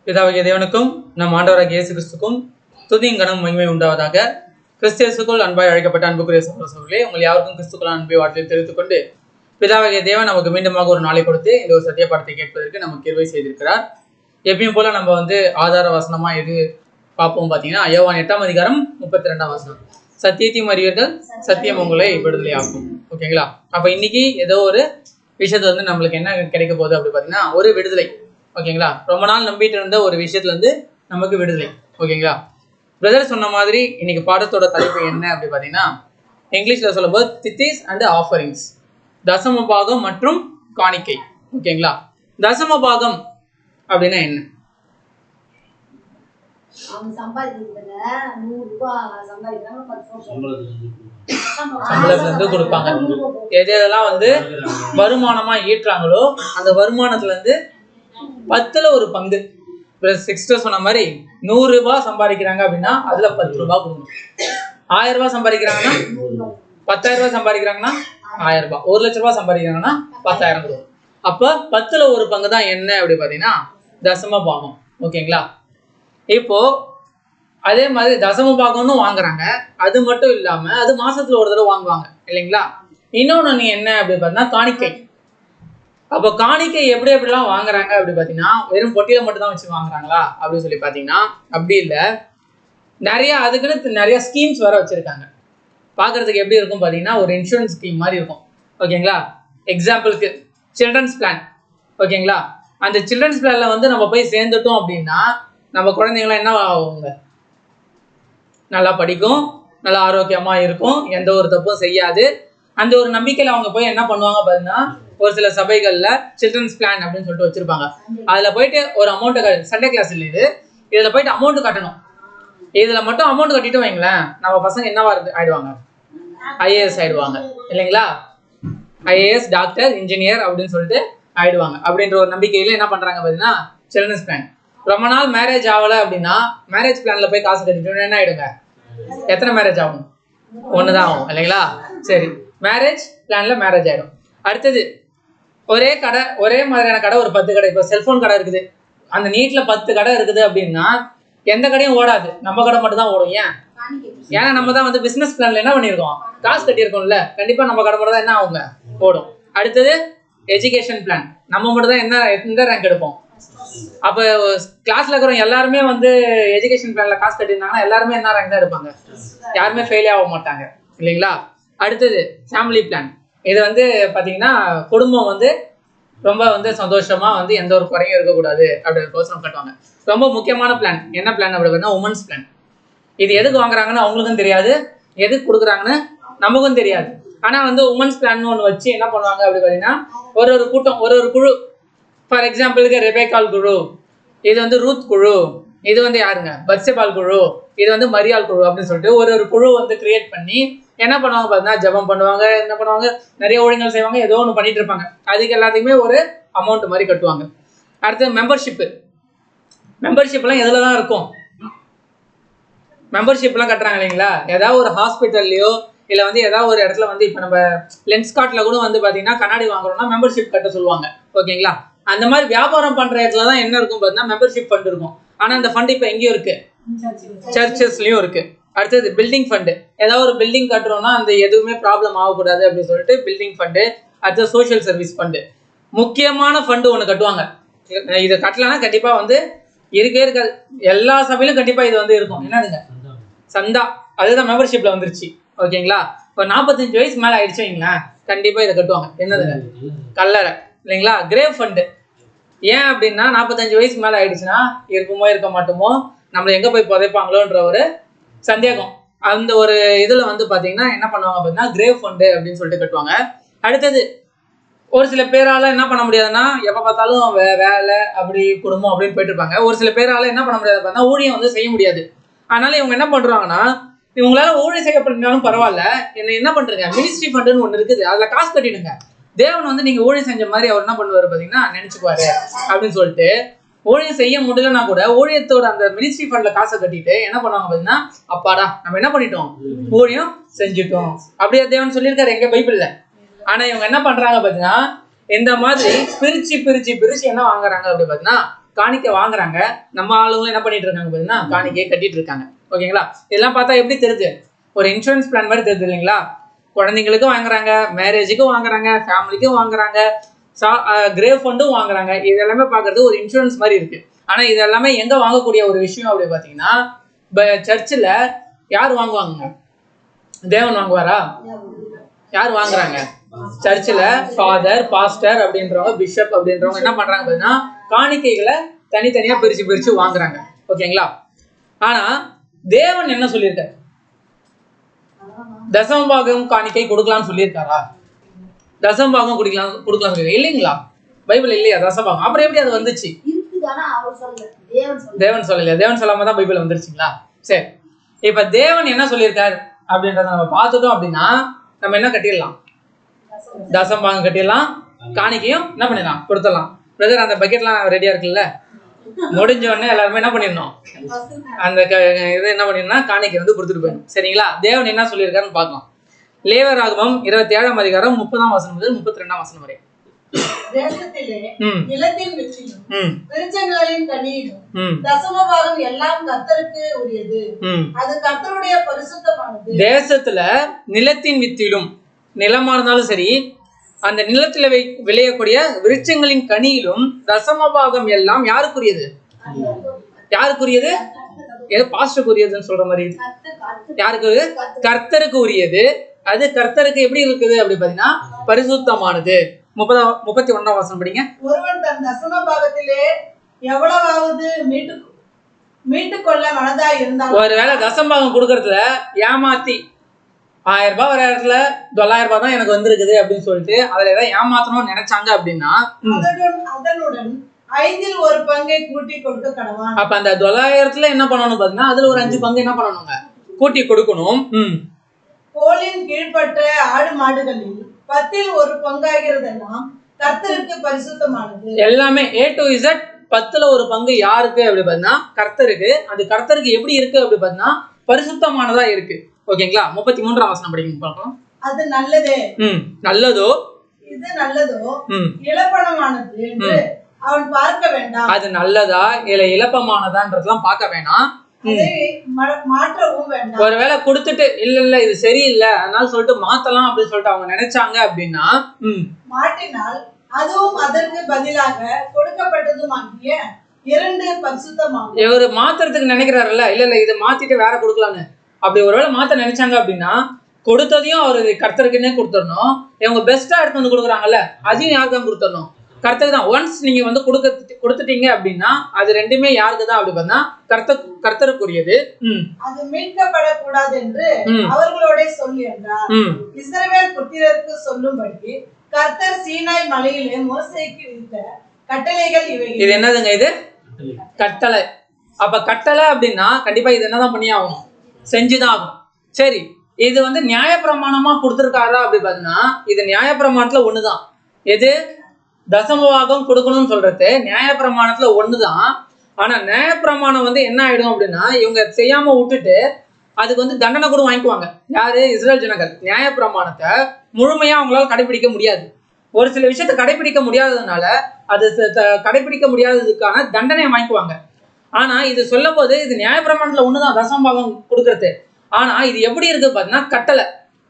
பிதாவாகிய தேவனுக்கும் நம் ஆண்டவராகிய இயேசு கிறிஸ்துக்கும் துதியும் கனம் மகிமை உண்டாவதாக. கிறிஸ்தியசுக்குள் அன்பாய் அழைக்கப்பட்ட அன்புக்குரிய சகோதரர்களே, உங்கள் யாருக்கும் கிறிஸ்துக்குள் அன்பை வார்த்தையில் தெரிவித்துக் கொண்டு, பிதாவாகிய தேவன் நமக்கு மீண்டுமாக ஒரு நாளை கொடுத்து இந்த ஒரு சத்திய பாடத்தை கேட்பதற்கு நமக்கு கிருபை செய்திருக்கிறார். எப்பயும் போல நம்ம ஆதார வசனமா எது பார்ப்போம் பார்த்தீங்கன்னா, யோவான் 8ஆம் அதிகாரம் 32ஆம் வசனம். சத்தியத்தையும் அறிவீர்கள், சத்தியம் உங்களை விடுதலை ஆக்கும். ஓகேங்களா? அப்ப இன்னைக்கு ஏதோ ஒரு விஷயத்துல நம்மளுக்கு என்ன கிடைக்க போகுது அப்படி பார்த்தீங்கன்னா, ஒரு விடுதலை. ஓகேங்களா? ரொம்ப நாள் நம்பிட்டு இருந்த ஒரு விஷயத்துல நமக்கு விடுதலை. ஓகேங்களா? பிரதர் சொன்ன மாதிரி இன்னைக்கு பாடத்தோட தலைப்பு என்ன அப்படி பார்த்தீங்கன்னா, இங்கிலீஷ்ல சொல்லும்போது தித்திஸ் அண்ட் ஆஃபரிங்ஸ், தசம பாகம் மற்றும் காணிக்கை. ஓகேங்களா? தசம பாகம் அப்படின்னா என்ன? சம்பளத்துல இருந்து கொடுப்பாங்க. எதெல்லாம் வருமானமா ஈட்டுறாங்களோ அந்த வருமானத்துல இருந்து 10ல் ஒரு பங்கு. சிஸ்டர் சொன்ன மாதிரி 100 ரூபாய் சம்பாதிக்கிறாங்க அப்படின்னா அதுல 10 ரூபாய் கொடுக்கணும். 1000 ரூபாய் சம்பாதிக்கிறாங்கன்னா 10,000 ரூபாய் சம்பாதிக்கிறாங்கன்னா 1000 ரூபாய். 1 லட்சம் ரூபாய் சம்பாதிக்கிறாங்கன்னா 10,000 கொடுக்கும். அப்ப 10ல் ஒரு பங்கு தான் என்ன அப்படி பாத்தீங்கன்னா தசம பாகம். ஓகேங்களா? இப்போ அதே மாதிரி தசம பாகம்னு வாங்குறாங்க. அது மட்டும் இல்லாம அது மாசத்துல ஒரு தடவை வாங்குவாங்க இல்லைங்களா? இன்னொன்னு என்ன அப்படி பார்த்தீங்கன்னா காணிக்கை. அப்போ காணிக்கை எப்படிலாம் வாங்குறாங்க அப்படி பார்த்தீங்கன்னா, வெறும் பொட்டியில மட்டும் தான் வச்சு வாங்குறாங்களா அப்படின்னு சொல்லி பார்த்தீங்கன்னா அப்படி இல்லை. அதுக்குன்னு நிறைய ஸ்கீம்ஸ் வர வச்சிருக்காங்க. பார்க்கறதுக்கு எப்படி இருக்கும் பார்த்தீங்கன்னா, ஒரு இன்சூரன்ஸ் ஸ்கீம் மாதிரி இருக்கும். ஓகேங்களா? எக்ஸாம்பிளுக்கு சில்ட்ரன்ஸ் பிளான். ஓகேங்களா? அந்த சில்ட்ரன்ஸ் பிளான்ல நம்ம போய் சேர்ந்துட்டோம் அப்படின்னா நம்ம குழந்தைங்களாம் என்ன ஆகுங்க? நல்லா படிக்கும், நல்லா ஆரோக்கியமா இருக்கும், எந்த ஒரு தப்பும் செய்யாது. அந்த ஒரு நம்பிக்கையில அவங்க போய் என்ன பண்ணுவாங்க பார்த்தீங்கன்னா, ஒரு சில சபைகள்ல சில்ட்ரன்ஸ் பிளான் அப்படின்னு சொல்லிட்டு வச்சிருப்பாங்க. அதுல போயிட்டு ஒரு அமௌண்ட், சண்டே கிளாஸ் இல்லை இதுல போயிட்டு அமௌண்ட் கட்டணும். இதுல மட்டும் அமௌண்ட் கட்டிட்டு வைங்களேன், நம்ம பசங்க என்னவா ஆயிடுவாங்க? ஐஏஎஸ் ஆயிடுவாங்க இல்லைங்களா? ஐஏஎஸ், டாக்டர், இன்ஜினியர் அப்படின்னு சொல்லிட்டு ஆயிடுவாங்க. அப்படின்ற ஒரு நம்பிக்கையில என்ன பண்றாங்க பார்த்தீங்கன்னா சில்ட்ரன்ஸ் பிளான். ரொம்ப நாள் மேரேஜ் ஆகல அப்படின்னா மேரேஜ் பிளான்ல போய் காசு கட்டிட்டு என்ன ஆயிடுங்க? எத்தனை மேரேஜ் ஆகும்? ஒண்ணுதான் ஆகும் இல்லைங்களா? சரி, மேரேஜ் பிளான்ல மேரேஜ் ஆயிடும். அடுத்தது ஒரே கடை, ஒரே மாதிரியான கடை, ஒரு 10 கடை. இப்போ செல்போன் கடை இருக்குது, அந்த நீட்ல 10 கடை இருக்குது அப்படின்னா எந்த கடையும் ஓடாது, நம்ம கடை மட்டும் தான் ஓடும். ஏன்னா நம்ம தான் பிசினஸ் பிளான்ல என்ன பண்ணியிருக்கோம்? காசு கட்டியிருக்கோம்ல, கண்டிப்பா நம்ம கடை மட்டும் தான் என்ன ஆகுங்க? ஓடும். அடுத்தது எஜுகேஷன் பிளான், நம்ம மட்டும் தான் எந்த ரேங்க் எடுப்போம். அப்ப கிளாஸ்ல இருக்கிறவங்க எல்லாருமே எஜுகேஷன் பிளான்ல காசு கட்டியிருந்தாங்கன்னா எல்லாருமே என்ன ரேங்க் தான் எடுப்பாங்க? யாருமே ஃபெயிலே ஆக மாட்டாங்க இல்லைங்களா? அடுத்தது ஃபேமிலி பிளான். இது பாத்தீங்கன்னா குடும்பம் ரொம்ப சந்தோஷமா எந்த ஒரு குறையும் இருக்கக்கூடாது அப்படின்றதுக்கோசரம் கட்டுவாங்க. ரொம்ப முக்கியமான பிளான் என்ன பிளான் அப்படி பார்த்தீங்கன்னா உமன்ஸ் பிளான். இது எதுக்கு வாங்குறாங்கன்னு அவங்களுக்கும் தெரியாது, எதுக்கு கொடுக்குறாங்கன்னு நமக்கும் தெரியாது. ஆனா உமன்ஸ் பிளான் ஒன்று வச்சு என்ன பண்ணுவாங்க அப்படி பார்த்தீங்கன்னா, ஒரு கூட்டம், ஒரு குழு. ஃபார் எக்ஸாம்பிளுக்கு ரெபேக்கால் குழு, இது ரூத் குழு, இது யாருங்க? பத்சேபால் குழு, இது மரியாள் குழு அப்படின்னு சொல்லிட்டு ஒரு குழு கிரியேட் பண்ணி என்ன பண்ணுவாங்க பார்த்தீங்கன்னா, ஜபம் பண்ணுவாங்க, என்ன பண்ணுவாங்க, நிறைய ஒழுங்கல் செய்வாங்க, ஏதோ ஒன்று பண்ணிட்டு இருப்பாங்க. அதுக்கு எல்லாத்துக்குமே ஒரு அமௌண்ட் மாதிரி கட்டுவாங்க. அடுத்து மெம்பர்ஷிப்பு. மெம்பர்ஷிப்லாம் எதுல தான் இருக்கும்? மெம்பர்ஷிப்லாம் கட்டுறாங்க இல்லைங்களா? ஏதாவது ஒரு ஹாஸ்பிட்டல்லையோ இல்லை ஏதாவது ஒரு இடத்துல இப்போ நம்ம லென்ஸ்கார்ட்ல கூட பார்த்தீங்கன்னா கண்ணாடி வாங்குறோம்னா மெம்பர்ஷிப் கட்ட சொல்லுவாங்க. ஓகேங்களா? அந்த மாதிரி வியாபாரம் பண்ற இடத்துல தான் என்ன இருக்கும் பார்த்தீங்கன்னா மெம்பர்ஷிப் ஃபண்ட் இருக்கும். ஆனா அந்த ஃபண்ட் இப்போ எங்கேயும் இருக்கு? சர்ச்சஸ்லயும் இருக்கு. அடுத்தது பில்டிங் ஃபண்டு. ஏதாவது ஒரு பில்டிங் கட்டுறோம்னா அந்த எதுவுமே ப்ராப்ளம் ஆகக்கூடாது அப்படின்னு சொல்லிட்டு பில்டிங் ஃபண்டு. அடுத்தது சோஷியல் சர்வீஸ் ஃபண்டு. முக்கியமான ஃபண்டு ஒன்று கட்டுவாங்க. இதை கட்டலன்னா கண்டிப்பா இருக்கே இருக்காது. எல்லா சபையிலும் கண்டிப்பா இது இருக்கும். என்னதுங்க? சந்தா. அதுதான் மெம்பர்ஷிப்ல வந்துருச்சு. ஓகேங்களா? இப்போ 45 வயசு மேல ஆயிடுச்சு வைங்களேன், கண்டிப்பா இதை கட்டுவாங்க. என்னதுங்க? கல்லறை இல்லைங்களா? Grave fund. ஏன் அப்படின்னா 45 வயசு மேல ஆயிடுச்சுன்னா இருக்குமோ இருக்க மாட்டோமோ, நம்மளை எங்க போய் புதைப்பாங்களோன்ற ஒரு சந்தேகம். அந்த ஒரு இதுல பாத்தீங்கன்னா என்ன பண்ணுவாங்க அப்படின்னா கிரேவ் ஃபண்டு அப்படின்னு சொல்லிட்டு கட்டுவாங்க. அடுத்தது ஒரு சில பேரால என்ன பண்ண முடியாதுன்னா, எப்ப பார்த்தாலும் வேலை அப்படி குடும்பம் அப்படின்னு போயிட்டு இருப்பாங்க. ஒரு சில பேரால என்ன பண்ண முடியாது பார்த்தா ஊழியம் செய்ய முடியாது. அதனால இவங்க என்ன பண்றாங்கன்னா, இவங்களால ஊழியம் செய்யப்பட்டாலும் பரவாயில்ல, என்ன பண்றீங்க, மினிஸ்ட்ரி ஃபண்டுன்னு ஒண்ணு இருக்குது, அதுல காசு கட்டிடுங்க. தேவன் நீங்க ஊழியம் செஞ்ச மாதிரி அவர் என்ன பண்ணுவாரு பாத்தீங்கன்னா நினைச்சுக்குவாரு அப்படின்னு சொல்லிட்டு, ஊழியம் செய்ய முடியலன்னா கூட ஊழியத்தோட அந்த மினிஸ்ட்ரி ஃபண்ட்ல காசை கட்டிட்டு என்ன பண்ணுவாங்க பாத்தீங்கன்னா, அப்பாடா நம்ம என்ன பண்ணிட்டோம், ஊழியம் செஞ்சுட்டோம் அப்படியே தேவன் சொல்லியிருக்காரு எங்க பைபிள்ல. ஆனா இவங்க என்ன பண்றாங்க பாத்தீங்கன்னா, இந்த மாதிரி பிரிச்சு பிரிச்சு பிரிச்சு என்ன வாங்குறாங்க அப்படி பாத்தீங்கன்னா காணிக்கை வாங்குறாங்க. நம்ம ஆளுங்களும் என்ன பண்ணிட்டு இருக்காங்க பார்த்தீங்கன்னா காணிக்கையை கட்டிட்டு இருக்காங்க. ஓகேங்களா? இதெல்லாம் பார்த்தா எப்படி தெரியுது? ஒரு இன்சூரன்ஸ் பிளான் மாதிரி தெரியுது இல்லைங்களா? குழந்தைங்களுக்கும் வாங்குறாங்க, மேரேஜுக்கும் வாங்குறாங்க, ஃபேமிலிக்கும் வாங்குறாங்க, கிரேவ் ஃபண்டும் வாங்குறாங்க. இது எல்லாமே பார்க்கறது ஒரு இன்சூரன்ஸ் மாதிரி இருக்கு. ஆனா இது எல்லாமே எங்க வாங்கக்கூடிய ஒரு விஷயம் அப்படி பார்த்தீங்கன்னா சர்ச்சில் யார் வாங்குவாங்க? தேவன் வாங்குவாரா? யார் வாங்குறாங்க? சர்ச்சில் ஃபாதர், பாஸ்டர் அப்படின்றவங்க, பிஷப் அப்படின்றவங்க என்ன பண்றாங்க அப்படின்னா காணிக்கைகளை தனித்தனியா பிரிச்சு வாங்குறாங்க. ஓகேங்களா? ஆனா தேவன் என்ன சொல்லியிருக்காரு? தசமபாகம் காணிக்கை கொடுக்கலாம்னு சொல்லியிருக்காரா? தசமபாகம் கொடுக்கலாம் சொல்லி இல்லைங்களா? பைபிள் இல்லையா தசமபாகம்? அப்புறம் எப்படி அது வந்துச்சு? தேவன் சொல்லலையா? தேவன் சொல்லாம தான் பைபிள் வந்துருச்சுங்களா? சரி, இப்ப தேவன் என்ன சொல்லியிருக்காரு அப்படின்றத நம்ம பார்த்துட்டோம் அப்படின்னா நம்ம என்ன கட்டிடலாம்? தசமபாகம் கட்டிடலாம், காணிக்கையும் என்ன பண்ணிடலாம்? கொடுத்துடலாம். பிரதர் அந்த பக்கெட்லாம் ரெடியா இருக்குல்ல? முடிஞ்ச உடனே எல்லாருமே என்ன பண்ணிடணும்? அந்த இது என்ன பண்ணிடணும்னா காணிக்கை வந்து கொடுத்துட்டு போயிடணும். சரிங்களா? தேவன் என்ன சொல்லியிருக்காருன்னு பார்க்கலாம். லேவியராகமம் 27ஆம் அதிகாரம் 30ஆம் வசனம் முதல் 32ஆம் வசனம் வரை. தேசத்திலே நிலத்தின் விச்சிலும் விருட்சங்களின் கனியிலும் தசமபாகம் எல்லாம் கர்த்தருக்கு உரியது, அது கர்த்தருடைய பரிசுத்தமானது. தேசத்துல நிலத்தின் வித்திலும், நிலமா இருந்தாலும் சரி, அந்த நிலத்துல விளையக்கூடிய விருட்சங்களின் கனியிலும் தசமபாகம் எல்லாம் யாருக்குரியது? யாருக்குரியது? பாஸ்டருக்கு உரியதுன்னு சொல்ற மாதிரி யாருக்கு? கர்த்தருக்கு உரியது. அது கர்த்தருக்கு எப்படி இருக்குது அப்படி பாத்தீங்கன்னா பரிசுத்தமானது. 31ஆம் வசனம் படிங்க. ஒருவன் தன் தசமபாகத்திலே எவ்வளவாவது மீட்டுக்கொள்ள மனதா இருந்தால், ஒருவேளை தசமபாகம் கொடுக்கறதுல ஏமாத்தி 1000 ரூபாய் வர இடத்துல 900 ரூபாய் தான் எனக்கு வந்திருக்குது அப்படின்னு சொல்லிட்டு அதுல ஏதாவது ஏமாத்தணும்னு நினைச்சாங்க அப்படின்னா அதனுடன் 5இல் ஒரு பங்கை கூட்டி கொடுக்க கடவான். அப்ப அந்த 900த்துல என்ன பண்ணணும் பாத்தீங்கன்னா அதுல ஒரு 5 பங்கு என்ன பண்ணணுங்க? கூட்டி கொடுக்கணும். கோலின் கீழ்பட்ட ஆடு மாடுகளில் 10இல் ஒரு பங்காகிறதெல்லாம் கர்த்தருக்கு பரிசுத்தமானது. எல்லாமே A to Z 10ல ஒரு பங்கு யாருக்கு அப்படி பாத்தீங்கன்னா கர்த்தருக்கு. அது கர்த்தருக்கு எப்படி இருக்கு அப்படி பாத்தீங்கன்னா பரிசுத்தமானதா இருக்கு. ஓகேங்களா? 33ஆம் வசனம் படிங்க பார்க்கலாம். அது நல்லதே, நல்லதோ, இது நல்லதோ, இலப்பணமானது என்று அவன் பார்க்க வேண்டாம். அது நல்லதா இல்ல இலப்பமானதான்றதெல்லாம் பார்க்க வேணாம். மாற்றவும் வேண்டாம். ஒருவேளை கொடுத்துட்டு இல்ல இது சரியில்லை அதனால சொல்லிட்டு மாத்தலாம் அப்படின்னு சொல்லிட்டு அவங்க நினைச்சாங்க அப்படின்னா மாற்றினால் அதுவும் அதற்கு பதிலாக கொடுக்கப்பட்டதுமாகிய 2 பரிசுத்தமாகும். இவரு மாத்துறதுக்கு நினைக்கிறாருல்ல, இல்ல இதை மாத்திட்டு வேற கொடுக்கலான்னு அப்படி ஒருவேளை மாத்த நினைச்சாங்க அப்படின்னா கொடுத்ததையும் அவரு கர்த்தருக்குன்னே கொடுத்துடணும். இவங்க பெஸ்டா எடுத்து வந்து கொடுக்குறாங்கல்ல அதையும் யாருக்கு தான் கொடுத்துடணும்? கர்த்தருக்கு தான். ஒன்ஸ் நீங்க வந்து கொடுத்துட்டீங்க அப்படின்னா அது ரெண்டுமே யாருக்கு தான் அப்படி பார்த்தா கர்த்தருக்குரியது. அது மீட்கப்படக்கூடாது என்று அவர்களோட சொல்லி என்றார். இஸ்ரவேல் புத்திரருக்கு சொல்லும்படி கர்த்தர் சீனாய் மலையிலே மோசேக்கு விதித்த கட்டளைகள் இவை. இது என்னதுங்க? இது கட்டளை. அப்ப கட்டளை அப்படின்னா கண்டிப்பா இது என்னதான் பண்ணி ஆகணும்? செஞ்சுதான் ஆகும். சரி, இது வந்து நியாயப்பிரமாணமா கொடுத்துருக்காரா அப்படி பாத்தீங்கன்னா இது நியாயப்பிரமாணத்துல ஒண்ணுதான். எது? தசமபாகம் கொடுக்கணும்னு சொல்றது நியாயப்பிரமாணத்துல ஒண்ணுதான். ஆனா நியாயப்பிரமாணம் வந்து என்ன ஆயிடும் அப்படின்னா இவங்க செய்யாம விட்டுட்டு அதுக்கு வந்து தண்டனை கூட வாங்கிக்குவாங்க. யாரு? இஸ்ரேல் ஜனங்கள். நியாயப்பிரமாணத்தை முழுமையா அவங்களால கடைபிடிக்க முடியாது. ஒரு சில விஷயத்த கடைபிடிக்க முடியாததுனால அது கடைபிடிக்க முடியாததுக்கான தண்டனையை வாங்கிக்குவாங்க. ஆனா இது சொல்லும் போது இது நியாயப்பிரமாணத்துல ஒண்ணுதான் தசமபாகம் கொடுக்கறது. ஆனா இது எப்படி இருக்கு பாத்தீங்கன்னா கட்டளை.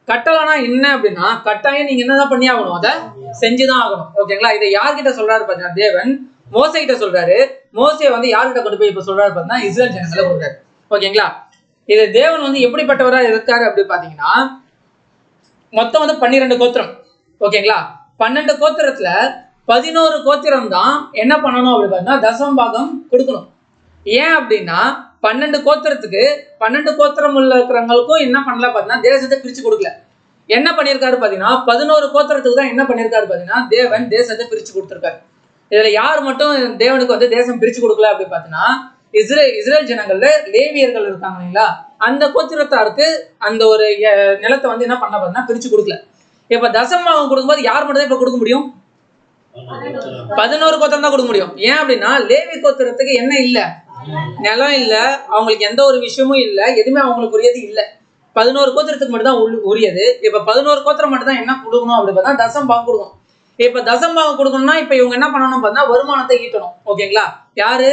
கட்டளைனா என்ன அப்படின்னா கட்டாயம் நீங்க என்னதான் பண்ணி ஆகணும்? அதை செஞ்சுதான் ஆகணும். ஓகேங்களா? இதை யார்கிட்ட சொல்றாரு பாத்தீங்கன்னா தேவன் மோசே கிட்ட சொல்றாரு. மோசே வந்து யார்கிட்ட கொண்டு போய் இப்ப சொல்றாரு பாத்தீங்கன்னா இஸ்ரேல் ஜனங்களை கொடுக்குறாரு. ஓகேங்களா? இது தேவன் வந்து எப்படிப்பட்டவரா இருக்காரு அப்படி பாத்தீங்கன்னா மொத்தம் வந்து 12 கோத்திரம். ஓகேங்களா? 12 கோத்திரத்துல 11 கோத்திரம் தான் என்ன பண்ணணும் அப்படி பாத்தீங்கன்னா தசமபாகம் கொடுக்கணும். ஏன் அப்படின்னா 12 கோத்திரத்துக்கு 12 கோத்திரம் உள்ள இருக்கிறவங்களுக்கும் என்ன பண்ணல பாத்தீங்கன்னா தேசத்தை பிரிச்சு கொடுக்கல. என்ன பண்ணியிருக்காரு பாத்தீங்கன்னா 11 கோத்திரத்துக்கு தான் என்ன பண்ணியிருக்காரு பாத்தீங்கன்னா தேவன் தேசத்தை பிரிச்சு கொடுத்திருக்காரு. இதுல யார் மட்டும் தேவனுக்கு வந்து தேசம் பிரிச்சு கொடுக்கல அப்படி பாத்தீங்கன்னா இஸ்ரேல் ஜனங்கள்ல லேவியர்கள் இருக்காங்க இல்லைங்களா, அந்த கோத்திரத்தாருக்கு அந்த ஒரு நிலத்தை வந்து என்ன பண்ண பாத்தீங்கன்னா பிரிச்சு கொடுக்கல. இப்ப தசமபாகம் கொடுக்கும்போது யார் மட்டும் தான் இப்ப கொடுக்க முடியும்? 11 கோத்திரம் தான் கொடுக்க முடியும். ஏன் அப்படின்னா லேவி கோத்திரத்துக்கு என்ன இல்ல? நிலம் இல்ல, அவங்களுக்கு எந்த ஒரு விஷயமும் இல்ல, எதுவுமே அவங்களுக்கு உரியது இல்ல. 11 கோத்திரத்துக்கு மட்டும் தான் உரியது. இப்ப 11 கோத்திரம் மட்டும் தான் என்ன கொடுக்கணும் அப்படி பார்த்தா தசமபாகம் கொடுக்கணும். இப்ப தசம்பாகம் கொடுக்கணும்னா இப்ப இவங்க என்ன பண்ணணும் பார்த்தா வருமானத்தை ஈட்டணும். ஓகேங்களா? யாரு?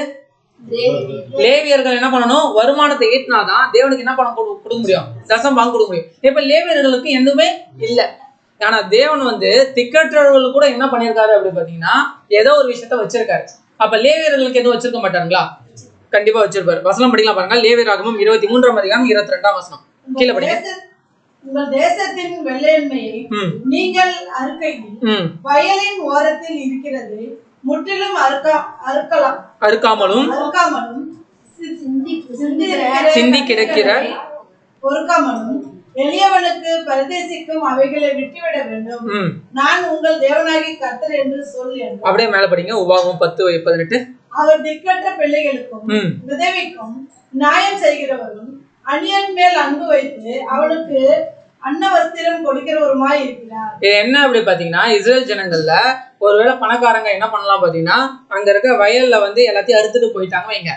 லேவியர்கள் என்ன பண்ணணும்? வருமானத்தை ஈட்டினாதான் தேவனுக்கு என்ன பணம் கொடுக்க முடியும்? தசம்பாகம் கொடுக்க முடியும். இப்ப லேவியர்களுக்கு எதுவுமே இல்ல. ஆனா தேவன் வந்து திக்கற்றவர்கள் கூட என்ன பண்ணிருக்காரு அப்படி பாத்தீங்கன்னா ஏதோ ஒரு விஷயத்த வச்சிருக்காரு. அப்ப லேவியர்களுக்கு எதுவும் வச்சிருக்க மாட்டாங்களா? கண்டிப்பா வச்சிருப்பாரு. வசனம் படிக்கலாம் பாருங்க. லேவியராகமம் 23ஆம் அதிகாரம் 22ஆம் வசனம் கீழே படிங்க. உங்கள் தேசத்தின் வெள்ளையன்மையை நீங்கள் அறுக்கையில் வயலின் ஓரத்தில் இருக்கிறது முற்றிலும் அறுக்காமலும் சிந்தி கிடக்கிற பொறுக்காமலும் எளியவனுக்கு பரதேசிக்கும் அவைகளை விட்டுவிட வேண்டும். நான் உங்கள் தேவனாகி கர்த்தர் என்று சொல் என்று. அப்படியே மேல படிங்க. உபாகமம் 10:18. அவர் திக்கற்ற பிள்ளைகளுக்கும் விதவிக்கும் நியாயம் செய்கிறவரும் அந்நியன் மேல் அன்பு வைத்து அவனுக்கு அன்னவஸ்திரம் கொடுக்கிறவருமாய் இருக்கிறார். என்ன அப்படி பாத்தீங்கன்னா இஸ்ரேல் ஜனங்கள்ல ஒருவேளை பணக்காரங்க என்ன பண்ணலாம் பாத்தீங்கன்னா அங்க இருக்க வயல்ல வந்து எல்லாத்தையும் அறுத்துட்டு போயிட்டாங்க வைங்க.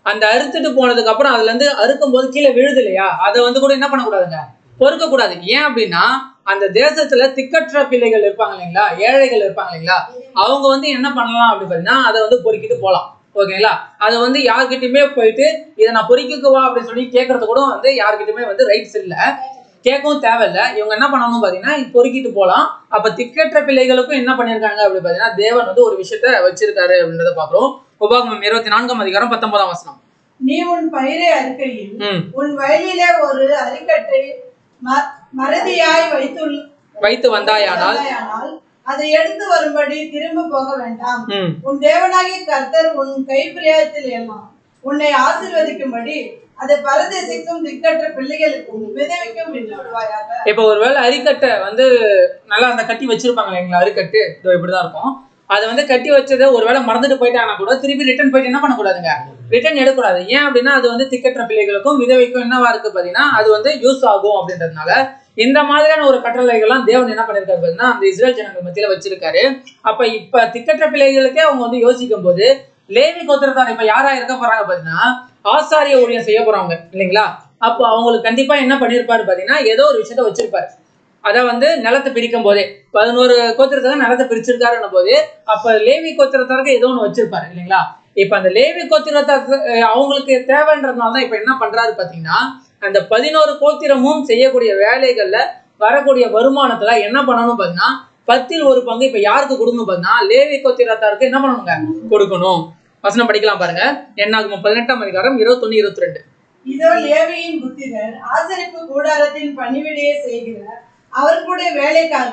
அந்த அறுத்துட்டு போனதுக்கு அப்புறம் அதுல இருந்து அறுக்கும் போது கீழே விழுது இல்லையா, அதை வந்து கூட என்ன பண்ணக்கூடாதுங்க, பொறுக்க கூடாது. ஏன் அப்படின்னா அந்த தேசத்துல திக்கற்ற பிள்ளைகள் இருப்பாங்க இல்லைங்களா, ஏழைகள் இருப்பாங்க இல்லைங்களா, அவங்க வந்து என்ன பண்ணலாம் அப்படி பாத்தீங்கன்னா அதை வந்து பொறுக்கிட்டு போகலாம். ஓகேங்களா? அதை வந்து யார்கிட்டயுமே போயிட்டு இதை நான் பொறுக்கிக்குவா அப்படின்னு சொல்லி கேட்கறது கூட வந்து யார்கிட்டயுமே வந்து ரைட்ஸ் இல்லை, கேட்கவும் தேவையில்லை. இவங்க என்ன பண்ணணும் பாத்தீங்கன்னா பொறுக்கிட்டு போகலாம். அப்ப திக்கற்ற பிள்ளைகளுக்கும் என்ன பண்ணிருக்காங்க அப்படி பாத்தீங்கன்னா தேவன் வந்து ஒரு விஷயத்த வச்சிருக்காரு அப்படின்றத பாக்குறோம். உபாகமம் 24ஆம் அதிகாரம் 19ஆம் வசனம். நீ உன் பயிரை அறுக்கையில் உன் வயலிலே ஒரு அரிக்கட்டை மறதியாய் வைத்து வந்தாயானால் அதை எடுத்து வரும்படி திரும்ப போக வேண்டாம். உன் தேவனாகிய கர்த்தர் உன் கைப்பிரயத்தில் எல்லாம் உன்னை ஆசீர்வதிக்கும்படி அதை பரதேசிக்கும் திக்கற்ற பிள்ளைகளுக்கும் விதவைக்கும் விட்டு விடுவாயாக. இப்ப ஒருவேளை அரிக்கட்டை வந்து நல்லா அந்த கட்டி வச்சிருப்பாங்க இல்லைங்களா, அரிக்கட்டு இப்படிதான் இருக்கும். அதை வந்து கட்டி வச்சதை ஒருவேளை மறந்துட்டு போயிட்டாங்கன்னா கூட திருப்பி ரிட்டர்ன் போயிட்டு என்ன பண்ணக்கூடாதுங்க, ரிட்டர்ன் எடுக்கக்கூடாது. ஏன் அப்படின்னா அது வந்து திக்கற்ற பிள்ளைகளுக்கும் விதவைக்கும் என்னவா இருக்கு பாத்தீங்கன்னா அது வந்து யூஸ் ஆகும் அப்படின்றதுனால இந்த மாதிரியான ஒரு கட்டளைகள்லாம் தேவன் என்ன பண்ணிருக்காரு பாத்தீங்கன்னா அந்த இஸ்ரேல் ஜனங்கள் மத்தியில வச்சிருக்காரு. இப்ப திக்கற்ற பிள்ளைகளுக்கே அவங்க வந்து யோசிக்கும் போது லேவி கோத்திரத்தார் இப்ப யாரா இருக்க போறாங்க பாத்தீங்கன்னா ஆசாரிய ஊழியம் செய்ய போறாங்க இல்லைங்களா. அப்போ அவங்களுக்கு கண்டிப்பா என்ன பண்ணிருப்பாரு பாத்தீங்கன்னா ஏதோ ஒரு விஷயத்த வச்சிருப்பாரு. அத வந்து நிலத்தை பிரிக்கும் போதே 11 கோத்திரத்துல நிலத்தை பிரிச்சிருக்காருன்னும் போது அப்ப லேவி கோத்திரத்தாருக்கு ஏதோ ஒண்ணு வச்சிருப்பாரு இல்லைங்களா. இப்ப அந்த லேவி கோத்திரத்தார் அவங்களுக்கு தேவைன்றதுனாலதான் இப்ப என்ன பண்றாரு பாத்தீங்கன்னா அந்த 11 கோத்திரமும் செய்யக்கூடிய வேலைகள்ல வரக்கூடிய வருமானத்துல என்ன பண்ணணும் பாத்தீங்கன்னா 10ல் 1 பங்கு இப்ப யாருக்கு கொடுக்கணும் பாத்தீங்கன்னா லேவி கோத்திரத்தாருக்கு என்ன பண்ணணுங்க, கொடுக்கணும். வசனம் படிக்கலாம் பாருங்க. என்னாகும் 18ஆம் அதிகாரம் 21, 22. இதோ லேவியின் புத்திரர் ஆசரிப்பு கூடாரத்தின் பணிவிடையை செய்கிறார். அவர்களுடைய வேலைக்காக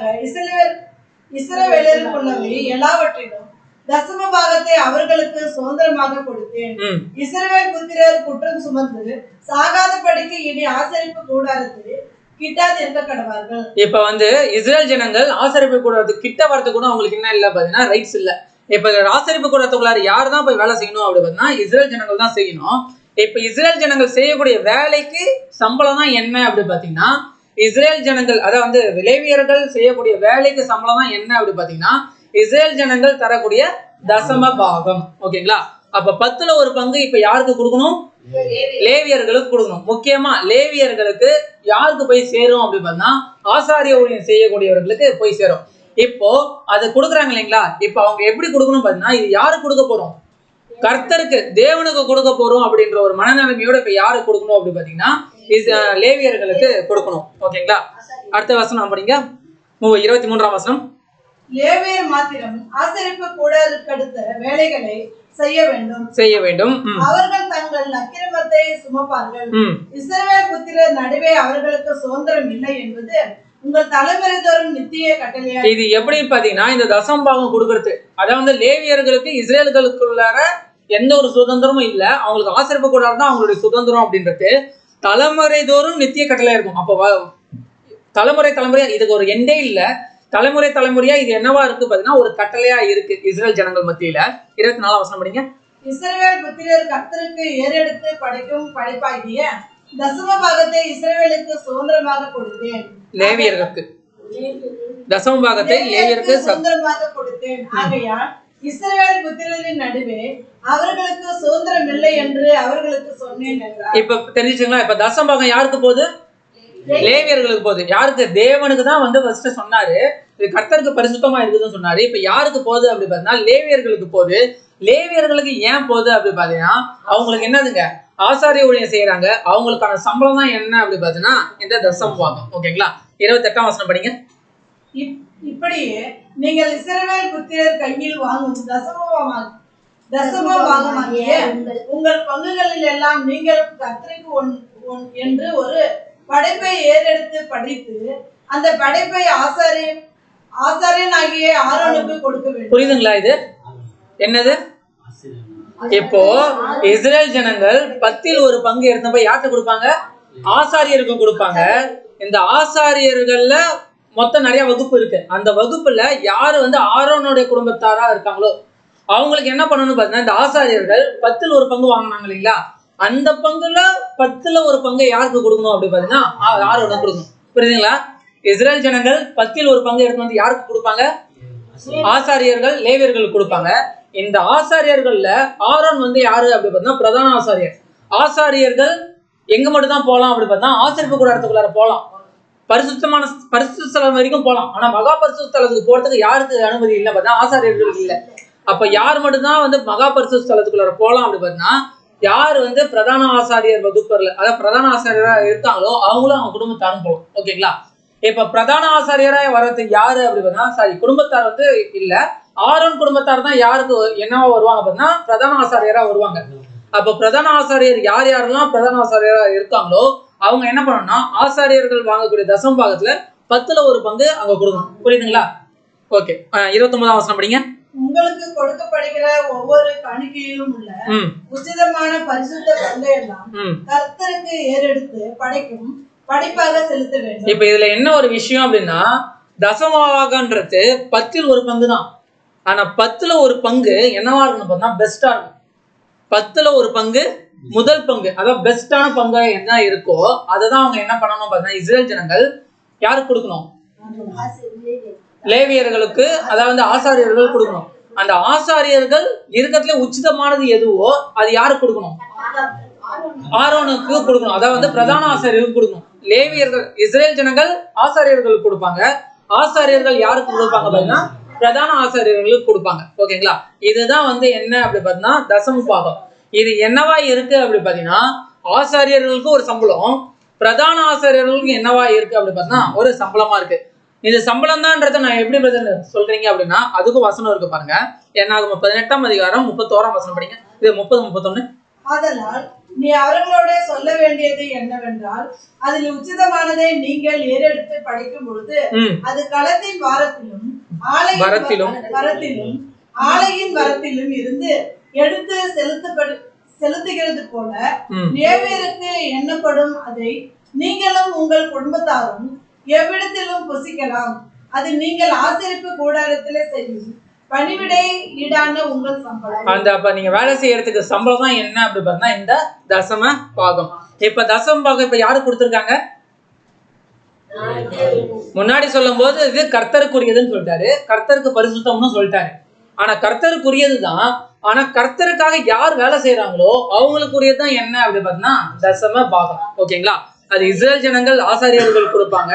இஸ்ரவேலருக்குள்ளவை எல்லாவற்றிலும் தசம பாகத்தை அவர்களுக்கு சுதந்திரமாக கொடுத்தேன். இஸ்ரவேல் புத்திரர் குற்றம் சுமந்து சாகாதபடிக்கு இனி ஆசரிப்பு கூடாரத்தில் கிட்டாது இருக்க கடவார்கள். இப்ப வந்து இஸ்ரேல் ஜனங்கள் ஆசரிப்பு கூடாரத்துக்கு கிட்ட வரது கூட அவங்களுக்கு என்ன இல்ல பாத்தீங்கன்னா ரைட்ஸ் இல்ல. இப்ப ஆசரிப்பு கூடாரத்துக்குள்ளார யார் தான் போய் வேலை செய்யணும் அப்படி பாத்தீங்கன்னா இஸ்ரேல் ஜனங்கள் தான் செய்யணும். இப்ப இஸ்ரேல் ஜனங்கள் செய்யக்கூடிய வேலைக்கு சம்பளம் தான் என்ன அப்படி பாத்தீங்கன்னா இஸ்ரேல் ஜனங்கள் அதாவது லேவியர்கள் செய்யக்கூடிய வேலைக்கு சம்பளம் தான் என்ன அப்படி பாத்தீங்கன்னா இஸ்ரேல் ஜனங்கள் தரக்கூடிய தசம பாகம். ஓகேங்களா? அப்ப 10ல் 1 பங்கு இப்ப யாருக்கு கொடுக்கணும், லேவியர்களுக்கு கொடுக்கணும். முக்கியமா லேவியர்களுக்கு யாருக்கு போய் சேரும் அப்படி பார்த்தா ஆசாரிய ஊழியம் செய்யக்கூடியவர்களுக்கு போய் சேரும். இப்போ அது கொடுக்குறாங்க இல்லைங்களா. இப்ப அவங்க எப்படி கொடுக்கணும் பாத்தீங்கன்னா இது யாருக்கு கொடுக்க போறோம், கர்த்தருக்கு தேவனுக்கு கொடுக்க போறோம் அப்படின்ற ஒரு மனநிலைமையோட இப்ப யாருக்கு கொடுக்கணும் அப்படி பாத்தீங்கன்னா லேவியர்களுக்கு கொடுக்கணும். ஓகேங்களா? அடுத்த வசனம் படிங்க. 23ஆம் வசனம். லேவியர் மாத்திரம் ஆசரிப்பு கூடாரத்துக்கு அடுத்த வேலைகளை செய்ய வேண்டும். அவர்கள் தங்கள் அக்கிரமத்தை சுமப்பார்கள். இஸ்ரவேல் புத்திரர் நடுவே அவர்களுக்கு சுதந்திரம் இல்லை என்பது உங்கள் தலைமுறை தோறும் நித்திய கட்டளையா. இது எப்படி பாத்தீங்கன்னா இந்த தசம்பாகம் கொடுக்கறது அதாவது லேவியர்களுக்கு இஸ்ரேல்களுக்குள்ளார எந்த ஒரு சுதந்திரமும் இல்ல, அவங்களுக்கு ஆசரிப்பு கூடாரம் தான் அவங்களுடைய சுதந்திரம் அப்படின்றது தலைமுறை தோறும் நித்திய கட்டளையா இருக்கும். அப்போ தலைமுறையா இதுக்கு ஒரு எண்டே இல்ல, தலைமுறையா இது என்னவா இருக்கு பாத்தீங்கன்னா ஒரு கட்டளையா இருக்கு இஸ்ரேல் ஜனங்கள் மத்தியில. 24ஆம் வசனம் படிங்க. இஸ்ரவேல் புத்திரர் கர்த்தருக்கு ஏறெடுத்து படைக்கும் படைப்பாகிய தசம பாகத்தை இஸ்ரவேலுக்கு சுதந்திரமாக கொடுத்தேன். லேவியர்களுக்கு தசம பாகத்தை லேவியருக்கு சுதந்திரமாக கொடுத்தேன். ஆகையால் இஸ்ரவேல் புத்திரரின் நடுவே அவர்களுக்கு சுதந்திரம் இல்லை என்று அவர்களுக்கு சொன்னேன் என்றார். இப்ப தெரிஞ்சுங்களா. இப்ப தசம பாகம் யாருக்கு போகுது, லேவியர்களுக்கு போகுது. யாருக்கு? தேவனுக்கு தான் வந்து ஃபர்ஸ்ட் சொன்னாரு இது கர்த்தருக்கு பரிசுத்தமா இருக்குதுன்னு சொன்னாரு. இப்ப யாருக்கு போகுது அப்படி பார்த்தீங்கன்னா லேவியர்களுக்கு போகுது. லேவியர்களுக்கு ஏன் போகுது அப்படி பாத்தீங்கன்னா அவங்களுக்கு என்னதுங்க, ஆசாரிய ஊழியம் செய்யறாங்க. அவங்களுக்கான சம்பளம் தான் என்ன அப்படி பாத்தீங்கன்னா இந்த தசம பாகம். ஓகேங்களா? 28ஆம் வசனம் படிங்க. இப்படியே நீங்கள் இஸ்ரவேல் புத்திரர் கையில் வாங்கும் தசம பாகமாகிய உங்கள் பங்குகளில் எல்லாம் நீங்கள் கர்த்தருக்கு என்று ஒரு படைப்பை ஏறெடுத்து படைத்து அந்த படைப்பை ஆசாரியனாகிய ஆரோனுக்கு கொடுக்க வேண்டும். புரியுதுங்களா? இது என்னது? இப்போ இஸ்ரேல் ஜனங்கள் 10ல் 1 பங்கு எடுத்து போய் யார்கிட்ட கொடுப்பாங்க? ஆசாரியருக்கு கொடுப்பாங்க. இந்த ஆசாரியர்கள்ல மொத்தம் நிறைய வகுப்பு இருக்கு. அந்த வகுப்புல யாரு வந்து ஆரோனுடைய குடும்பத்தாரா இருக்காங்களோ அவங்களுக்கு என்ன பண்ணணும்னு பாத்தீங்கன்னா இந்த ஆசாரியர்கள் 10ல் 1 பங்கு வாங்கினாங்க இல்லைங்களா, அந்த பங்குல 10ல் 1 பங்கை யாருக்கு கொடுக்கணும் அப்படி பாத்தீங்கன்னா ஆரோனுக்கு கொடுக்கணும். புரியுதுங்களா? இஸ்ரேல் ஜனங்கள் 10ல் 1 பங்கு எடுத்து வந்து யாருக்கு கொடுப்பாங்க? ஆசாரியர்கள் லேவியர்களுக்கு கொடுப்பாங்க. இந்த ஆசாரியர்கள்ல ஆரோன் வந்து யாரு அப்படி பார்த்தா பிரதான ஆசாரியர். ஆசாரியர்கள் எங்க மட்டும் தான் போகலாம் அப்படி பார்த்தா ஆசரிப்பு கூடாரத்துக்குள்ளார போகலாம், பரிசுத்த ஸ்தலம் வரைக்கும் போகலாம். ஆனா மகா பரிசுத்த ஸ்தலத்துக்கு போறதுக்கு யாருக்கு அனுமதி இல்லை பார்த்தா ஆசாரியர்களுக்கு இல்லை. அப்ப யார் மட்டும்தான் வந்து மகா பரிசுத்த ஸ்தலத்துக்குள்ளார போகலாம் அப்படி பார்த்தா யார் வந்து பிரதான ஆசாரியர் வகுப்பர்ல அதாவது பிரதான ஆசாரியரா இருக்காங்களோ அவங்களும் அவங்க குடும்பத்தாரும் போகலாம். ஓகேங்களா? இப்ப பிரதான ஆசாரியரா வர்றதுக்கு யாரு அப்படி பார்த்தா குடும்பத்தார் வந்து இல்ல, ஆரோன் குடும்பத்தார் தான் யாருக்கு என்னவா வருவாங்க பார்த்தா பிரதான ஆசாரியரா வருவாங்க. அப்ப பிரதான ஆசாரியர் யார் யாரெல்லாம் பிரதான ஆசாரியரா இருக்காங்களோ அவங்க என்ன பண்ணணும்னா ஆசாரியர்கள் வாங்கக்கூடிய தசம பாகத்துல 10ல் 1 பங்கு அங்க கொடுக்கணும். புரியுதுங்களா? ஓகே, 29ஆம் வசனம் படிங்க. உங்களுக்கு கொடுக்கப்படுகிற ஒவ்வொரு காணிக்கையிலும் உள்ள உச்சிதமான பரிசுத்த பங்கையெல்லாம் கர்த்தருக்கு ஏறெடுத்து படைப்பாக செலுத்த வேண்டும். இப்ப இதுல என்ன ஒரு விஷயம் அப்படின்னா தசமபாகன்றது 10ல் 1 பங்கு தான். ஆனா 10ல் 1 பங்கு என்னவா இருக்கணும் பார்த்தா பெஸ்டா இருக்கும். 10ல் 1 பங்கு முதல் பங்கு அதாவது பெஸ்டான பங்கு என்ன இருக்கோ அதை தான் அவங்க என்ன பண்ணணும் பார்த்தா இஸ்ரேல் ஜனங்கள் யாருக்கு கொடுக்கணும்? லேவியர்களுக்கு அதாவது ஆசாரியர்கள் கொடுக்கணும். அந்த ஆசாரியர்கள் இருக்கிறதுல உச்சிதமானது எதுவோ அது யாருக்கு கொடுக்கணும்? ஆரோனுக்கு கொடுக்கணும். அதாவது பிரதான ஆசாரியர்களுக்கு கொடுக்கணும். லேவியர்கள் இஸ்ரேல் ஜனங்கள் ஆசாரியர்களுக்கு கொடுப்பாங்க. ஆசாரியர்கள் யாருக்கு கொடுப்பாங்க பார்த்தீங்கன்னா பிரதான ஆசாரியர்களுக்கு கொடுப்பாங்க. ஓகேங்களா? இதுதான் வந்து என்ன அப்படி பார்த்தீங்கன்னா தசம பாகம். இது என்னவா இருக்கு அப்படி பார்த்தீங்கன்னா ஆசாரியர்களுக்கு ஒரு சம்பளம், பிரதான ஆசாரியர்களுக்கு என்னவா இருக்கு அப்படி பார்த்தீங்கன்னா ஒரு சம்பளமா இருக்கு. இது சம்பளம் தான்றதை நான் எப்படி சொல்றீங்க அப்படின்னா அதுக்கும் வசனம் இருக்கு பாருங்க. என்னாகும் 18ஆம் அதிகாரம் 31ஆம் வசனம் படிங்க. இது 30, 31. அதனால் நீ அவர்களோட சொல்ல வேண்டியது என்னவென்றால் அதில் உச்சிதமானதை நீங்கள் ஏறெடுத்து படைக்கும் பொழுது அது களத்தின் வாரத்திலும் ஆலையின் வரத்திலும் இருந்து எடுத்து செலுத்துகிறது போல லேவியருக்கு எண்ணப்படும் அதை நீங்களும் உங்கள் குடும்பத்தாரும் எவ்விடத்திலும் புசிக்கலாம். அது நீங்கள் ஆசரிப்பு கூடாரத்திலே செய்யும் பணிவிடை ஈடான உங்கள் சம்பளம். அந்த அப்ப நீங்க வேலை செய்யறதுக்கு சம்பளம் தான் என்ன அப்படி பார்த்தா இந்த தசம பாகம். இப்ப தசம பாகம் இப்ப யாரு கொடுத்திருக்காங்க? முன்னாடி சொல்லும் போது இது கர்த்தருக்குரியதுன்னு சொல்லிட்டாரு, கர்த்தருக்கு பரிசுத்தம்னு சொல்லிட்டாரு. ஆனா கர்த்தருக்குரியதுதான். ஆனா கர்த்தருக்காக யார் வேலை செய்யறாங்களோ அவங்களுக்குரியதுதான் என்ன அப்படி பார்த்தா தசம பாகம். ஓகேங்களா? அது இஸ்ரேல் ஜனங்கள் ஆசாரியர்கள் கொடுப்பாங்க.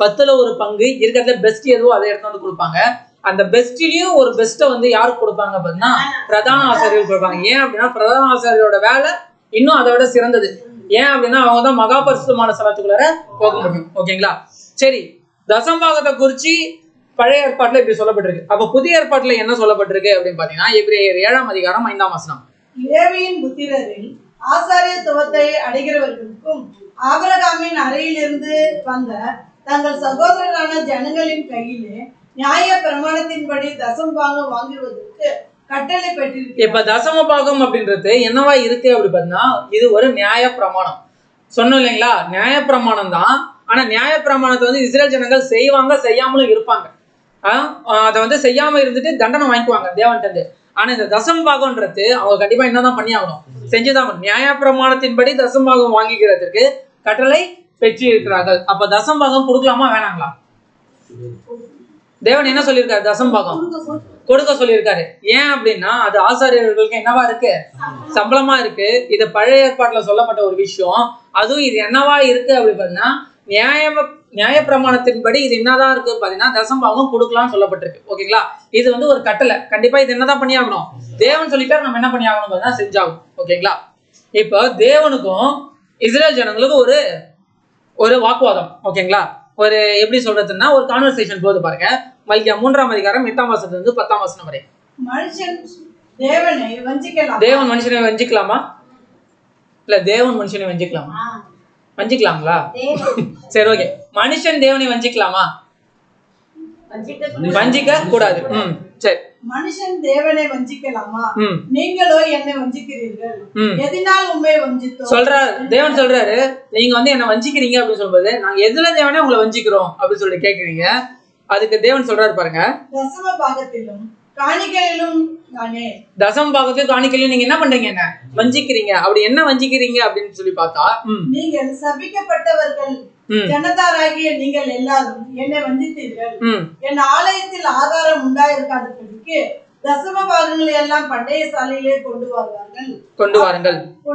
10ல் 1 பங்கு இருக்கிறதுல பெஸ்ட் எதுவோ அதை எடுத்து வந்து கொடுப்பாங்க. அந்த பெஸ்ட்லயும் ஒரு பெஸ்ட்டை வந்து யாருக்கு கொடுப்பாங்க பார்த்தீங்கன்னா பிரதான ஆசாரியர்கள் கொடுப்பாங்க. ஏன் அப்படின்னா பிரதான ஆசாரியோட வேலை இன்னும் அதை விட சிறந்தது. ஏன் அப்படின்னா அவங்க தான் மகா பரிசுத்தமான ஸ்தலத்துக்குள்ளார போக முடியும். ஓகேங்களா? சரி, தசமபாகத்தை குறிச்சு பழைய ஏற்பாட்டுல இப்படி சொல்லப்பட்டிருக்கு. அப்ப புதிய ஏற்பாட்டுல என்ன சொல்லப்பட்டிருக்கு அப்படின்னு பாத்தீங்கன்னா எபிரேயர் 7ஆம் அதிகாரம் 5ஆம் வசனம். லேவியின் புத்திரரில் ஆசாரியத்துவத்தை அடைகிறவர்களுக்கும் ஆபிரகாமின் அறையிலிருந்து வந்த தங்கள் சகோதரரான ஜனங்களின் கையிலே நியாய பிரமாணத்தின்படி தசம பாகம் வாங்குவதற்கு கட்டளை பெற்றிருக்கு. இப்ப தசம பாகம் அப்படின்றது என்னவா இருக்கு அப்படி பார்த்தீங்கன்னா இது ஒரு நியாய பிரமாணம். சொன்னோம் இல்லைங்களா? நியாய பிரமாணம் தான். ஆனா நியாய பிரமாணத்தை வந்து இஸ்ரேல் ஜனங்கள் செய்வாங்க, செய்யாமலும் இருப்பாங்க. அதை வந்து செய்யாம இருந்துட்டு தண்டனை வாங்கிக்குவாங்க தேவன்ட்டு. ஆனா இந்த தசம பாகம்ன்றது அவங்க கண்டிப்பா என்னதான் பண்ணி ஆகணும், செஞ்சுதான். நியாய பிரமாணத்தின்படி தசம பாகம் வாங்கிக்கிறதுக்கு கட்டளை பெற்று இருக்கிறார்கள். அப்ப தசம பாகம் கொடுக்கலாமா வேணாங்களா? தேவன் என்ன சொல்லியிருக்காரு? தசம பாகம் கொடுக்க சொல்லியிருக்காரு. ஏன் அப்படின்னா அது ஆசாரியர்களுக்கு என்னவா இருக்கு? சம்பளமா இருக்கு. இது பழைய ஏற்பாட்டுல சொல்லப்பட்ட ஒரு விஷயம். அதுவும் இது என்னவா இருக்கு அப்படி பார்த்தீங்கன்னா நியாயப்பிரமாணத்தின்படி இது என்னதான் இருக்கு பாத்தீங்கன்னா தசம்பாகம் கொடுக்கலாம்னு சொல்லப்பட்டிருக்கு. ஓகேங்களா, இது வந்து ஒரு கட்டளை. கண்டிப்பா இது என்னதான் பண்ணி ஆகணும், தேவன் சொல்லிட்டா நம்ம என்ன பண்ணி ஆகணும் பார்த்தீங்கன்னா செஞ்சாகும். ஓகேங்களா, இப்போ தேவனுக்கும் இஸ்ரேல் ஜனங்களுக்கும் ஒரு வாக்குவாதம். ஓகேங்களா, ஒரு எப்படி சொல்றதுன்னா ஒரு கான்வர்சேஷன் போது பாருங்க. மல்கியா 3ஆம் அதிகாரம் 8ஆம் வசனத்துல இருந்து 10ஆம் வசனம் வரை. தேவன் மனுஷனை வஞ்சிக்கலாமா? இல்ல தேவன் மனுஷனை வஞ்சிக்கலாமா? வஞ்சிக்கலாங்களா? சரி, ஓகே. மனுஷன் தேவனை வஞ்சிக்கலாமா? வஞ்சிக்க கூடாது. சரி. மனுஷன் தேவனை வஞ்சிக்கலாமா? நீங்களோ என்னை வஞ்சிக்கிறீர்கள். எதனால் உண்மை வஞ்சித்தோம் சொல்றாரு தேவன். சொல்றாரு நீங்க வந்து என்ன வஞ்சிக்கிறீங்க அப்படின்னு சொல்லும்போது நாங்க எதுல தேவனே உங்களை வஞ்சிக்கிறோம் அப்படின்னு சொல்லி கேக்குறீங்க. அதுக்கு தேவன் சொல்றாரு பாருங்க, தசம பாகத்திலும் காணிக்கையிலும் தானே. தசம பாகத்திலும் காணிக்கையிலும் நீங்க என்ன பண்றீங்க, என்ன வஞ்சிக்கிறீங்க. அப்படி என்ன வஞ்சிக்கிறீங்க அப்படின்னு சொல்லி பார்த்தா, நீங்கள் சபிக்கப்பட்டவர்கள் ஜனதாராகிய நீங்கள் எல்லாரும் என்னை வஞ்சித்தீர்கள். என் ஆலயத்தில் ஆதாரம் உண்டாயிருக்காதபடிக்கு தசம பாகங்களை எல்லாம் பண்டைய சாலையிலே கொண்டு வாருங்கள்.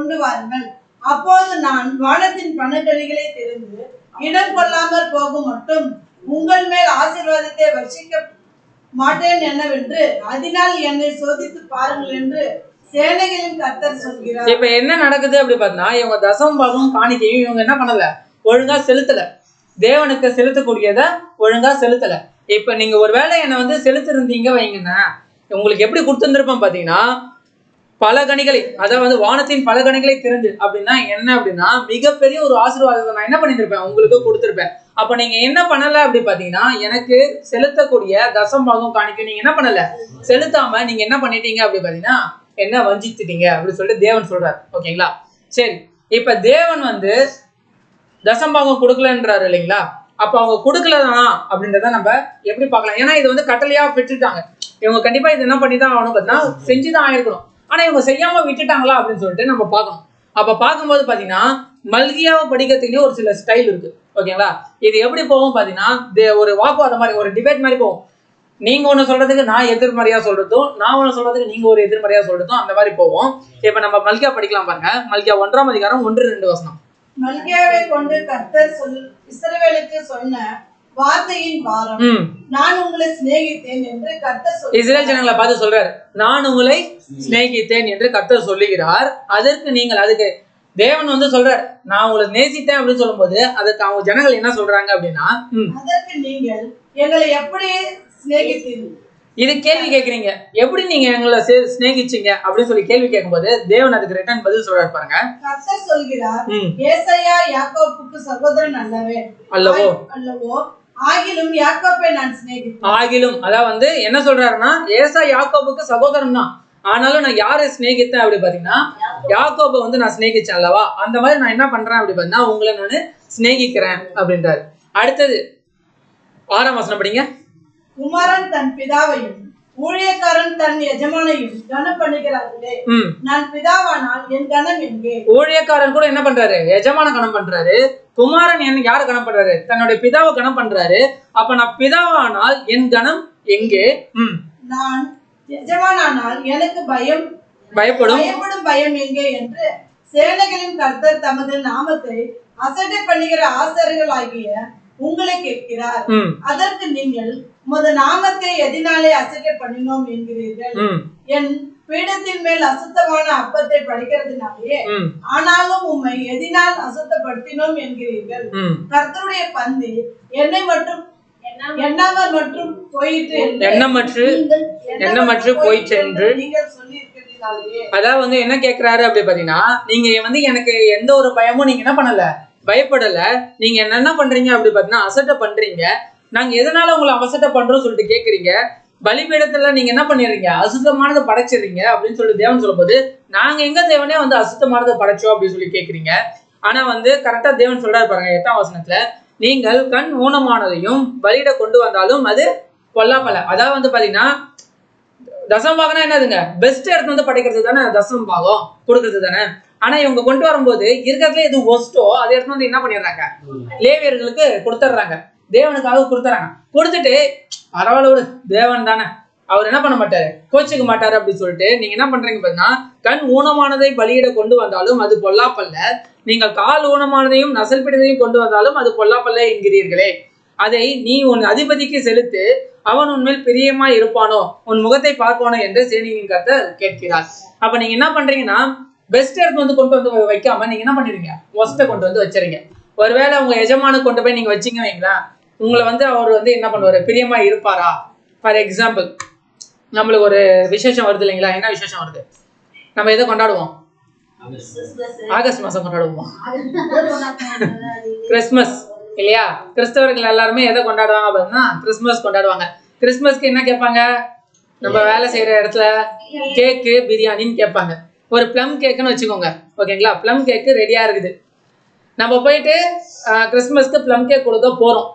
அப்போது நான் வானத்தின் பணக்கணிகளை திறந்து இடம் கொள்ளாமல் போகும் மட்டும் உங்கள் மேல் ஆசீர்வாதத்தை வர்ஷிக்க மாட்டேன் என்னவென்று அதனால் என்னை சோதித்து பாருங்கள் என்று சேனைகளின் கர்த்தர் சொல்கிறார். இப்ப என்ன நடக்குது அப்படி பார்த்தா, இவங்க தசம பாகம் காணிக்கையும் இவங்க என்ன பண்ணல, ஒழுங்கா செலுத்தல. தேவனுக்கு செலுத்தக்கூடியத ஒழுங்கா செலுத்தல. இப்ப நீங்க ஒரு வேளை என்ன வந்து செலுத்திருந்தீங்க வைங்கன்னா, உங்களுக்கு எப்படி கொடுத்துருப்பேன் பாத்தீங்கன்னா, பல கனிகளை, அதாவது வானத்தின் பல கனிகளை திறந்து அப்படின்னா என்ன அப்படின்னா மிகப்பெரிய ஒரு ஆசீர்வாதத்தை நான் என்ன பண்ணிருப்பேன், உங்களுக்கு கொடுத்துருப்பேன். அப்ப நீங்க என்ன பண்ணல அப்படி பாத்தீங்கன்னா, எனக்கு செலுத்தக்கூடிய தசம்பாகம் காணிக்க நீங்க என்ன பண்ணல, செலுத்தாம நீங்க என்ன பண்ணிட்டீங்க அப்படி பாத்தீங்கன்னா என்ன வஞ்சித்துட்டீங்க அப்படின்னு சொல்லிட்டு தேவன் சொல்றாரு. ஓகேங்களா, சரி. இப்ப தேவன் வந்து தசம்பாகம் கொடுக்கலன்றாரு இல்லைங்களா, அப்ப அவங்க கொடுக்கலதானா அப்படின்றத நம்ம எப்படி பார்க்கலாம். ஏன்னா இது வந்து கட்டளையா விட்டுட்டாங்க. இவங்க கண்டிப்பா இது என்ன பண்ணிதான் ஆகணும் பார்த்தீங்கன்னா செஞ்சுதான் ஆயிருக்கணும். ஆனா இவங்க செய்யாம விட்டுட்டாங்களா அப்படின்னு சொல்லிட்டு நம்ம பார்க்கணும். அப்ப பார்க்கும்போது பாத்தீங்கன்னா மல்கியாவை படிக்கிறதுக்குள்ளே ஒரு சில ஸ்டைல் இருக்கு. ஓகேங்களா, இது எப்படி போகும் பாத்தீங்கன்னா ஒரு வாக்குவாதம் மாதிரி, ஒரு டிபேட் மாதிரி போகும். நீங்க ஒண்ணு சொல்றதுக்கு நான் எதிர்மறையா சொல்றதும், நான் ஒண்ணு சொல்றதுக்கு நீங்க ஒரு எதிர்மறையா சொல்றதும் அந்த மாதிரி போவோம். இப்ப நம்ம மல்கியா படிக்கலாம் பாருங்க. மல்கியா 1ஆம் அதிகாரம் 1-2 வசனம். மல்கியாவை கொண்டு கர்த்தர் இஸ்ரவேலுக்கு சொன்ன வார்த்தையின் பாரம், நான் உங்களை சிநேகித்தேன் என்று கர்த்தர் சொல்கிறார். இஸ்ரேல் ஜனங்களை பார்த்து சொல்றாரு, நான் உங்களை சிநேகித்தேன் என்று கர்த்தர் சொல்லுகிறார். அதற்கு நீங்கள், அதுக்கு தேவன் வந்து சொல்றாரு நான் உங்களை நேசித்தேன் அப்படின்னு சொல்லும் போது அதுக்கு அவங்க ஜனங்கள் என்ன சொல்றாங்க அப்படின்னா, அதற்கு நீங்கள் எங்களை எப்படி சிநேகித்தீர்கள், இது கேள்வி கேட்குறீங்க, எப்படி நீங்க எங்களை சிநேகிச்சீங்க அப்படின்னு சொல்லி கேள்வி கேட்கும்போது தேவன் அதுக்கு ரிட்டர்ன் பதில் சொல்றாரு பாருங்க. கர்த்தர் சொல்கிறார், ஏசாயா யாக்கோபுக்கு சகோதரன் அல்லவோ ஆகிலும் யாக்கோபை நான் சிநேகித்தேன். ஆகிலும் அதாவது வந்து என்ன சொல்றாருன்னா, ஏசா யாக்கோபுக்கு சகோதரன் தான், ஆனாலும் நான் யாரை சிநேகித்தேன் அப்படி பாத்தீங்கன்னா யாக்கோபை வந்து நான் சிநேகிச்சேன் அல்லவா, அந்த மாதிரி நான் என்ன பண்றேன் அப்படி பாத்தீங்கன்னா உங்களை நான் சிநேகிக்கிறேன் அப்படின்றாரு. அடுத்தது 6ஆம் வசனம் படிங்க. குமாரன் தன் பிதாவையும் ஊழியக்காரன் தன் எஜமானையும் கனம் பண்ணுகிறார்களே, நான் பிதாவானால் என் கனம் எங்கே? ஊழியக்காரன் கூட என்ன பண்றாரு, எஜமான கனம் பண்றாரு. குமாரன் என்ன யாரு கனம் பண்றாரு, தன்னுடைய பிதாவை கனம் பண்றாரு. அப்ப நான் பிதாவானால் என் கனம் எங்கே? நான் எஜமானால் எனக்கு பயப்படும் பயம் எங்கே என்று சேனைகளின் கர்த்தர் தமது நாமத்தை அசட்டை பண்ணுகிற ஆசாரியர்கள் ஆகிய உங்களை கேட்கிறார். அதற்கு நீங்கள் உமது நாமத்தை எதினாலே அசட்டை பண்ணினோம் என்கிறீர்கள். என் பீடத்தின் மேல் அசுத்தமான அப்பத்தை படைக்கிறதுனாலே, ஆனாலும் உம்மை எதினால் அசுத்தப்படுத்தினோம் என்கிறீர்கள். கர்த்தருடைய பந்தி எண்ணெய் மற்றும் எண்ணாமல் மற்றும் போயிட்டு எண்ணமற்று போயிற்று என்று நீங்கள் சொல்லியிருக்கிறீர்களே. அதாவது வந்து என்ன கேட்கிறாரு அப்படி பாத்தீங்கன்னா, நீங்க வந்து எனக்கு எந்த ஒரு பயமும் நீங்க என்ன பண்ணல, பயப்படல. நீங்க என்ன பண்றீங்க அப்படி பாத்தீங்கன்னா அசட்டை பண்றீங்க. நாங்க எதனால உங்களை அசட்டை பண்றோம் சொல்லிட்டு கேக்குறீங்க. பலிபீடத்துல நீங்க என்ன பண்ணிடுறீங்க, அசுத்தமானதை படைச்சிடுறீங்க அப்படின்னு சொல்லி தேவன் சொல்லும் போது, நாங்க எங்க தேவனே வந்து அசுத்தமானதை படைச்சோம் அப்படின்னு சொல்லி கேக்குறீங்க. ஆனா வந்து கரெக்டா தேவன் சொல்றாரு பாருங்க 8ஆம் வசனத்துல, நீங்கள் கண் ஊனமானதையும் பலியிட கொண்டு வந்தாலும் அது கொல்லாமல. அதாவது வந்து பாத்தீங்கன்னா தசம்பாகம்னா என்னதுங்க, பெஸ்ட் இடத்துல வந்து படைக்கிறது தானே தசம்பாகம், கொடுக்கறது தானே. ஆனா இவங்க கொண்டு வரும்போது இருக்கிறதுல எது ஒஸ்டோ அதை எடுத்து வந்து என்ன பண்ணிடுறாங்க, லேவியர்களுக்கு கொடுத்துட்றாங்க, தேவனுக்காக கொடுத்துறாங்க. கொடுத்துட்டு பரவாயில்ல தேவன் தானே அவர் என்ன பண்ண மாட்டாரு, கோச்சிக்க மாட்டாரு அப்படின்னு சொல்லிட்டு நீங்க என்ன பண்றீங்க பார்த்தீங்கன்னா, கண் ஊனமானதை பலியிட கொண்டு வந்தாலும் அது பொல்லாப்பல்ல, நீங்கள் கால் ஊனமானதையும் நசல் பிடிதையும் கொண்டு வந்தாலும் அது பொல்லாப்பல்ல என்கிறீர்களே. அதை நீ உன் அதிபதிக்கு செலுத்து, அவன் உன்மேல் பிரியமா இருப்பானோ, உன் முகத்தை பார்ப்பானோ என்று சேனையின் கர்த்தர் கேட்கிறார். அப்ப நீங்க என்ன பண்றீங்கன்னா, பெஸ்ட் எடுத்து வந்து கொண்டு வந்து வைக்காம நீங்க என்ன பண்ணிடுங்க, ஒஸ்ட்டை கொண்டு வந்து வச்சிருங்க. ஒருவேளை உங்க எஜமான கொண்டு போய் நீங்க வச்சிங்க வைங்களா, உங்களை வந்து அவர் வந்து என்ன பண்ணுவாரு, பிரியமா இருப்பாரா? ஃபார் எக்ஸாம்பிள், நம்மளுக்கு ஒரு விசேஷம் வருது இல்லைங்களா, என்ன விசேஷம் வருது, நம்ம எதை கொண்டாடுவோம், ஆகஸ்ட் மாசம் கொண்டாடுவோம், கிறிஸ்மஸ் இல்லையா? கிறிஸ்தவர்கள் எல்லாருமே எதை கொண்டாடுவாங்க அப்படின்னா கிறிஸ்மஸ் கொண்டாடுவாங்க. கிறிஸ்மஸ்க்கு என்ன கேட்பாங்க, நம்ம வேலை செய்யற இடத்துல கேக்கு பிரியாணின்னு கேட்பாங்க. ஒரு ப்ளம் கேக்குன்னு வச்சுக்கோங்க, ஓகேங்களா? ப்ளம் கேக்கு ரெடியா இருக்குது. நம்ம போயிட்டு கிறிஸ்மஸ்க்கு ப்ளம் கேக் கொடுக்க போறோம்.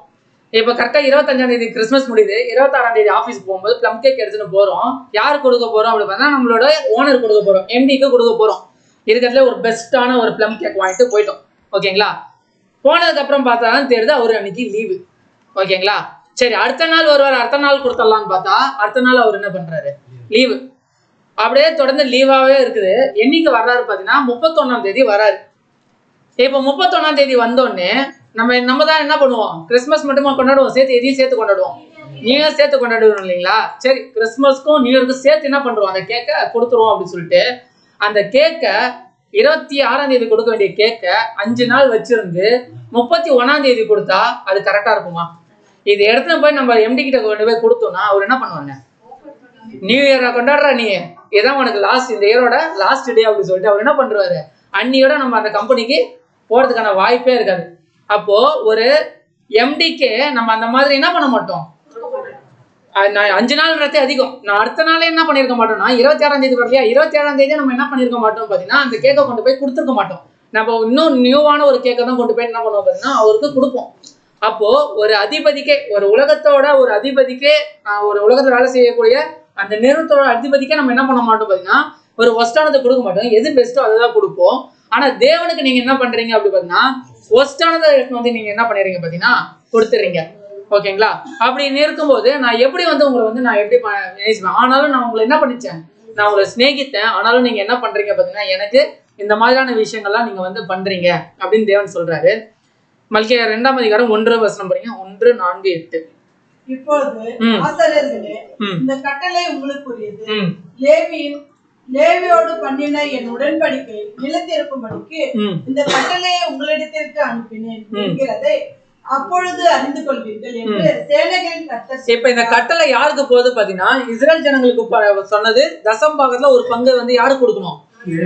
இப்போ கரெக்டாக 25ஆம் தேதி கிறிஸ்மஸ் முடியுது, 26ஆம் தேதி ஆஃபீஸ்க்கு போகும்போது ப்ளம் கேக் எடுத்துன்னு போறோம். யார் கொடுக்க போறோம் அப்படின்னு பார்த்தா நம்மளோட ஓனர் கொடுக்க போறோம், எம்டிக்கு கொடுக்க போறோம். இருக்கிறதுல ஒரு பெஸ்ட்டான ஒரு ப்ளம் கேக் வாங்கிட்டு போயிட்டோம், ஓகேங்களா? போனதுக்கு அப்புறம் பார்த்தா தான் தெரியுது அவரு அன்னைக்கு லீவு, ஓகேங்களா? சரி, அடுத்த நாள் வருவார், அடுத்த நாள் கொடுத்துடலான்னு பார்த்தா அடுத்த நாள் அவர் என்ன பண்றாரு, லீவு. அப்படியே தொடர்ந்து லீவாவே இருக்குது. என்னைக்கு வர்றாரு பார்த்தீங்கன்னா 31ஆம் தேதி வராரு. இப்போ 31ஆம் தேதி வந்தோடனே நம்ம தான் என்ன பண்ணுவோம், கிறிஸ்மஸ் மட்டுமா கொண்டாடுவோம், சேர்த்து எதையும் சேர்த்து கொண்டாடுவோம், நியூ இயர் சேர்த்து கொண்டாடுவோம் இல்லைங்களா? சரி, கிறிஸ்மஸ்க்கும் நியூ இயருக்கும் சேர்த்து என்ன பண்றோம், அந்த கேக்கை கொடுத்துருவோம் அப்படின்னு சொல்லிட்டு அந்த கேக்கை 26ஆம் தேதி கொடுக்க வேண்டிய கேக்கை 5 நாள் வச்சிருந்து 31ஆம் தேதி கொடுத்தா அது கரெக்டா இருக்குமா? இது எடுத்துன்னு போய் நம்ம எம்டி கிட்ட கொண்டு போய் கொடுத்தோம்னா அவர் என்ன பண்ணுவாங்க, நியூ இயரை கொண்டாடுற நீ, இதான் உனக்கு லாஸ்ட், இந்த இயரோட லாஸ்ட் டே அப்படின்னு சொல்லிட்டு அவர் என்ன பண்றாரு, அன்னியோட நம்ம அந்த கம்பெனிக்கு போறதுக்கான வாய்ப்பே இருக்காது. அப்போ ஒரு எம்டிக்கு நம்ம அந்த மாதிரி என்ன பண்ண மாட்டோம், 5 நாள்ன்றதே அதிகம். நான் அடுத்த நாளே என்ன பண்ணிருக்க மாட்டோம்னா 26ஆம் தேதி வரலையா, 27ஆம் தேதி நம்ம என்ன பண்ணிருக்க மாட்டோம் பார்த்தீங்கன்னா அந்த கேக்கை கொண்டு போய் கொடுத்துருக்க மாட்டோம். நம்ம இன்னும் நியூவான ஒரு கேக்கை தான் கொண்டு போய் என்ன பண்ணுவோம் பார்த்தீங்கன்னா அவருக்கு கொடுப்போம். அப்போ ஒரு அதிபதிக்கே, ஒரு உலகத்தோட ஒரு அதிபதிக்கே, ஒரு உலகத்துல வேலை செய்யக்கூடிய அந்த நிறுவனத்தோட அதிபதிக்கே நம்ம என்ன பண்ண மாட்டோம் பார்த்தீங்கன்னா ஒரு ஒஸ்டானதை கொடுக்க மாட்டோம், எது பெஸ்ட்டோ அதை தான் கொடுப்போம். ஆனா தேவனுக்கு நீங்க என்ன பண்றீங்க அப்படி பார்த்தீங்கன்னா ஒஸ்டானதை வந்து நீங்க என்ன பண்ணிடுறீங்க பார்த்தீங்கன்னா கொடுத்துறீங்க, ஓகேங்களா? அப்படி இருக்கும்போது நான் எப்படி வந்து உங்களை வந்து நான் எப்படி நேசிப்பேன், ஆனாலும் நான் உங்களை என்ன பண்ணிச்சேன், நான் உங்களை சிநேகித்தேன், ஆனாலும் நீங்க என்ன பண்றீங்க பார்த்தீங்கன்னா எனக்கு இந்த மாதிரியான விஷயங்கள்லாம் நீங்க வந்து பண்றீங்க அப்படின்னு தேவன் சொல்றாரு. மல்கியா 2ஆம் அதிகாரம் 1 வசனம் படிங்க, 1, 4, 8. இப்பொழுது ஆசாரியர்களே, இந்த கட்டளை உங்களுக்குரியது. லேவியோடு பண்ணின என் உடன்படிக்கை நிலைத்திருக்கும்படிக்கு இந்த கட்டளையை உங்களிடத்திற்கு அனுப்பினேன் என்கிறதை அப்பொழுது அறிந்து கொள்வீர்கள் என்று சேனைகளின் கர்த்தர். இப்ப இந்த கட்டளை யாருக்கு போகுது பாத்தீங்கன்னா இஸ்ரேல் ஜனங்களுக்கு சொன்னது, தசம் பாகத்துல ஒரு பங்கு வந்து யாருக்கு கொடுக்கணும்,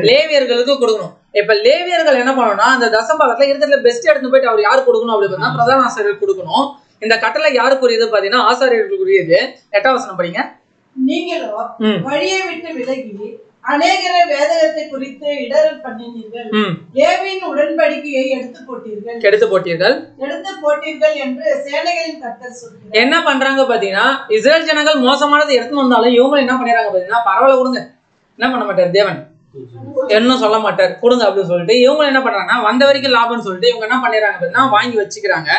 லேவியர்களுக்கு கொடுக்கணும். இப்ப லேவியர்கள் என்ன பண்ணணும்னா அந்த தசம் பாகத்துல இருக்கிறதுல பெஸ்ட் எடுத்து போயிட்டு அவர் யாருக்கு கொடுக்கணும் அப்படின்னு பிரதான ஆசாரியர் கொடுக்கணும். இந்த கட்டளை யாருக்குரியது பாத்தீங்கன்னா ஆசாரியர்களுக்குரியது. 8ஆம் வசனம் படிங்க. நீங்களோ வழியை விட்டு விலகி அநேகரை வேதத்தை குறித்து இடரல் பண்ணினீர்கள், லேவியின் உடன்படிக்கையை எடுத்து போட்டீர்கள் என்று சேனைகளின் கர்த்தர் சொல்கிறார். என்ன பண்றாங்க பாத்தீங்கன்னா இஸ்ரேல் ஜனங்கள் மோசமானது எடுத்து வந்தாலும் இவங்க என்ன பண்ணிடுறாங்க பாத்தீங்கன்னா பரவாயில்ல கொடுங்க, என்ன பண்ண மாட்டார் தேவன், என்ன சொல்ல மாட்டார், கொடுங்க அப்படின்னு சொல்லிட்டு இவங்க என்ன பண்றாங்கன்னா வந்த வரைக்கும் லாபம்னு சொல்லிட்டு இவங்க என்ன பண்ணிடுறாங்க பாத்தீங்கன்னா வாங்கி வச்சுக்கிறாங்க.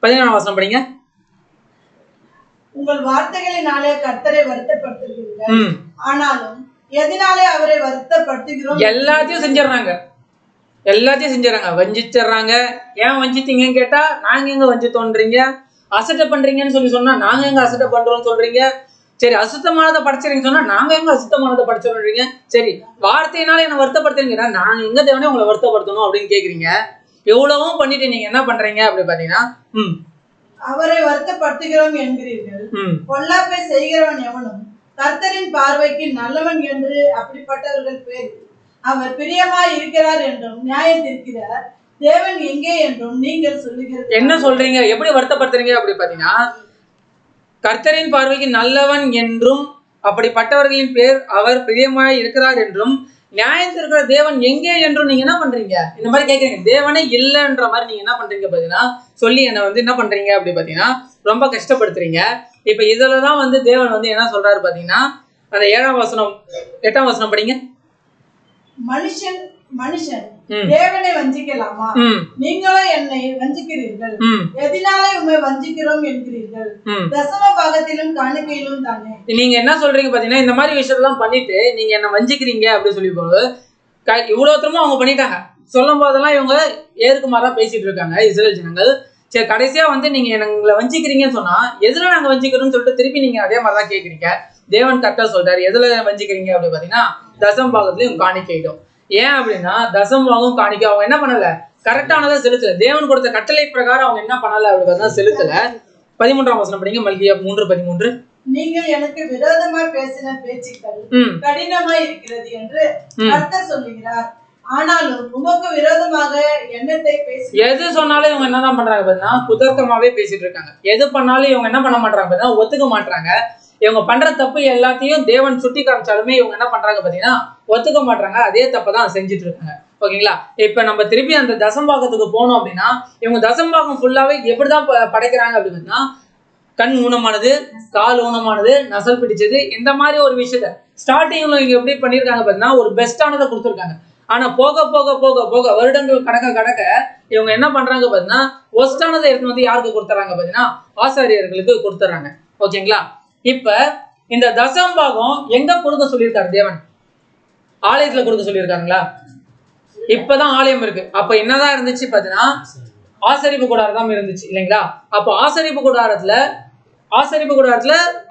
14ஆம் வசனம் படிங்க. உங்கள் வார்த்தைகளினாலே கர்த்தரை வருத்தப்படுத்துகிறீர்கள், ஆனாலும் எதனாலே அவரை வருத்தப்படுத்துகிறோம், எல்லாத்தையும் செஞ்சிடறாங்க, வஞ்சிச்சிடுறாங்க. ஏன் வஞ்சித்தீங்கன்னு கேட்டா நாங்க எங்க வஞ்சித்தோன்றீங்க, அசட்டை பண்றீங்கன்னு சொன்னா நாங்க எங்க அசட்டை பண்றோம்னு சொல்றீங்க. சரி, அசுத்தமானதை படிச்சிருக்கீங்க சொன்னா நாங்க எங்க அசுத்தமானதை படிச்சிடுறீங்க. சரி, வார்த்தையினால என்ன வருத்தப்படுத்துறீங்கன்னா நாங்க எங்க தேவனே உங்களை வருத்தப்படுத்தணும் அப்படின்னு கேக்குறீங்க. எவ்வளவும் பண்ணிட்டு நீங்க என்ன பண்றீங்க அப்படி பாத்தீங்கன்னா அவரை வருத்தப்படுத்துகிறோம் என்கிறீர்கள். பொல்லாப்பை செய்கிறவன் எவனும் கர்த்தரின் பார்வைக்கு நல்லவன் என்று அப்படிப்பட்டவர்கள் பேர். அவர் பிரியமாய் இருக்கிறார் என்றும் நியாயம் தீர்க்கிறார் தேவன் எங்கே என்றும் நீங்கள் சொல்லுகிறது. என்ன சொல்றீங்க, எப்படி வருத்தப்படுத்துறீங்க அப்படி பாத்தீங்கன்னா கர்த்தரின் பார்வைக்கு நல்லவன் என்றும் அப்படிப்பட்டவர்களின் பேர் அவர் பிரியமாய் இருக்கிறார் என்றும் நியாயம் இருக்கிற தேவன் எங்கே என்றும் நீங்க என்ன பண்றீங்க இந்த மாதிரி கேட்குறீங்க. தேவனே இல்லைன்ற மாதிரி நீங்க என்ன பண்றீங்க பாத்தீங்கன்னா சொல்லி என்ன வந்து என்ன பண்றீங்க அப்படி பாத்தீங்கன்னா ரொம்ப கஷ்டப்படுத்துறீங்க. இப்ப இதுலதான் வந்து தேவன் வந்து என்ன சொல்றாரு பாத்தீங்கன்னா அந்த 7ஆம் வசனம் 8ஆம் வசனம் படிங்க. மனுஷன் மனுஷன் தேவனை வஞ்சிக்கலாமா? நீங்களும் என்னை வஞ்சிக்கிறீர்கள். எதனாலே உண்மை வஞ்சிக்கிறோம் என்கிறீர்கள்? தசம பாகத்திலும் காணிக்கையிலும் தானே. நீங்க என்ன சொல்றீங்க பாத்தீங்கன்னா, இந்த மாதிரி விஷயத்தெல்லாம் பண்ணிட்டு நீங்க என்ன வஞ்சிக்கிறீங்க அப்படின்னு சொல்லி போது இவ்வளவு தூரமா அவங்க பண்ணிட்டாங்க. சொல்லும் போதெல்லாம் இவங்க ஏருக்கு மாறா பேசிட்டு இருக்காங்க இஸ்ரேல் ஜனங்கள். சரி, கடைசியா வந்து நீங்க எங்களை வஞ்சிக்கிறீங்கன்னு சொன்னா எதுல நாங்க வஞ்சிக்கிறோம்னு சொல்லிட்டு திருப்பி நீங்க அதே மாதிரிதான் கேக்குறீங்க. தேவன் கரெக்டா சொல்றாரு, எதுல வஞ்சிக்கிறீங்க அப்படின்னு பாத்தீங்கன்னா தசம் பாகத்திலையும் காணிக்கையிடும். ஏன் அப்படின்னா தசம் பாகம் காணிக்கை அவங்க என்ன பண்ணல, கரெக்டானதை செலுத்தல. தேவன் கொடுத்த கட்டளை பிரகாரம் அவங்க என்ன பண்ணல அப்படி பார்த்தா செலுத்தல. 13ஆம் வசனம் படிங்க, மல்கியா 3:13. நீங்கள் எனக்கு விரோதமா பேசின பேச்சுக்கள் கடினமா இருக்கிறது என்று கர்த்தர் சொல்லுகிறார். ஆனாலும் உமக்கு விரோதமாக எண்ணத்தை பேசி எது சொன்னாலும் இவங்க என்னதான் பண்றாங்க பாத்தீங்கன்னா குதர்க்கமாவே பேசிட்டு இருக்காங்க. எது பண்ணாலும் இவங்க என்ன பண்ண மாட்டாங்க பாத்தீங்கன்னா ஒத்துக்க மாட்டாங்க. இவங்க பண்ற தப்பு எல்லாத்தையும் தேவன் சுட்டி காமிச்சாலுமே இவங்க என்ன பண்றாங்க பாத்தீங்கன்னா ஒத்துக்க மாட்டாங்க. அதே தப்பதான் செஞ்சுட்டு இருக்காங்க. ஓகேங்களா? இப்ப நம்ம திருப்பி அந்த தசம்பாகத்துக்கு போனோம் அப்படின்னா இவங்க தசம்பாகம் ஃபுல்லாவே எப்படிதான் படைக்கிறாங்க அப்படின்னா கண் ஊனமானது, கால் ஊனமானது, நசல் பிடிச்சது, இந்த மாதிரி ஒரு விஷயத்த ஸ்டார்டிங்ல இவங்க எப்படி பண்ணிருக்காங்க பாத்தீங்கன்னா ஒரு பெஸ்டானதை கொடுத்துருக்காங்க. ஆனா போக போக போக போக வருடங்கள் கடக்க இவங்க என்ன பண்றாங்க பாத்தீங்கன்னா ஒஸ்டானதை எடுத்து வந்து யாருக்கு கொடுத்துறாங்க பாத்தீங்கன்னா ஆசாரியர்களுக்கு கொடுத்துறாங்க. ஓகேங்களா? இப்ப இந்த தசம்பாகம் எங்க கொடுக்க சொல்லியிருக்காரு தேவன்? ஆலயத்துல கொடுக்க சொல்லியிருக்காங்களா? இப்பதான் ஆலயம் இருக்கு. அப்ப என்னதான் இருந்துச்சு பாத்தீங்கன்னா ஆசரிப்பு கூடாரம் தான் இருந்துச்சு இல்லைங்களா? அப்போ ஆசரிப்பு கூடாரத்துல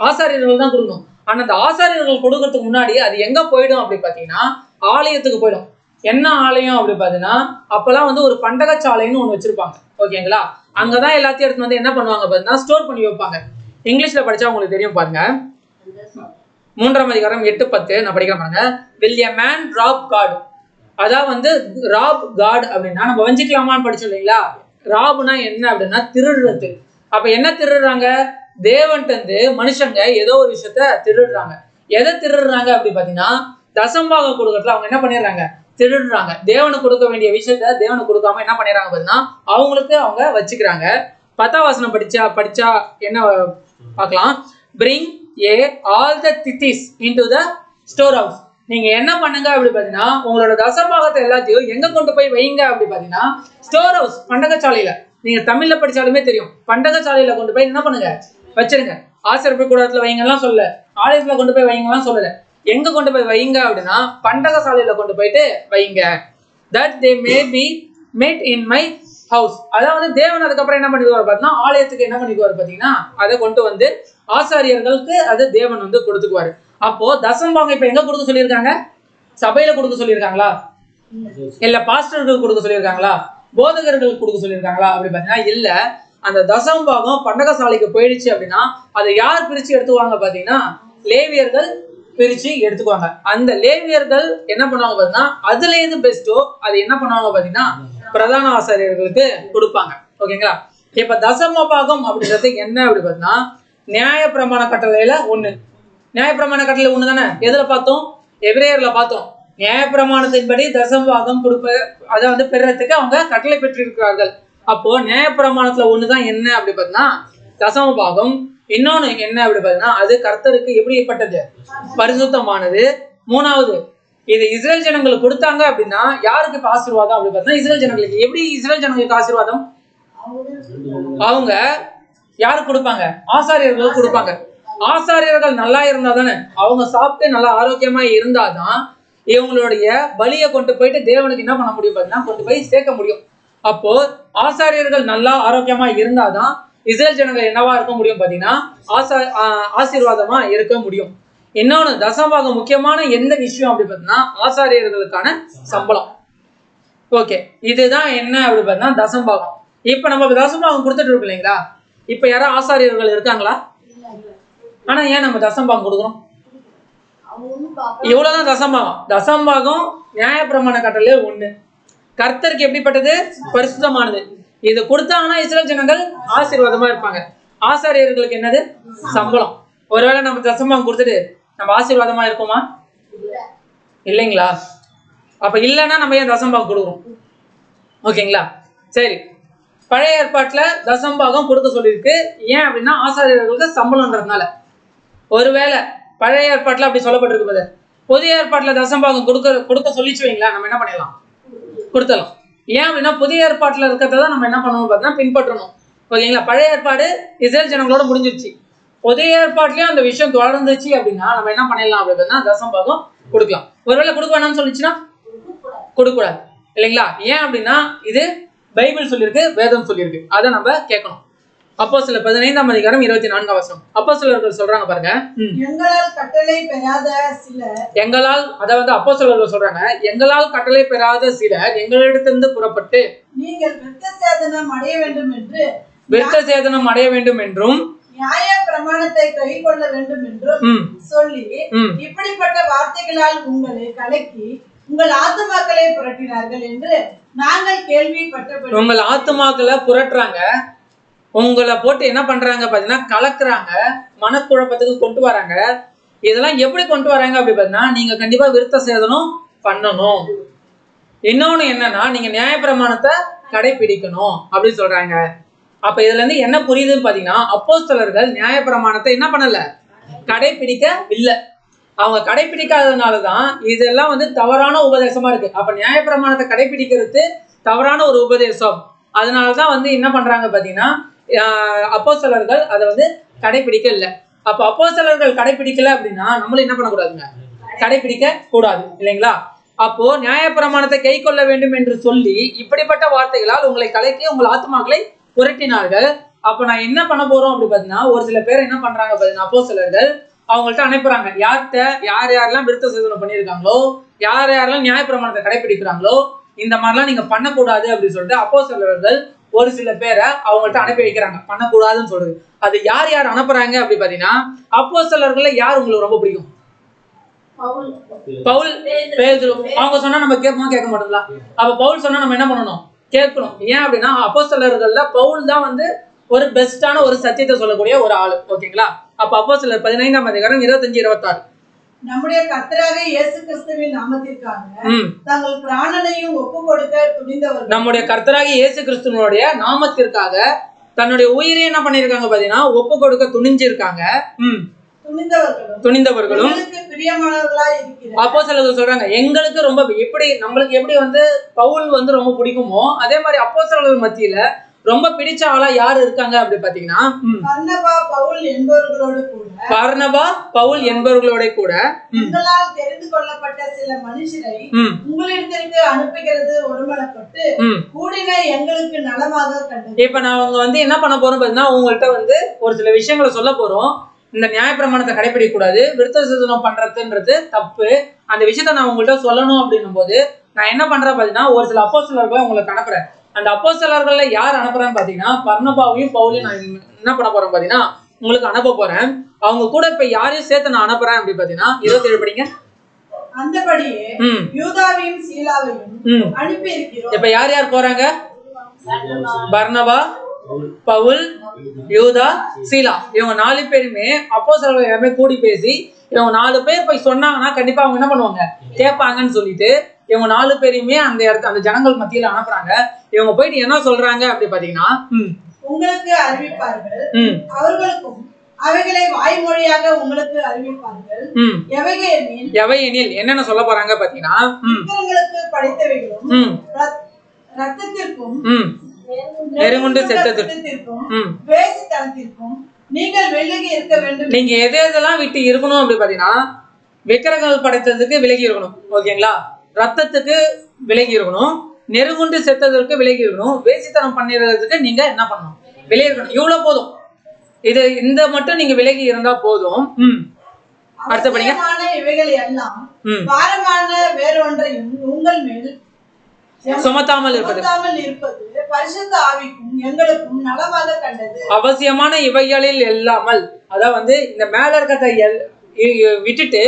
ஆசாரியர்கள் தான் கொடுக்கணும். ஆனா அந்த ஆசாரியர்கள் கொடுக்கறதுக்கு முன்னாடி அது எங்க போயிடும் அப்படி பாத்தீங்கன்னா ஆலயத்துக்கு போயிடும். என்ன ஆலயம் அப்படி பாத்தீங்கன்னா அப்பெல்லாம் வந்து ஒரு பண்டகச்சாலைன்னு ஒண்ணு வச்சிருப்பாங்க. ஓகேங்களா? அங்கதான் எல்லாத்தையும் எடுத்து வந்து என்ன பண்ணுவாங்க பாத்தீங்கன்னா ஸ்டோர் பண்ணி வைப்பாங்க. இங்கிலீஷ்ல படிச்சா உங்களுக்கு தெரியும் பாருங்க. 3ஆம் அதிகாரம் 8-10 நான் படிக்கிறேன் பாருங்க. Will a man rob God? அதான் வந்து ராப் காட் அப்படின்னா நம்ம வஞ்சிக்கலாமான்னு படிச்சோம் இல்லைங்களா? ராப்னா என்ன அப்படின்னா திருடுறது. அப்ப என்ன திருடுறாங்க? தேவன்ட்டு இருந்து மனுஷங்க ஏதோ ஒரு விஷயத்த திருடுறாங்க. எதை திருடுறாங்க அப்படி பாத்தீங்கன்னா தசம்பாகம் கொடுக்கறதுல அவங்க என்ன பண்ணிடுறாங்க? திருடுறாங்க. தேவனுக்கு கொடுக்க வேண்டிய விஷயத்த தேவனுக்கு கொடுக்காம என்ன பண்ணிடுறாங்க பாத்தீங்கன்னா அவங்களுக்கு அவங்க வச்சுக்கிறாங்க. 10ஆம் வசனம் படிச்சா என்ன பார்க்கலாம்? Bring all the tithes into the storehouse. நீங்க என்ன பண்ணுங்க அப்படி பாத்தீங்கன்னா உங்களோட தசம்பாகத்தை எல்லாத்தையும் எங்க கொண்டு போய் வைங்க அப்படி பாத்தீங்கன்னா ஸ்டோர் ஹவுஸ், பண்டகச்சாலையில. நீங்க தமிழ்ல படிச்சாலுமே தெரியும். பண்டகச்சாலையில கொண்டு போய் என்ன பண்ணுங்க? வச்சிருங்க. ஆசரிப்பு கூடத்துல வைங்கலாம் சொல்லல, ஆலயத்துல கொண்டு போய் வைங்கலாம் சொல்லல. எங்க கொண்டு போய் வைங்க அப்படின்னா பண்டகசாலையில கொண்டு போயிட்டு வைங்க. That they may be met in my house. அதாவது தேவன் அதுக்கப்புறம் என்ன பண்ணிக்குவார் பார்த்தீங்கன்னா ஆலயத்துக்கு என்ன பண்ணிக்குவார் பார்த்தீங்கன்னா அதை கொண்டு வந்து ஆசாரியர்களுக்கு அது தேவன் வந்து கொடுத்துக்குவாரு. அப்போ தசம்பாகம் இப்ப எங்க கொடுக்க சொல்லியிருக்காங்க? சபையில கொடுக்க சொல்லியிருக்காங்களா? இல்ல பாஸ்டர்களுக்கு கொடுக்க சொல்லியிருக்காங்களா? போதகர்களுக்கு கொடுக்க சொல்லியிருக்காங்களா அப்படி பார்த்தீங்கன்னா இல்ல. அந்த தசம்பாகம் பண்டகசாலைக்கு போயிடுச்சு அப்படின்னா அதை யார் பிரிச்சு எடுத்துக்குவாங்க பார்த்தீங்கன்னா லேவியர்கள் பிரிச்சு எடுத்துக்குவாங்க. அந்த லேவியர்கள் என்ன பண்ணுவாங்க பார்த்தீங்கன்னா அதுல எது பெஸ்டோ அது என்ன பண்ணுவாங்க பார்த்தீங்கன்னா பிரதான ஆசாரியர்களுக்கு கொடுப்பாங்க. ஓகேங்களா? இப்ப தசமபாகம் அப்படின்றது என்ன அப்படி பார்த்தீங்கன்னா நியாயப்பிரமாண கட்டளையில ஒண்ணு. நியாயப்பிரமாண கட்டளை ஒண்ணு தானே. எதுல பார்த்தோம்? எபிரேயர்ல பார்த்தோம். நியாயப்பிரமாணத்தின்படி தசமபாகம் அதை வந்து பெறறதுக்கு அவங்க கட்டளை பெற்றிருக்கிறார்கள். அப்போ நியாயப்பிரமாணத்துல ஒண்ணுதான் என்ன அப்படி பார்த்தீங்கன்னா தசமபாகம். இன்னொன்னு என்ன அப்படி பார்த்தீங்கன்னா அது கர்த்தருக்கு எப்படிப்பட்டது? பரிசுத்தமானது. 3வது இது இஸ்ரேல் ஜனங்களுக்கு கொடுத்தாங்க அப்படின்னா யாருக்கு இப்ப ஆசீர்வாதம் அப்படி பார்த்தீங்கன்னா இஸ்ரேல் ஜனங்களுக்கு. எப்படி இஸ்ரேல் ஜனங்களுக்கு ஆசீர்வாதம்? அவங்க யாருக்கு கொடுப்பாங்க? ஆசாரியர்களுக்கு கொடுப்பாங்க. ஆசாரியர்கள் நல்லா இருந்தா தானே, அவங்க சாப்பிட்டு நல்லா ஆரோக்கியமா இருந்தாதான் இவங்களுடைய பலியை கொண்டு போயிட்டு தேவனுக்கு என்ன பண்ண முடியும் பார்த்தீங்கன்னா கொண்டு போய் சேர்க்க முடியும். அப்போ ஆசாரியர்கள் நல்லா ஆரோக்கியமா இருந்தாதான் இஸ்ரேல் ஜனங்கள் என்னவா இருக்க முடியும் பார்த்தீங்கன்னா ஆசீர்வாதமா இருக்க முடியும். இன்னொன்னு தசம்பாகம் முக்கியமான எந்த விஷயம் அப்படி பார்த்தீங்கன்னா ஆசாரியர்களுக்கான சம்பளம். ஓகே, இதுதான் என்ன அப்படி பார்த்தீங்கன்னா தசம்பாகம். இப்ப நம்ம தசம்பாகம் கொடுத்துட்டு இருக்கோம் இல்லைங்களா? இப்ப யாராவது ஆசாரியர்கள் இருக்காங்களா? ஆனா ஏன் நம்ம தசம்பாகம் கொடுக்குறோம்? இவ்வளவுதான் தசம்பாகம். தசம்பாகம் நியாயப்பிரமாண கட்டளை ஒண்ணு. கர்த்தருக்கு எப்படிப்பட்டது? பரிசுத்தமானது. இது கொடுத்தாங்கன்னா இஸ்ரேல் ஜனங்கள் ஆசீர்வாதமா இருப்பாங்க. ஆசாரியர்களுக்கு என்னது? சம்பளம். ஒருவேளை நம்ம தசம்பாகம் கொடுத்துட்டு நம்ம ஆசீர்வாதமா இருக்குமா? இல்லைங்களா? அப்ப இல்லைன்னா நம்ம ஏன் தசம்பாகம் கொடுக்குறோம்? ஓகேங்களா? சரி, பழைய ஏற்பாட்டுல தசம்பாகம் கொடுக்க சொல்லியிருக்கு. ஏன் அப்படின்னா ஆசாரியர்களுக்கு சம்பளம்ன்றதுனால. ஒருவேளை பழைய ஏற்பாட்டுல அப்படி சொல்லப்பட்டிருக்கு. புதிய ஏற்பாட்டுல தசம்பாகம் கொடுக்க சொல்லிச்சு வைங்களா, நம்ம என்ன பண்ணிடலாம், கொடுத்தலாம். ஏன் அப்படின்னா புதிய ஏற்பாட்டுல இருக்கிறத நம்ம என்ன பண்ணணும் பார்த்தீங்கன்னா பின்பற்றணும். ஓகேங்களா. பழைய ஏற்பாடு இஸ்ரேல் ஜனங்களோட முடிஞ்சிருச்சு. புதிய ஏற்பாட்டுலயும் அந்த விஷயம் தொடர்ந்துச்சு அப்படின்னா நம்ம என்ன பண்ணிடலாம் அப்படின்னா தசம்பாகம் கொடுக்கலாம். ஒருவேளை கொடுக்க வேணாம்னு சொல்லிச்சுன்னா கொடுக்கூடாது இல்லைங்களா. ஏன் அப்படின்னா இது பைபிள் சொல்லியிருக்கு, வேதம் சொல்லியிருக்கு, அதை நம்ம கேட்கணும். அப்போஸ்தலர் 15:24 அப்போஸ்தலர்கள் சொல்றாங்க பாருங்க. எங்களால் கட்டளை பெறாத சிலர், எங்களால் அதாவது அப்போஸ்தலர்கள் சொல்றாங்க, எங்களால் கட்டளை பெறாத சிலர் எங்களிடத்திலிருந்து புறப்பட்டு நீங்கள் விருத்த சேதனம் அடைய வேண்டும் என்றும் நியாய பிரமாணத்தை கைக்கொள்ள வேண்டும் என்றும் சொல்லி இப்படிப்பட்ட வார்த்தைகளால் உங்களை கலக்கி உங்கள் ஆத்துமாக்களை புரட்டினார்கள் என்று நாங்கள் கேள்விப்பட்டபடி. உங்கள் ஆத்துமாக்களை புரட்டுறாங்க, உங்களை போட்டு என்ன பண்றாங்க பாத்தீங்கன்னா கலக்குறாங்க, மனக்குழப்பத்துக்கு கொண்டு வராங்க. இதெல்லாம் எப்படி கொண்டு வராங்க அப்படி பாத்தீங்கன்னா நீங்க கண்டிப்பா விருத்த சேதனம் பண்ணணும். இன்னொன்னு என்னன்னா நீங்க நியாயப்பிரமாணத்தை கடைபிடிக்கணும் அப்படின்னு சொல்றாங்க. அப்ப இதுல இருந்து என்ன புரியுதுன்னு பாத்தீங்கன்னா அப்போஸ்தலர்கள் நியாயப்பிரமாணத்தை என்ன பண்ணல, கடைபிடிக்க இல்லை. அவங்க கடைபிடிக்காததுனாலதான் இதெல்லாம் வந்து தவறான உபதேசமா இருக்கு. அப்ப நியாயப்பிரமாணத்தை கடைபிடிக்கிறது தவறான ஒரு உபதேசம். அதனாலதான் வந்து என்ன பண்றாங்க பாத்தீங்கன்னா அப்போஸ்தலர்கள் அதை வந்து கடைபிடிக்க இல்லை. அப்ப அப்போஸ்தலர்கள் கடைபிடிக்கல அப்படின்னா நம்மளும் என்ன பண்ணக்கூடாதுங்க, கடைபிடிக்க கூடாது இல்லைங்களா. அப்போ நியாயப்பிரமாணத்தை கை கொள்ள வேண்டும் என்று சொல்லி இப்படிப்பட்ட வார்த்தைகளால் உங்களை கலக்கி உங்கள் ஆத்மாக்களை புரட்டினார்கள். அப்ப நான் என்ன பண்ண போறோம் அப்படி பாத்தீங்கன்னா ஒரு சில பேர் என்ன பண்றாங்க பாத்தீங்கன்னா அப்போஸ்தலர்கள் அவங்கள்ட்ட அனுப்புறாங்க. யார் யாரெல்லாம் விருத்த சேதனம் பண்ணியிருக்காங்களோ, யார் யாரெல்லாம் நியாயப்பிரமாணத்தை கடைபிடிக்கிறாங்களோ இந்த மாதிரிலாம் நீங்க பண்ணக்கூடாது அப்படின்னு சொல்லிட்டு அப்போஸ்தலர்கள் ஒரு சில பேரை அவங்கள்ட்ட அனுப்பி வைக்கிறாங்க, பண்ணக்கூடாதுன்னு சொல்றது. அது யார் யார் அனுப்புறாங்க அப்படி பாத்தீங்கன்னா அப்போஸ்தலர்கள்ல யார் உங்களுக்கு ரொம்ப பிடிக்கும்? பவுல், பேதுரு. அவங்க சொன்னா நம்ம கேட்போமா, கேட்க மாட்டோம்ல. அப்ப பவுல் சொன்னா நம்ம என்ன பண்ணணும், கேட்கணும். ஏன் அப்படின்னா அப்போஸ்தலர்கள்ல பவுல் தான் வந்து ஒரு பெஸ்டான ஒரு சத்தியத்தை சொல்லக்கூடிய ஒரு ஆளு. ஓகேங்களா. அப்ப அப்போஸ்தலர் 15:25-26 நம்முடைய கர்த்தராக இயேசு கிறிஸ்துவின் நாமத்திற்காக தங்கள் பிராணனையும் ஒப்புக் கொடுக்க துணிந்தவர்கள், நம்முடைய கர்த்தராக இயேசு கிறிஸ்துவினுடைய நாமத்திற்காக தன்னுடைய உயிரை என்ன பண்ணிருக்காங்க பாத்தீங்கன்னா ஒப்பு கொடுக்க துணிஞ்சிருக்காங்க. துணிந்தவர்களும் அப்போஸ்தலர்கள் சொல்றாங்க எங்களுக்கு ரொம்ப எப்படி நம்மளுக்கு எப்படி வந்து பவுல் வந்து ரொம்ப பிடிக்குமோ அதே மாதிரி அப்போஸ்தலர்கள் மத்தியில ரொம்ப பிடிச்ச ஆளா யாரு இருக்காங்க அப்படி பாத்தீங்கன்னா பர்னபா பவுல் என்பவர்களோட கூட உங்களால் தெரிந்து கொள்ளப்பட்ட சில மனுஷரை உங்களிடத்திற்கு அனுப்புகிறது ஒருமனப்பட்டு கூடின எங்களுக்கு நலமாக கண்டது. இப்ப நான் அவங்க வந்து என்ன பண்ண போறோம் பாத்தீங்கன்னா உங்கள்கிட்ட வந்து ஒரு சில விஷயங்களை சொல்ல போறோம். இந்த நியாயப்பிரமாணத்தை கடைபிடிக்க கூடாது, விருத்த சேதனம் பண்றதுன்றது தப்பு, அந்த விஷயத்த நான் உங்கள்கிட்ட சொல்லணும் அப்படின்னும் போது நான் என்ன பண்றேன் பாத்தீங்கன்னா ஒரு சில அப்போஸ்தலர்களை உங்களுக்கு அனுப்புறேன். அந்த அப்போஸ்தலர்கள்ல யார் அனுப்புறேன்னு பாத்தீங்கன்னா பர்னபாவையும் பவுலையும் நான் என்ன பண்ண போறேன் பாத்தீங்கன்னா உங்களுக்கு அனுப்ப போறேன். அவங்க கூட இப்ப யாரையும் சேர்த்து நான் அனுப்புறேன் அப்படி பாத்தீங்கன்னா 27 படிங்க. அந்தபடியே யூதாவையும் சீலாவையும் அனுப்பி இருக்கிறோம். இப்ப யார் யார் போறாங்க? பர்னபா, பவுல், யூதா, சீலா. இவங்க 4 பேருமே அப்போஸ்தலர்கள் எல்லாமே கூடி பேசி இவங்க 4 பேர் போய் சொன்னாங்கன்னா கண்டிப்பா அவங்க என்ன பண்ணுவாங்க, கேட்பாங்கன்னு சொல்லிட்டு இவங்க 4 பேரையுமே அந்த இடத்துல அந்த ஜனங்கள் மத்தியில அனுப்புறாங்க. இவங்க போயிட்டு என்ன சொல்றாங்க அப்படி பாத்தீங்கன்னா உங்களுக்கு அறிவிப்பார்கள், அவர்களுக்கும் அவைகளை வாய்மொழியாக உங்களுக்கு அறிவிப்பார்கள். எவையெனில் என்னென்ன சொல்ல போறாங்க பாத்தீங்கன்னா படைத்தவைகளும் ரத்தத்திற்கும் நெருங்குண்டு செத்தத்திற்கும் வேசித்தனத்திற்கும் நீங்கள் விலகி இருக்க வேண்டும். நீங்க எதெல்லாம் விட்டு இருக்கணும் அப்படி பாத்தீங்கன்னா விக்கிரகங்கள் படைத்ததுக்கு விலகி இருக்கணும். ஓகேங்களா. ரத்தத்துக்கு விலகி இருக்கணும், நெருங்குண்டு செத்ததற்கு விலகி இருக்கணும், வேசித்தனம் பண்ணிடுறதுக்கு நீங்க என்ன பண்ணணும், விலகி இருக்கணும். இவ்வளவு போதும். இது இந்த மட்டும் நீங்க விலகி இருந்தா போதும். அடுத்தபடிங்க இவைகள் எல்லாம் பாரமான வேறொன்றையும் உங்கள் மேல் சுமத்தாமல் இருப்பது பரிசுத்த ஆவிக்கும் எங்களுக்கும் நலமாக கண்டது. அவசியமான இவைகளில் இல்லாமல் அதான் வந்து இந்த மேல இருக்கிறத விட்டுட்டு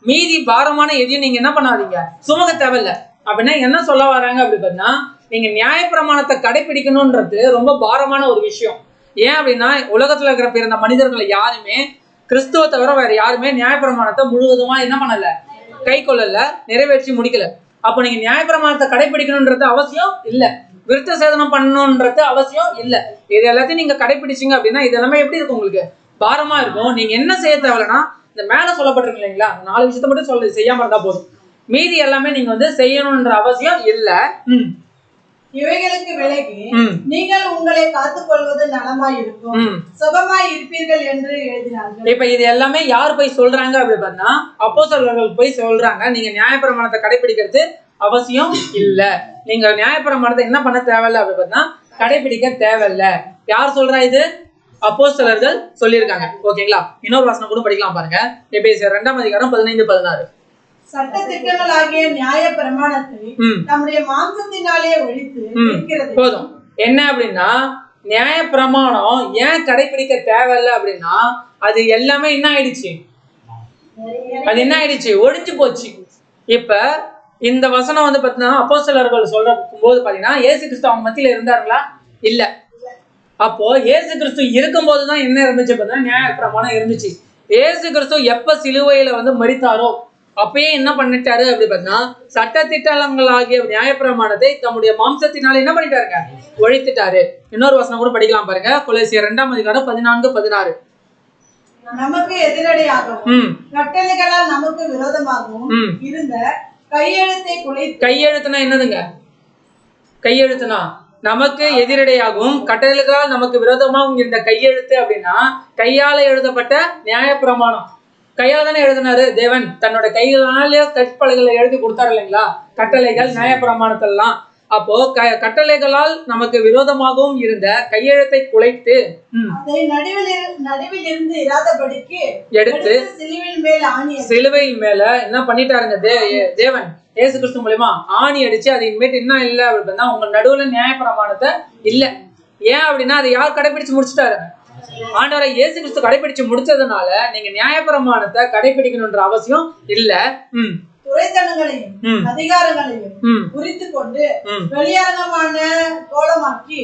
மீதி பாரமான எதையும் நீங்க என்ன பண்ணாதீங்க, சுமக்க தேவையில்லை. அப்படின்னா என்ன சொல்ல வராங்க அப்படி பார்த்தீங்கன்னா நீங்க நியாயப்பிரமாணத்தை கடைபிடிக்கணும்ன்றது ரொம்ப பாரமான ஒரு விஷயம். ஏன் அப்படின்னா உலகத்துல இருக்கிற பிறந்த மனிதர்கள் யாருமே கிறிஸ்துவ தவிர வேற யாருமே நியாயப்பிரமாணத்தை முழுவதுமா என்ன பண்ணல, கை கொள்ளல, நிறைவேற்றி முடிக்கல. அப்ப நீங்க நியாயப்பிரமாணத்தை கடைபிடிக்கணும்ன்றது அவசியம் இல்ல, விருத்த சேதனம் பண்ணணும்ன்றது அவசியம் இல்ல. இது எல்லாத்தையும் நீங்க கடைபிடிச்சீங்க அப்படின்னா இது எல்லாமே எப்படி இருக்கும், உங்களுக்கு பாரமா இருக்கும். நீங்க என்ன செய்ய தேவைன்னா இந்த மேல சொல்லப்பட்டிருக்கு இல்லைங்களா, 4 விஷயத்த மட்டும் செய்யாம இருந்தா போதும். மீதி எல்லாமே நீங்க வந்து செய்யணும்ன்ற அவசியம் இல்ல. இவைகளுக்கு விலகி நீங்கள் உங்களை காத்துக் கொள்வது நலமாய் இருக்கும், சுகமாய் இருப்பீர்கள் என்று எழுதினார்கள். இப்ப இது எல்லாமே யார் போய் சொல்றாங்க அப்படி பார்த்தா அப்போஸ்தலர்கள் போய் சொல்றாங்க, நீங்க நியாயப்பிரமாணத்தை கடைபிடிக்கிறது அவசியம் இல்ல, நீங்க நியாயப்பிரமாணத்தை என்ன பண்ண தேவையில்ல அப்படி பார்த்தா கடைபிடிக்க தேவையில்ல. யார் சொல்றா? இது அப்போஸ்தலர்கள் சொல்லியிருக்காங்க. ஓகேங்களா? இன்னொரு வசனம் கூட படிக்கலாம் பாருங்க. எபேசியர் 2:15-16. சட்ட திட்டங்களாகிய நியாய பிரமாணத்தை நம்முடைய மாம்சத்தினாலே ஒழித்து இருக்கிறது. போதும். என்ன அப்படின்னா நியாய பிரமாணம் ஏன் கடைபிடிக்க தேவையில்ல அப்படின்னா அது எல்லாமே என்ன ஆயிடுச்சு, அது என்ன ஆயிடுச்சு, ஒழிஞ்சு போச்சு. இப்ப இந்த வசனம் வந்து பாத்தீங்கன்னா அப்போஸ்தலர்கள் சொல்ற போது பாத்தீங்கன்னா இயேசு கிறிஸ்து அவங்க மத்தியில இருந்தாருங்களா? இல்ல. அப்போ இயேசு கிறிஸ்து இருக்கும் போதுதான் என்ன இருந்துச்சு பார்த்தீங்கன்னா நியாய பிரமாணம் இருந்துச்சு. இயேசு கிறிஸ்து எப்ப சிலுவையில வந்து மரித்தாரோ அப்பயே என்ன பண்ணிட்டாரு அப்படி பார்த்தீங்கன்னா சட்ட திட்டங்கள் ஆகிய நியாயப்பிரமாணத்தை தம்முடைய மாம்சத்தினால என்ன பண்ணிட்டாருங்க, ஒழித்துட்டாரு. இன்னொரு வசனம் கூட படிக்கலாம் பாருங்க. கொலோசியர் 2:14-16. நமக்கு எதிரடையாகவும் கட்டளைகளால் நமக்கு விரோதமாகவும் இருந்த கையெழுத்தை கையெழுத்துனா என்னதுங்க? கையெழுத்துனா நமக்கு எதிரடையாகவும் கட்டளைகளால் நமக்கு விரோதமாகவும் இருந்த கையெழுத்து அப்படின்னா கையால எழுதப்பட்ட நியாயப்பிரமாணம். கையால தானே எழுதினாரு தேவன், தன்னோட கைகளாலே கற்பலகைகளை எழுதி கொடுத்தாரு இல்லைங்களா, கட்டளைகள் நியாயப்பிரமாணத்தெல்லாம். அப்போ கட்டளைகளால் நமக்கு விரோதமாகவும் இருந்த கையெழுத்தை குலைத்து நடுவில் இருந்து இராதபடிக்கு எடுத்து சிலுவையின் மேல என்ன பண்ணிட்டாருங்க தேவன் இயேசு கிறிஸ்து மூலமா ஆணி அடிச்சு அது இனிமேட்டு என்ன இல்லை அப்படின்னா உங்க நடுவுல நியாயப்பிரமாணத்தை இல்ல. ஏன் அப்படின்னா அதை யார் கடைபிடிச்சு முடிச்சுட்டாருங்க, ஆண்டவரை இயேசு கிறிஸ்து கடைபிடிச்சு முடிச்சதுனால நீங்க நியாயப்பிரமாணத்தை கடைபிடிக்கணும்ன்ற அவசியம் இல்ல. துரைத்தனங்களையும் அதிகாரங்களையும் குறித்து கொண்டு வெளியரங்கமான கோலமாக்கி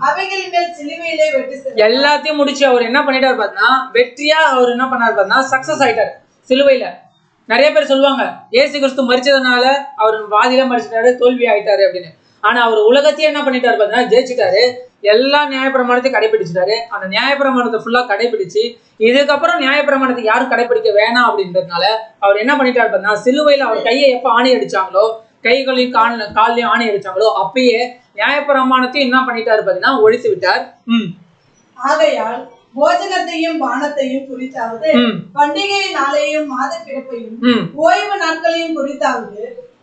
அவைகள் மேல் சிலுவையிலே வெட்டி எல்லாத்தையும் முடிச்சு அவர் என்ன பண்ணிட்டாரு பார்த்தா வெற்றியா அவர் என்ன பண்ணாரு பார்த்தா சக்சஸ் ஆயிட்டாரு சிலுவையில. நிறைய பேர் சொல்லுவாங்க இயேசு கிறிஸ்து மரிச்சதுனால அவர் வாதியில மரிச்சிட்டாரு, தோல்வி ஆயிட்டாரு அப்படின்னு. ஆனா அவர் உலகத்தையே என்ன பண்ணிட்டாரு பார்த்தா ஜெயிச்சுட்டாரு, எல்லா நியாயப்பிரமாணத்தையும் கடைபிடிச்சிட்டாரு. அந்த நியாயப்பிரமாணத்தை ஃபுல்லா கடைபிடிச்சு இதுக்கப்புறம் நியாயப்பிரமாணத்தை யாரும் கடைபிடிக்க வேணாம் அப்படின்றதுனால அவர் என்ன பண்ணிட்டாரு பார்த்தா சிலுவையில அவர் கையை எப்ப ஆணி அடிச்சாங்களோ, கைகளையும் காலையும் ஆணி அடிச்சாங்களோ அப்பயே நியாயப்பிரமாணத்தையும் என்ன பண்ணிட்டாரு பார்த்தீங்கன்னா ஒழித்து விட்டார். ஆகையால் போஜனத்தையும் பானத்தையும் குறித்தாவது பண்டிகை நாளையும் மாத பிறப்பையும் ஓய்வு நாட்களையும் குறித்தாவது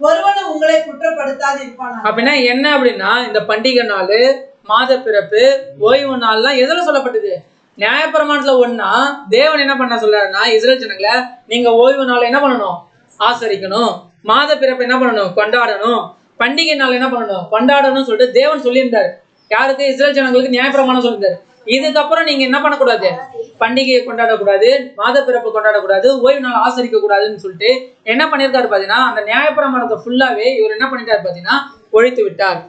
ஒருவன் உங்களை குற்றப்படுத்தாது இருப்பான். அப்படின்னா என்ன அப்படின்னா இந்த பண்டிகை நாள், மாத பிறப்பு, ஓய்வு நாள்லாம் எதுல சொல்லப்பட்டது? நியாயப்பிரமாணத்துல ஒன்னா தேவன் என்ன பண்ண சொல்றாருன்னா இஸ்ரேல் ஜனங்களை நீங்க ஓய்வு நாள் என்ன பண்ணணும், ஆசரிக்கணும், மாத பிறப்பு என்ன பண்ணணும், கொண்டாடணும், பண்டிகை நாள் என்ன பண்ணணும், கொண்டாடணும் சொல்லிட்டு தேவன் சொல்லியிருந்தாரு. யாருக்கு? இஸ்ரேல் ஜனங்களுக்கு நியாயப்பிரமாணம் சொல்லியிருந்தாரு. இதுக்கப்புறம் நீங்க என்ன பண்ணக்கூடாது, பண்டிகையை கொண்டாடக்கூடாது, மாத பிறப்பு கொண்டாடக்கூடாது, ஓய்வு நாள் ஆசரிக்க கூடாதுன்னு சொல்லிட்டு என்ன பண்ணிருக்காரு பாத்தீங்கன்னா அந்த நியாயப்பிரமாணத்தை ஃபுல்லாவே இவர் என்ன பண்ணிட்டாரு பாத்தீங்கன்னா ஒழித்து விட்டார்.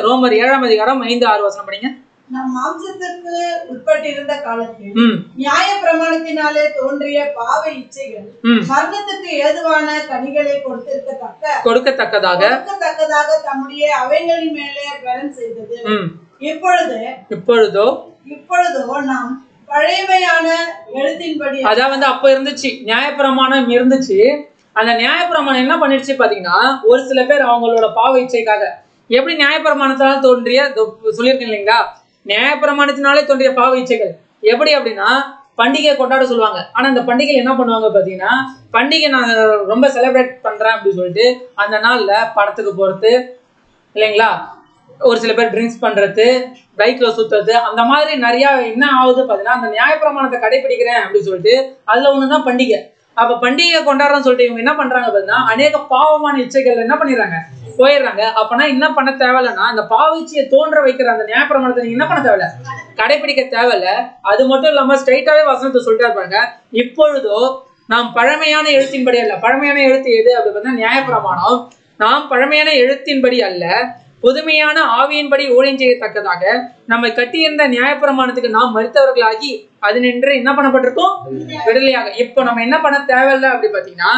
ரோமர் 7:5-6 படிங்க. நம் மாம்சத்திற்கு உட்பட்டிருந்த காலத்தில் நியாய பிரமாணத்தினாலே தோன்றிய பாவ இச்சைகள் மரணத்துக்கு ஏதுவான கனிகளை கொடுக்கத்தக்கதாக தம்முடைய அவைகளின் மேலே பலன் செய்தது. இப்பொழுதோ நாம் பழையமையான எழுத்தின்படி, அதாவது அப்ப இருந்துச்சு நியாயப்பிரமாணம் இருந்துச்சு. அந்த நியாயப்பிரமாணம் என்ன பண்ணிடுச்சு பாத்தீங்கன்னா ஒரு சில பேர் அவங்களோட பாவ இச்சைக்காக எப்படி நியாயப்பிரமாணத்தால தோன்றிய சொல்லியிருக்கேன் இல்லைங்களா, நியாயப்பிரமாணத்தினாலே தோன்றிய பாவ இச்சைகள் எப்படி அப்படின்னா பண்டிகை கொண்டாட சொல்லுவாங்க. ஆனா அந்த பண்டிகை என்ன பண்ணுவாங்க பாத்தீங்கன்னா பண்டிகை நான் ரொம்ப செலிப்ரேட் பண்றேன் அப்படின்னு சொல்லிட்டு அந்த நாள்ல படத்துக்கு போறது இல்லைங்களா, ஒரு சில பேர் ட்ரிங்க்ஸ் பண்றது, பைக்ல சுத்துறது, அந்த மாதிரி நிறைய என்ன ஆகுது பாத்தீங்கன்னா அந்த நியாயப்பிரமாணத்தை கடைபிடிக்கிறேன் அப்படின்னு சொல்லிட்டு அதுல ஒண்ணுதான் பண்டிகை. அப்ப பண்டிகை கொண்டாடுறோம்னு சொல்லிட்டு இவங்க என்ன பண்றாங்க பாத்தீங்கன்னா அநேக பாவமான இச்சைகள் என்ன பண்ணிடுறாங்க போயிடுறாங்க. அப்பனா என்ன பண்ண தேவையில்லைன்னா அந்த பாவிச்சியை தோன்ற வைக்கிற அந்த நியாயப்பிரமாணத்தை நீங்க என்ன பண்ண தேவையில்ல, கடைபிடிக்க தேவையில்ல. அது மட்டும் இல்லாம ஸ்ட்ரைட்டாவே வசனத்தை சொல்லிட்டு இருப்பாங்க, இப்பொழுதோ நாம் பழமையான எழுத்தின்படி அல்ல. பழமையான எழுத்து எது அப்படி பார்த்தா நியாயப்பிரமாணம். நாம் பழமையான எழுத்தின்படி அல்ல புதுமையான ஆவியின்படி ஊழியம் செய்யத்தக்கதாக நம்மை கட்டியிருந்த நியாயப்பிரமாணத்துக்கு நாம் மரித்தவர்களாகி அது நின்று என்ன பண்ணப்பட்டிருக்கோம், விடுதலையாக. இப்போ நம்ம என்ன பண்ண தேவையில்லை அப்படி பாத்தீங்கன்னா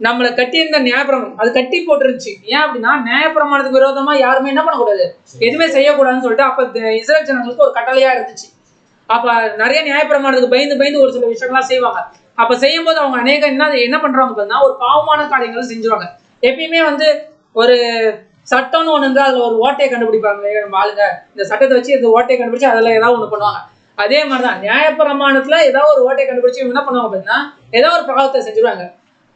நம்மளை கட்டியிருந்த நியாயப்பிரமாணம் அது கட்டி போட்டுருச்சு. ஏன் அப்படின்னா நியாயப்பிரமாணத்துக்கு விரோதமா யாருமே என்ன பண்ணக்கூடாது, எதுவுமே செய்யக்கூடாதுன்னு சொல்லிட்டு அப்ப இஸ்ரேல் ஜனங்களுக்கு ஒரு கட்டளையா இருந்துச்சு. அப்ப நிறைய நியாயப்பிரமாணத்துக்கு பயந்து ஒரு சில விஷயங்கள்லாம் செய்வாங்க. அப்ப செய்யும் போது அவங்க அநேக என்ன பண்றாங்க பார்த்தீங்கன்னா ஒரு பாவமான காரியங்களை செஞ்சுருவாங்க. எப்பயுமே வந்து ஒரு சட்டம்னு ஒண்ணு இருந்தா அதுல ஒரு ஓட்டையை கண்டுபிடிப்பாங்க நம்ம ஆளுங்க. இந்த சட்டத்தை வச்சு இந்த ஓட்டையை கண்டுபிடிச்சு அதுல ஏதாவது ஒண்ணு பண்ணுவாங்க. அதே மாதிரிதான் நியாயப்பிரமாணத்துல ஏதாவது ஒரு ஓட்டையை கண்டுபிடிச்சு என்ன பண்ணுவாங்க பார்த்தீங்கன்னா ஏதாவது ஒரு பாவத்தை செஞ்சுருவாங்க.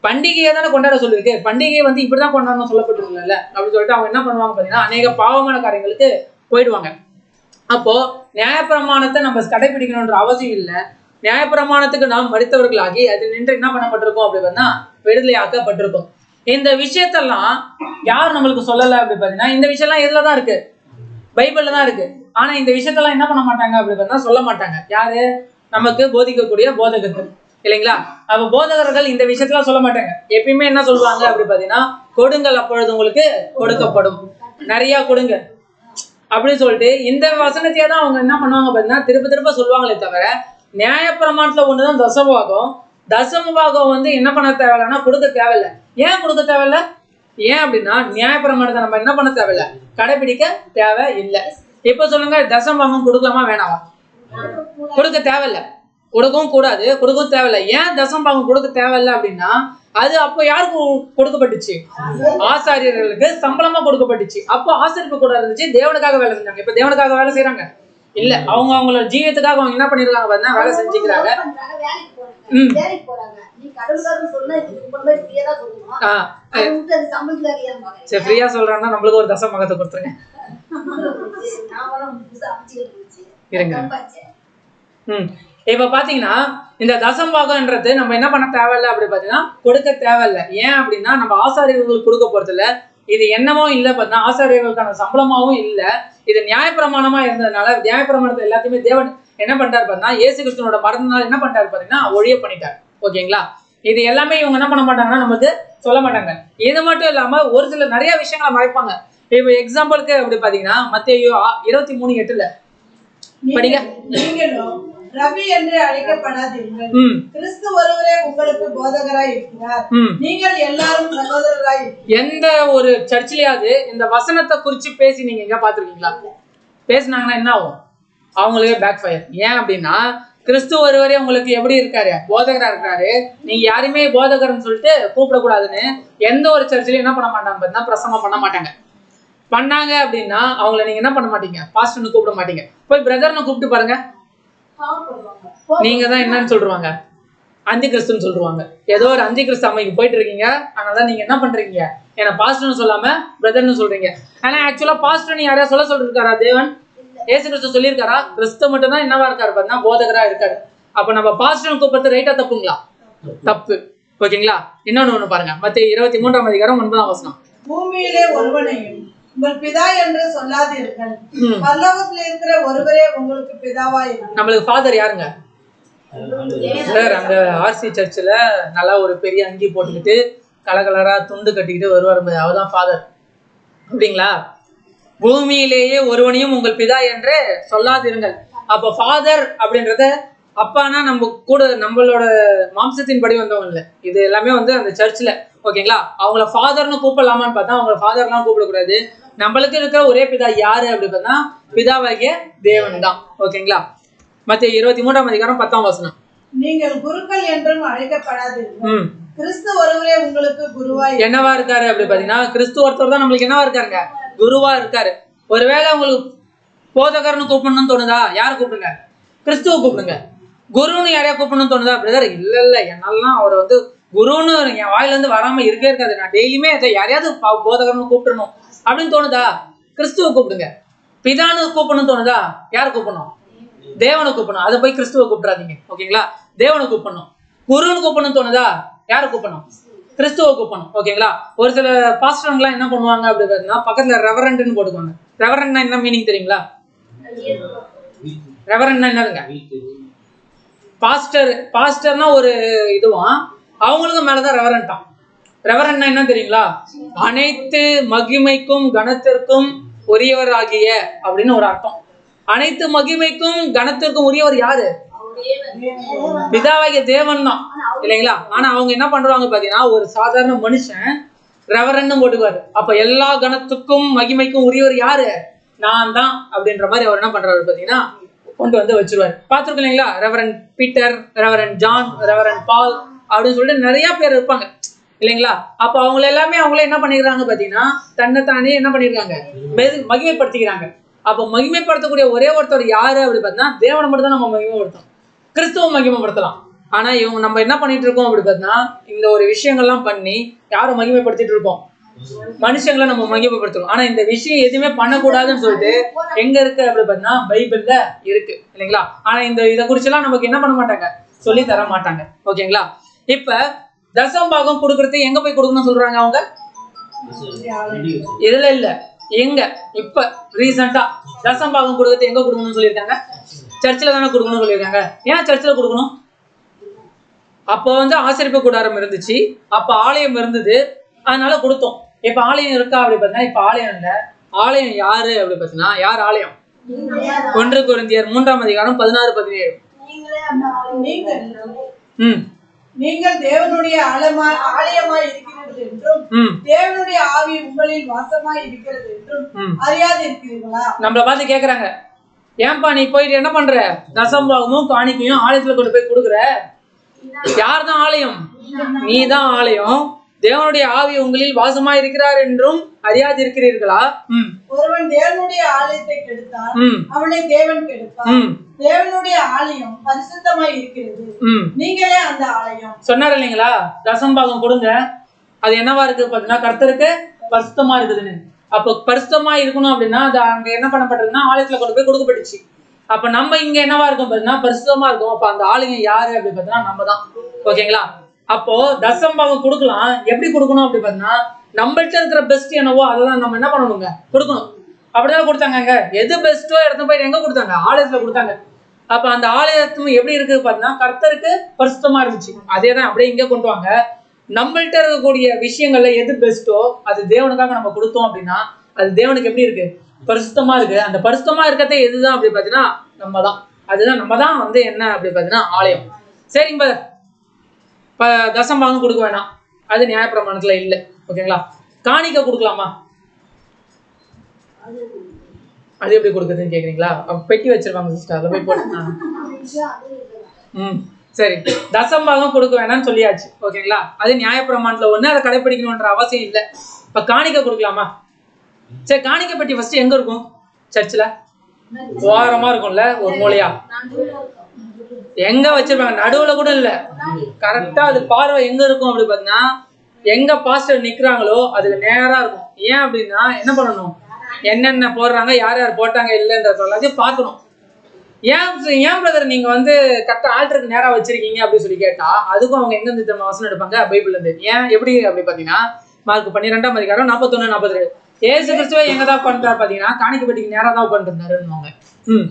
பண்டிகையை தானே கொண்டாட சொல்லியிருக்கு, பண்டிகையை வந்து இப்படிதான் கொண்டாடணும் சொல்லப்பட்டிருக்கல அப்படின்னு சொல்லிட்டு அவங்க என்ன பண்ணுவாங்க பார்த்தீங்கன்னா அநேக பாவமான காரியங்களுக்கு போயிடுவாங்க. அப்போ நியாயப்பிரமாணத்தை நம்ம கடைபிடிக்கணும்ன்ற அவசியம் இல்லை. நியாயப்பிரமாணத்துக்கு நாம் மறித்தவர்களாகி அது நின்று என்ன பண்ணப்பட்டிருக்கோம் அப்படின்னா விடுதலை ஆக்கப்பட்டிருக்கோம். இந்த விஷயத்தெல்லாம் யார் நம்மளுக்கு சொல்லல அப்படி பார்த்தீங்கன்னா இந்த விஷயம்லாம் எதுலதான் இருக்கு, பைபிள்ல தான் இருக்கு. ஆனா இந்த விஷயத்தெல்லாம் என்ன பண்ண மாட்டாங்க அப்படி பார்த்தா சொல்ல மாட்டாங்க. யாரு? நமக்கு போதிக்கக்கூடிய போதகர்கள் இல்லைங்களா? அப்ப போதகர்கள் இந்த விஷயத்தெல்லாம் சொல்ல மாட்டாங்க. எப்பயுமே என்ன சொல்லுவாங்க அப்படி பார்த்தீங்கன்னா கொடுங்கள் அப்பொழுது உங்களுக்கு கொடுக்கப்படும், நிறைய கொடுங்க அப்படின்னு சொல்லிட்டு இந்த வசனத்தையே தான் அவங்க என்ன பண்ணுவாங்க பார்த்தீங்கன்னா திரும்ப சொல்லுவாங்களே தவிர நியாயப்பிரமாணத்துல ஒண்ணுதான் தசமபாகம். தசமபாகம் வந்து என்ன பண்ண தேவையில்லைன்னா கொடுக்க தேவையில்லை. ஏன் கொடுக்க தேவையில்லை? ஏன் அப்படின்னா நியாயப்பிரமாணத்தை நம்ம என்ன பண்ண தேவையில்லை, கடைபிடிக்க தேவை இல்லை. இப்ப சொல்லுங்க, தசமபாகம் கொடுக்கலாமா வேணாமா? கொடுக்க தேவையில்லை, கொடுக்கவும் கூடாது, கொடுக்கவும் தேவையில்லை. ஏன் தசமபாகம் கொடுக்க தேவையில்லை அப்படின்னா அது அப்போ யாருக்கு கொடுக்கப்பட்டுச்சு? ஆசாரியர்களுக்கு சம்பளமா கொடுக்கப்பட்டுச்சு. அப்போ ஆசரிப்பு கூட இருந்துச்சு, தேவனுக்காக வேலை செஞ்சாங்க. இப்ப தேவனுக்காக வேலை செய்யறாங்க இல்ல, அவங்க அவங்களோட ஜீவியத்துக்காக அவங்க என்ன பண்ணிருக்காங்க பார்த்தீங்கன்னா வேலை செஞ்சுக்கிறாங்க. சரி, ஃப்ரீயா சொல்றாங்கன்னா நம்மளுக்கு ஒரு தசமபாகத்தை கொடுத்துருங்க. இருங்க. இப்ப பாத்தீங்கன்னா இந்த தசமபாகம்ன்றது நம்ம என்ன பண்ண தேவையில்லை அப்படி பாத்தீங்கன்னா கொடுக்க தேவையில்லை. ஏன் அப்படின்னா நம்ம ஆசாரியர்களுக்கு கொடுக்க போறது இல்ல, இது என்னமோ இல்லை பார்த்தீங்கன்னா ஆசாரியர்களுக்கான சம்பளமாவும் இல்லை, இது நியாயப்பிரமாணமா இருந்ததுனால நியாயப்பிரமாணத்தை எல்லாத்தையுமே தேவன் என்ன பண்ணிட்டாரு பார்த்தீங்கன்னா இயேசு கிறிஸ்துவோட மரணத்தினால என்ன பண்ணிட்டாரு பார்த்தீங்கன்னா ஒழிய பண்ணிட்டார். ஓகேங்களா? இது எல்லாமே இவங்க என்ன பண்ண மாட்டாங்கன்னா நமக்கு சொல்ல மாட்டாங்க. இது மட்டும் இல்லாம ஒரு சில நிறைய விஷயங்களை மறைப்பாங்க. இப்ப எக்ஸாம்பிளுக்கு அப்படி பாத்தீங்கன்னா மத்தேயு 23:8 படிங்க. ரவி என்று அழைக்கப்படாதீர்கள், கிறிஸ்து ஒருவரே உங்களுக்கு போதகராய் இருக்கிறார், நீங்கள் எல்லாரும் சகோதரராய். எந்த ஒரு சர்ச்சிலேயாவது இந்த வசனத்தை குறிச்சு பேசி நீங்க எங்க பாத்துருக்கீங்களா? பேசினாங்கன்னா என்ன ஆகும்? அவங்களுக்கே பேக் ஃபயர். ஏன் அப்படின்னா கிறிஸ்து ஒருவரே உங்களுக்கு எப்படி இருக்காரு? போதகரா இருக்காரு. நீங்க யாருமே போதகர்னு சொல்லிட்டு கூப்பிடக்கூடாதுன்னு எந்த ஒரு சர்ச்சிலையும் என்ன பண்ண மாட்டாங்க பார்த்தீங்கன்னா பிரசங்கம் பண்ண மாட்டாங்க. பண்ணாங்க அப்படின்னா அவங்கள நீங்க என்ன பண்ண மாட்டீங்க, பாஸ்டர்னு கூப்பிட மாட்டீங்க. போய் பிரதர்னு கூப்பிட்டு பாருங்க, நீங்க தான் என்னன்னு சொல்லுவாங்க, அந்தி கிறிஸ்துன்னு சொல்லுவாங்க. ஏதோ ஒரு அந்தி கிறிஸ்து அம்மைக்கு போயிட்டு இருக்கீங்க, அதனாலதான் நீங்க என்ன பண்றீங்க, ஏன்னா பாஸ்டர்னு சொல்லாம பிரதர்னு சொல்றீங்க. ஆனா ஆக்சுவலா பாஸ்டர் யாரையா சொல்லிருக்காரா? தேவன் ஏசு கிறிஸ்து சொல்லியிருக்காரா? கிறிஸ்து மட்டும் தான் என்னவா இருக்காரு பார்த்தீங்கன்னா போதகரா இருக்காரு. அப்ப நம்ம பாஸ்டர் கூப்பிட்டு ரைட்டா தப்புங்களா? தப்பு. ஓகேங்களா? இன்னொன்னு பாருங்க, மத்தேயு 23:9 பூமியிலே ஒருவனையும் உங்கள் பிதா என்று சொல்லாதீர்கள், பரலோகத்தில் இருக்கிற ஒருவரே உங்களுக்கு பிதாவா இருக்கிறார். நம்மளுக்கு ஃபாதர் யாருங்க? சார், அங்க ஆர்சி சர்ச்சில் நல்லா ஒரு பெரிய அங்கி போட்டுக்கிட்டு கலகலரா துண்டு கட்டிக்கிட்டு வருவார், அவர்தான் ஃபாதர். அப்படிங்களா? பூமியிலேயே ஒருவனையும் உங்கள் பிதா என்று சொல்லாதிருங்கள். அப்ப ஃபாதர் அப்படின்றத அப்பானா நம்ம கூட நம்மளோட மாம்சத்தின் படி வந்தவங்க இல்லை, இது எல்லாமே வந்து அந்த சர்ச்சில். ஓகேங்களா? அவங்கள ஃபாதர்னு கூப்பிடலாமான்னு பார்த்தா அவங்கள ஃபாதர்லாம் கூப்பிடக்கூடாது. நம்மளுக்கு இருக்கிற ஒரே பிதா யாரு அப்படி பார்த்தா பிதாவாகிய தேவன் தான். ஓகேங்களா? மத்தேயு 23:10 நீங்கள் குருக்கள் என்றும் அழைக்கப்படாதீர்கள், கிறிஸ்து ஒருவரே உங்களுக்கு குருவாய் என்னவா இருக்காரு அப்படி பாத்தீங்கன்னா கிறிஸ்து ஒருத்தர் தான் நம்மளுக்கு என்னவா இருக்காருங்க, குருவா இருக்காரு. ஒருவேளை உங்களுக்கு போதகர்னு கூப்பிடணும்னு தோணுதா, யாரை கூப்பிடுங்க? கிறிஸ்துவ கூப்பிடுங்க. குருன்னு யாரையா கூப்பிடணும்னு தோணுதா? பிரதர் இல்ல என்னாலாம் அவர் வந்து குருன்னு என் வாயில இருந்து வராம இருக்கே இருக்காது, நான் டெய்லியுமே யாரையாவது போதகர்னு கூப்பிடணும் அப்படின்னு தோணுதா? கிறிஸ்துவ கூப்பிடுங்க. பிதானு கூப்பிடணும்னு தோணுதா? யார் கூப்பிடணும்? தேவனை கூப்பிடணும். அதை போய் கிறிஸ்துவ கூப்பிடாதீங்க. ஓகேங்களா? தேவனை கூப்பிடணும். குருன்னு கூப்பிடணும்னு தோணுதா? யாரை கூப்பிடணும்? கிறிஸ்துவ கூப்பிடணும். ஓகேங்களா? ஒரு சில பாஸ்டர்லாம் என்ன பண்ணுவாங்க அப்படி பார்த்தீங்கன்னா பக்கத்துல ரெவரண்ட்னு போட்டுக்குவாங்க. ரெவரண்ட்னா என்ன மீனிங் தெரியுங்களா? ரெவரண்ட்னா என்னதுங்க? பாஸ்டர்னா ஒரு இதுவும் அவங்களுக்கும் மேலதான் ரெவரண்டாம். ரெவரண்ட்னா என்ன தெரியுங்களா? அனைத்து மகிமைக்கும் கனத்திற்கும் உரியவர் ஆகிய அப்படின்னு ஒரு அர்த்தம். அனைத்து மகிமைக்கும் கனத்திற்கும் உரியவர் யாரு? பிதாவாகிய தேவன் தான், இல்லைங்களா? ஆனா அவங்க என்ன பண்றாங்க பாத்தீங்கன்னா ஒரு சாதாரண மனுஷன் ரெவரண்ட் போட்டுக்குவாரு. அப்ப எல்லா கனத்துக்கும் மகிமைக்கும் உரியவர் யாரு? நான் தான் அப்படின்ற மாதிரி அவர் என்ன பண்றாரு பாத்தீங்கன்னா கொண்டு வந்து வச்சிருவாரு. பார்த்துருக்கோம் இல்லைங்களா? Reverend Peter, Reverend John, Reverend Paul அப்படின்னு சொல்லிட்டு நிறைய பேர் இருப்பாங்க இல்லைங்களா? அப்ப அவங்க எல்லாமே அவங்களே என்ன பண்ணிக்கிறாங்க பாத்தீங்கன்னா, தன்னைத்தானே என்ன பண்ணிருக்காங்க, மகிமைப்படுத்திக்கிறாங்க. அப்ப மகிமைப்படுத்தக்கூடிய ஒரே ஒருத்தர் யாரு அப்படி பார்த்தீங்கன்னா, தேவனை மட்டும் தான் நம்ம மகிமைப்படுத்தோம், கிறிஸ்துவ மகிமைப்படுத்தலாம். ஆனா இவங்க நம்ம என்ன பண்ணிட்டு இருக்கோம் அப்படி பார்த்தீங்கன்னா, இந்த ஒரு விஷயங்கள்லாம் பண்ணி யாரை மகிமைப்படுத்திட்டு இருக்கோம், மனுஷங்களை நம்ம மகிமைப்படுத்துறோம். ஆனா இந்த விஷயம் எதுவுமே பண்ணக்கூடாதுன்னு சொல்லிட்டு எங்க இருக்கு அப்படி பார்த்தீங்கன்னா, பைபிள்ல இருக்கு இல்லைங்களா? ஆனா இதை குறிச்செல்லாம் நமக்கு என்ன பண்ண மாட்டாங்க, சொல்லி தர மாட்டாங்க. ஓகேங்களா? இப்ப தசமபாகம் கொடுக்கறது எங்க போய் கொடுக்கணும்னு சொல்றாங்க அவங்க? இதுல இல்ல, எங்க இப்ப ரீசெண்டா தசமபாகம் கொடுக்கறது எங்க கொடுக்கணும்னு சொல்லியிருக்காங்க? சர்ச்சில் தானே கொடுக்கணும்னு சொல்லியிருக்காங்க. ஏன் சர்ச்சில் கொடுக்கணும்? அப்போ வந்து ஆசரிப்பு கூடாரம் இருந்துச்சு, அப்ப ஆலயம் இருந்தது, அதனால கொடுத்தோம். இப்ப ஆலயம் இருக்கா அப்படி பார்த்தீங்கன்னா இப்ப ஆலயம் இல்ல. ஆலயம் யாரு அப்படி பார்த்தீங்கன்னா, யார் ஆலயம்? 1 கொரிந்தியர் 3:16-17. நீங்கள் தேவனுடைய ஆலயமாய் இருக்கிறது என்றும் தேவனுடைய ஆவி உங்களில் வாசமாய் இருக்கிறது என்றும் அறியாது இருக்கிறீர்களா? நம்மள பார்த்து கேக்குறாங்க, ஏன்பா நீ போயிட்டு என்ன பண்ற, தசமபாகமும் காணிக்கையும் ஆலயத்துல கொண்டு போய் கொடுக்குற? யார் தான் ஆலயம்? நீ தான் ஆலயம். தேவனுடைய ஆவி உங்களில் வாசமா இருக்கிறார் என்றும் அறியாது இருக்கிறீர்களா? ஒருவன் தேவனுடைய ஆலயத்தை கெடுத்தான், அவனை தேவன் கெடுப்பான். தேவனுடைய ஆலயம் பரிசுத்தமாய் இருக்கிறது, நீங்களே அந்த ஆலயம். சொன்னார் இல்லைங்களா? தசமபாகம் கொடுங்க, அது என்னவா இருக்கு பாத்தீங்கன்னா, கர்த்தருக்கு பரிசுத்தமா இருக்குதுன்னு. அப்ப பரிசுத்தமா இருக்கணும் அப்படின்னா அது அங்க என்ன பண்ணப்பட்டதுன்னா ஆலயத்துல கொண்டு போய் கொடுக்கப்பட்டுச்சு. அப்ப நம்ம இங்க என்னவா இருக்கும் பாத்தீங்கன்னா, பரிசுத்தமா இருக்கும். அப்ப அந்த ஆலயம் யாரு அப்படி பாத்தீங்கன்னா நம்ம தான். ஓகேங்களா? அப்போ தசமபாகம் கொடுக்கலாம். எப்படி கொடுக்கணும் அப்படி பாத்தீங்கன்னா, நம்மள்ட்ட இருக்கிற பெஸ்ட் என்னவோ அதெல்லாம் நம்ம என்ன பண்ணணுங்க, கொடுக்கணும். அப்படிதான் கொடுத்தாங்க. எது பெஸ்ட்டோ எடுத்து போய் எங்க கொடுத்தாங்க? ஆலயத்துல கொடுத்தாங்க. அப்ப அந்த ஆலயத்தும் எப்படி இருக்கு பாத்தீங்கன்னா, கர்த்தருக்கு பரிசுத்தமா இருந்துச்சு. அதே தான் அப்படியே இங்க கொண்டு வாங்க. நம்மள்ட்ட இருக்கக்கூடிய விஷயங்கள்ல எது பெஸ்ட்டோ அது தேவனுக்காக நம்ம கொடுத்தோம் அப்படின்னா அது தேவனுக்கு எப்படி இருக்கு, பரிசுத்தமா இருக்கு. அந்த பரிசுத்தமா இருக்கிறதே எதுதான் அப்படி பாத்தீங்கன்னா நம்ம தான். அதுதான் நம்ம தான் வந்து என்ன அப்படி பாத்தீங்கன்னா ஆலயம். சரிங்க, தசமபாகம் கொடுக்க வேணாம், அது நியாயப்பிரமாணத்துல இல்ல. ஓகேங்களா? காணிக்கை கொடுக்கலாமா? அது எப்படி கொடுக்குறதுன்னு கேக்குறீங்களா? பெட்டி வச்சிருப்பாங்க சிஸ்டர், அதை போய் போட்டு. சரி, தசமபாகம் கொடுக்க வேணாம்னு சொல்லியாச்சு. ஓகேங்களா? அது நியாயப்பிரமாணத்துல ஒண்ணு, அதை கடைபிடிக்கணும்ன்ற அவசியம் இல்லை. இப்ப காணிக்கை கொடுக்கலாமா? சரி, காணிக்கை பெட்டி ஃபர்ஸ்ட் எங்க இருக்கும்? சர்ச்சில் ஓரமா இருக்கும்ல, ஒரு மூலையா. எங்க வச்சிருப்பாங்க? நடுவுல கூட இல்ல, கரெக்டா அது பார்வை எங்க இருக்கும் அப்படி பாத்தீங்கன்னா, எங்க பாஸ்டர் நிக்கிறாங்களோ அதுக்கு நேரா இருக்கும். ஏன் அப்படின்னா என்ன பண்ணணும், என்னென்ன போடுறாங்க, யார் யார் போட்டாங்க இல்லைன்றத எல்லாத்தையும் பார்க்கணும். ஏன் பிரதர் நீங்க வந்து கரெக்டா ஆல்டருக்கு நேரா வச்சிருக்கீங்க அப்படின்னு சொல்லி கேட்டா, அதுக்கும் அவங்க எங்க இருந்து வசனம் எடுப்பாங்க? பைபிள்ல இருந்து. ஏன் எப்படி அப்படி பாத்தீங்கன்னா, மார்க் 12:41-42 ஏசு கிறிஸ்துவை எங்க தான் உட்காந்துட்டாரு பாத்தீங்கன்னா, காணிக்கை பெட்டிக்கு நேரா தான் உட்காந்து இருந்தாருன்னு.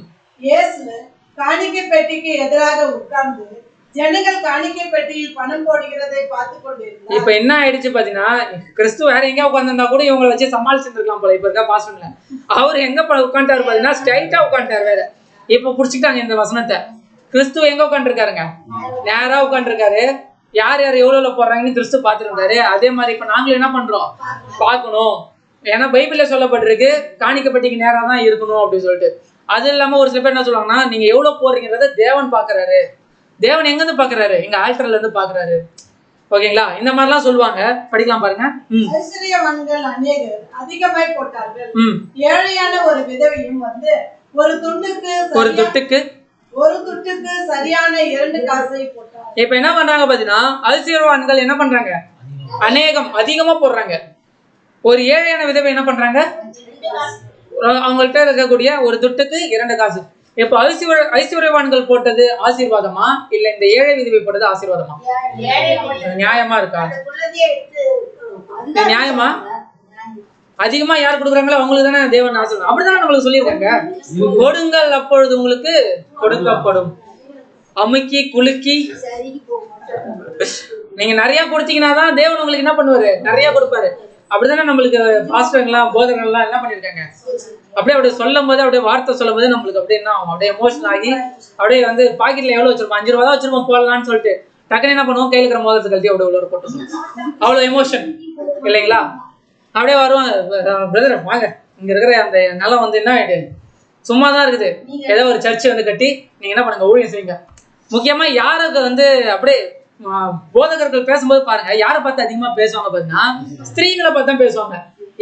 இயேசு காணிக்கை பெட்டிக்கு எதிராக உட்கார்ந்து ஜனங்கள் காணிக்கை பெட்டியில் பணம் போடுகிறதை பார்த்து கொண்டிருந்தார். இப்ப என்ன ஆயிடுச்சு பாத்தீங்கன்னா, கிறிஸ்து வேற எங்க உட்காந்துருந்தா கூட இவங்களை வச்சு சமாளிச்சுருக்கலாம் போல. இப்ப இருக்கா பாஸ்டர்ல அவர் எங்க உட்காந்துட்டாரு பாத்தீங்கன்னா, ஸ்ட்ரைட்டா உட்காந்துட்டாரு. வேற இப்ப புடிச்சுக்கிட்டாங்க இந்த வசனத்தை. கிறிஸ்து எங்க உட்காந்துருக்காருங்க? நேரா உட்காந்துருக்காரு. யார் யார் எவ்வளவு போடுறாங்கன்னு கிறிஸ்து பாத்துருந்தாரு. அதே மாதிரி இப்ப நாங்களும் என்ன பண்றோம், பார்க்கணும். ஏன்னா பைபிள்ல சொல்லப்பட்டிருக்கு காணிக்கை பெட்டிக்கு நேரா தான் இருக்கணும் அப்படின்னு சொல்லிட்டு. அது இல்லாம ஒரு சில பேர் என்ன சொல்லுவாங்கன்னா, நீங்க எவ்வளவு போடுறீங்கறத தேவன் பாக்குறாரு. தேவன் எங்க இருந்து பாக்குறாரு? எங்க ஆல்டர்ல இருந்து பாக்குறாரு. ஓகேங்களா? இந்த மாதிரி எல்லாம் சொல்லுவாங்க. படிக்கலாம் பாருங்க. ஐஸ்வரியவான்கள் அநேகர் அதிகமாய் போட்டார்கள். ஏழையான ஒரு விதவையும் வந்து ஒரு துட்டுக்கு சரியான 2 காசை போட்டார். இப்ப என்ன பண்றாங்க பாத்தீங்கன்னா, ஐஸ்வரியவான்கள் என்ன பண்றாங்க? அதிகமா போடுறாங்க. ஒரு ஏழையான விதவை என்ன பண்றாங்க? அவங்கள்ட்ட இருக்கக்கூடிய ஒரு துட்டுக்கு 2 காசு. இப்ப ஐஸ்வர்யவான்கள் போட்டது ஆசீர்வாதமா இல்ல இந்த ஏழை விதவை போட்டது ஆசீர்வாதமா? நியாயமா இருக்கா? நியாயமா? அதிகமா யார் கொடுக்குறாங்களோ அவங்களுக்கு தானே தேவன் ஆசீர்வாதம். அப்படிதானே நம்மளுக்கு சொல்லியிருக்காங்க. கொடுங்கள் அப்பொழுது உங்களுக்கு கொடுக்கப்படும், அமுக்கி குலுக்கி. நீங்க நிறைய கொடுத்தீங்கன்னா தான் தேவன் உங்களுக்கு என்ன பண்ணுவாரு? நிறைய கொடுப்பாரு. அப்படிதானே நம்மளுக்கு பாஸ்டர்லாம் போதகர்கள்லாம் என்ன பண்ணிருக்காங்க? அப்படியே சொல்லும் போது, அப்படியே வார்த்தை சொல்லும் போது நம்மளுக்கு அப்படியே என்ன ஆகும், அப்படியே எமோஷனல் ஆகி அப்படியே வந்து பாக்கெட்ல எவ்வளவு வச்சிருப்போம், 5 ரூபா தான் வச்சிருப்போம் போடலான்னு சொல்லிட்டு டக்குன்னு என்ன பண்ணுவோம், கையில இருக்கிற மோதிரத்தை கழட்டி அப்படியே உள்ள போட்டு அவ்வளவு எமோஷன் இல்லைங்களா? அப்படியே வருவாங்க, பிரதர் வாங்க, இங்க இருக்கிற அந்த நிலம் வந்து என்ன ஆயிட்டு சும்மா தான் இருக்குது. ஏதோ ஒரு சர்ச்சை வந்து கட்டி நீங்க என்ன பண்ணுங்க, ஊழியம் செய்யுங்க. முக்கியமா யாருக்கு வந்து அப்படியே போதகர்கள் பேசும்போது பாருங்க, யாரை பார்த்து அதிகமா பேசுவாங்க பாத்தீங்கன்னா ஸ்திரீகளை பார்த்து தான் பேசுவாங்க.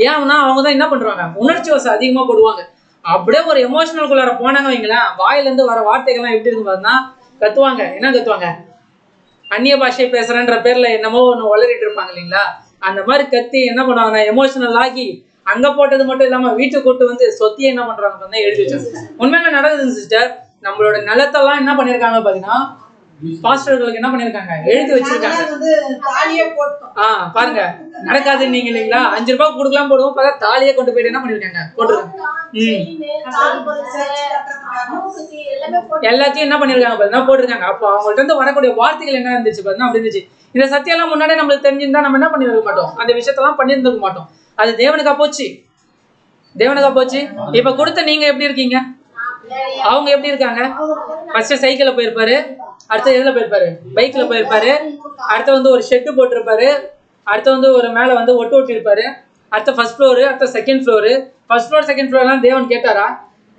ஏன்னா அவங்க தான் என்ன பண்றாங்க, உணர்ச்சி வசம் அதிகமா போடுவாங்க. அப்படியே ஒரு எமோஷனல் குள்ளார போனாங்க வைங்களேன், வாயில இருந்து வர வார்த்தைகள்லாம் எப்படி இருக்கு பாத்தீங்கன்னா கத்துவாங்க. என்ன கத்துவாங்க, அந்நிய பாஷை பேசுறேன்ற பேர்ல என்னமோ ஒண்ணு வளரிட்டு இருப்பாங்க இல்லைங்களா, அந்த மாதிரி கத்தி என்ன பண்ணுவாங்கன்னா எமோஷனல் ஆகி அங்க போட்டது மட்டும் இல்லாம வீட்டுக்கு கூட்டு வந்து சொத்தியை என்ன பண்றாங்க பார்த்தா எழுதி வச்சாங்க. உண்மையில நடக்குதுங்க சிஸ்டர். நம்மளோட நிலத்தெல்லாம் என்ன பண்ணிருக்காங்க பாத்தீங்கன்னா பாஸ்டர்களுக்கு என்ன பண்ணிருக்காங்க, எழுதி வச்சிருக்காங்க. பாருங்க, நடக்காது நீங்க இல்லைங்களா, 5 ரூபாய் கொடுக்கலாம் போடுவோம், பார்த்தா தாலியே கொண்டு போயிட்டு என்ன பண்ணிருக்காங்க போட்டுருக்காங்க. எல்லாத்தையும் என்ன பண்ணிருக்காங்க பாத்தீங்கன்னா போட்டிருக்காங்க. அப்போ அவங்கள்ட்ட இருந்து வரக்கூடிய வார்த்தைகள் என்ன இருந்துச்சு பாத்தீங்கன்னா அப்படி இருந்துச்சு. இந்த சத்தியெல்லாம் முன்னாடியே நம்மளுக்கு தெரிஞ்சிருந்தா நம்ம என்ன பண்ணிருக்க மாட்டோம், அந்த விஷயத்தெல்லாம் பண்ணியிருந்துக்க மாட்டோம். அது தேவனுக்கா போச்சு, தேவனுக்கா போச்சு. இப்ப கொடுத்த நீங்க எப்படி இருக்கீங்க, அவங்க எப்படி இருக்காங்க? ஃபர்ஸ்ட் சைக்கிள்ல போயிருப்பாரு, அடுத்து எதுல போயிருப்பாரு, பைக்ல போயிருப்பாரு, அடுத்து வந்து ஒரு ஷெட்டு போட்டிருப்பாரு, அடுத்து வந்து ஒரு மேல வந்து ஒட்டு ஒட்டிருப்பாரு, அடுத்த ஃபர்ஸ்ட் ஃப்ளோரு, அடுத்த second floor. First floor second floor எல்லாம் தேவன் கேட்டாரா?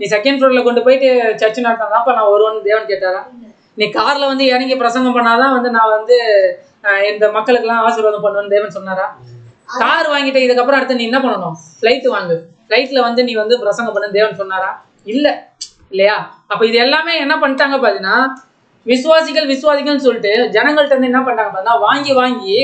நீ செகண்ட் ஃப்ளோர்ல கொண்டு போயிட்டு சர்ச் நடத்தாதான்ப்பா நான் வருவேன்னு தேவன் கேட்டாரா? நீ கார்ல வந்து இறங்கி பிரசங்கம் பண்ணாதான் வந்து நான் வந்து இந்த மக்களுக்கு எல்லாம் ஆசீர்வாதம் பண்ணுவேன்னு தேவன் சொன்னாரா? கார் வாங்கிட்டு இதுக்கப்புறம் அடுத்து நீ என்ன பண்ணணும், ஃபிளைட் வாங்கு, ஃபிளைட்ல வந்து நீ வந்து பிரசங்கம் பண்ணு தேவன் சொன்னாரா? இல்ல இல்லையா? அப்ப இது எல்லாமே என்ன பண்ணிட்டாங்க பாத்தீங்கன்னா விசுவாசிகள் சொல்லிட்டு ஜனங்கள்ட்ட இருந்து என்ன பண்ணாங்க பாத்தீங்கன்னா வாங்கி வாங்கி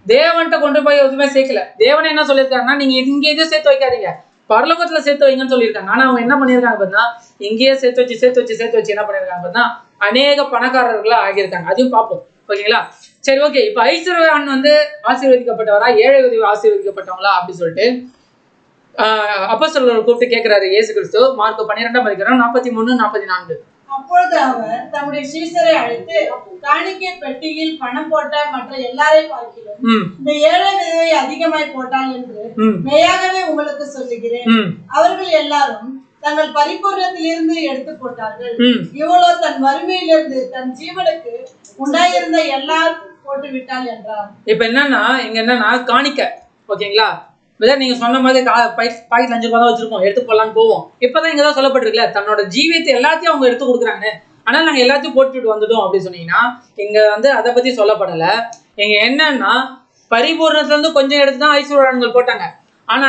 தேவன்கிட்ட கொண்டு போய் எதுவுமே சேர்க்கல. தேவனை என்ன சொல்லியிருக்காருன்னா நீங்க இங்க எதுவும் சேர்த்து வைக்காதீங்க, பரலோகத்துல சேர்த்து வைங்கன்னு சொல்லியிருக்காங்க. ஆனா அவங்க என்ன பண்ணிருக்காங்க பாத்தீங்கன்னா இங்கேயே சேர்த்து வச்சு என்ன பண்ணிருக்காங்க பாத்தீங்கன்னா அநேக பணக்காரர்களா ஆகியிருக்காங்க. அதையும் பார்ப்போம், ஓகேங்களா? சரி, ஓகே. இப்ப ஐஸ்வர்யவான் வந்து ஆசீர்வதிக்கப்பட்டவரா, ஏழை உதவி ஆசீர்வதிக்கப்பட்டவங்களா அப்படி சொல்லிட்டு அப்போஸ்தலரை கூப்பிட்டு கேட்கிறாரு இயேசு கிறிஸ்து. மார்க் 12:43-44. அப்பொழுது அவர் தம்முடைய சீசரை அழைத்து காணிக்கை பெட்டியில் பணம் போட்ட மற்ற எல்லாரையும் பார்க்கிறோம், இந்த ஏழை விதவை அதிகமாய் போட்டாள் என்று மெய்யாகவே உங்களுக்கு சொல்லுகிறேன், அவர்கள் எல்லாரும் தங்கள் பரிபூர்ணத்திலிருந்து எடுத்து போட்டார்கள், இவளோ தன் வறுமையிலிருந்து தன் ஜீவனுக்கு உண்டாயிருந்த எல்லாம் போட்டு விட்டாள் என்றார். இப்ப என்னன்னா இங்க என்னன்னா காணிக்கை, ஓகேங்களா? நீங்க சொன்ன மாதிரி பாக்கெட்ல 5 ரூபாய் தான் வச்சிருக்கோம், எடுத்து போடலான்னு போவோம். இப்பதான் இங்கதான் சொல்லப்பட்டிருக்கல, தன்னோட ஜீவியத்தை எல்லாத்தையும் அவங்க எடுத்து கொடுக்குறாங்க. ஆனா நாங்க எல்லாத்தையும் போட்டுட்டு வந்துட்டோம் அப்படின்னு சொன்னீங்கன்னா இங்க வந்து அதை பத்தி சொல்லப்படல. இங்க என்னன்னா பரிபூர்ணத்துல இருந்து கொஞ்சம் எடுத்துதான் ஐஸ்வர்யவான்கள் போட்டாங்க. ஆனா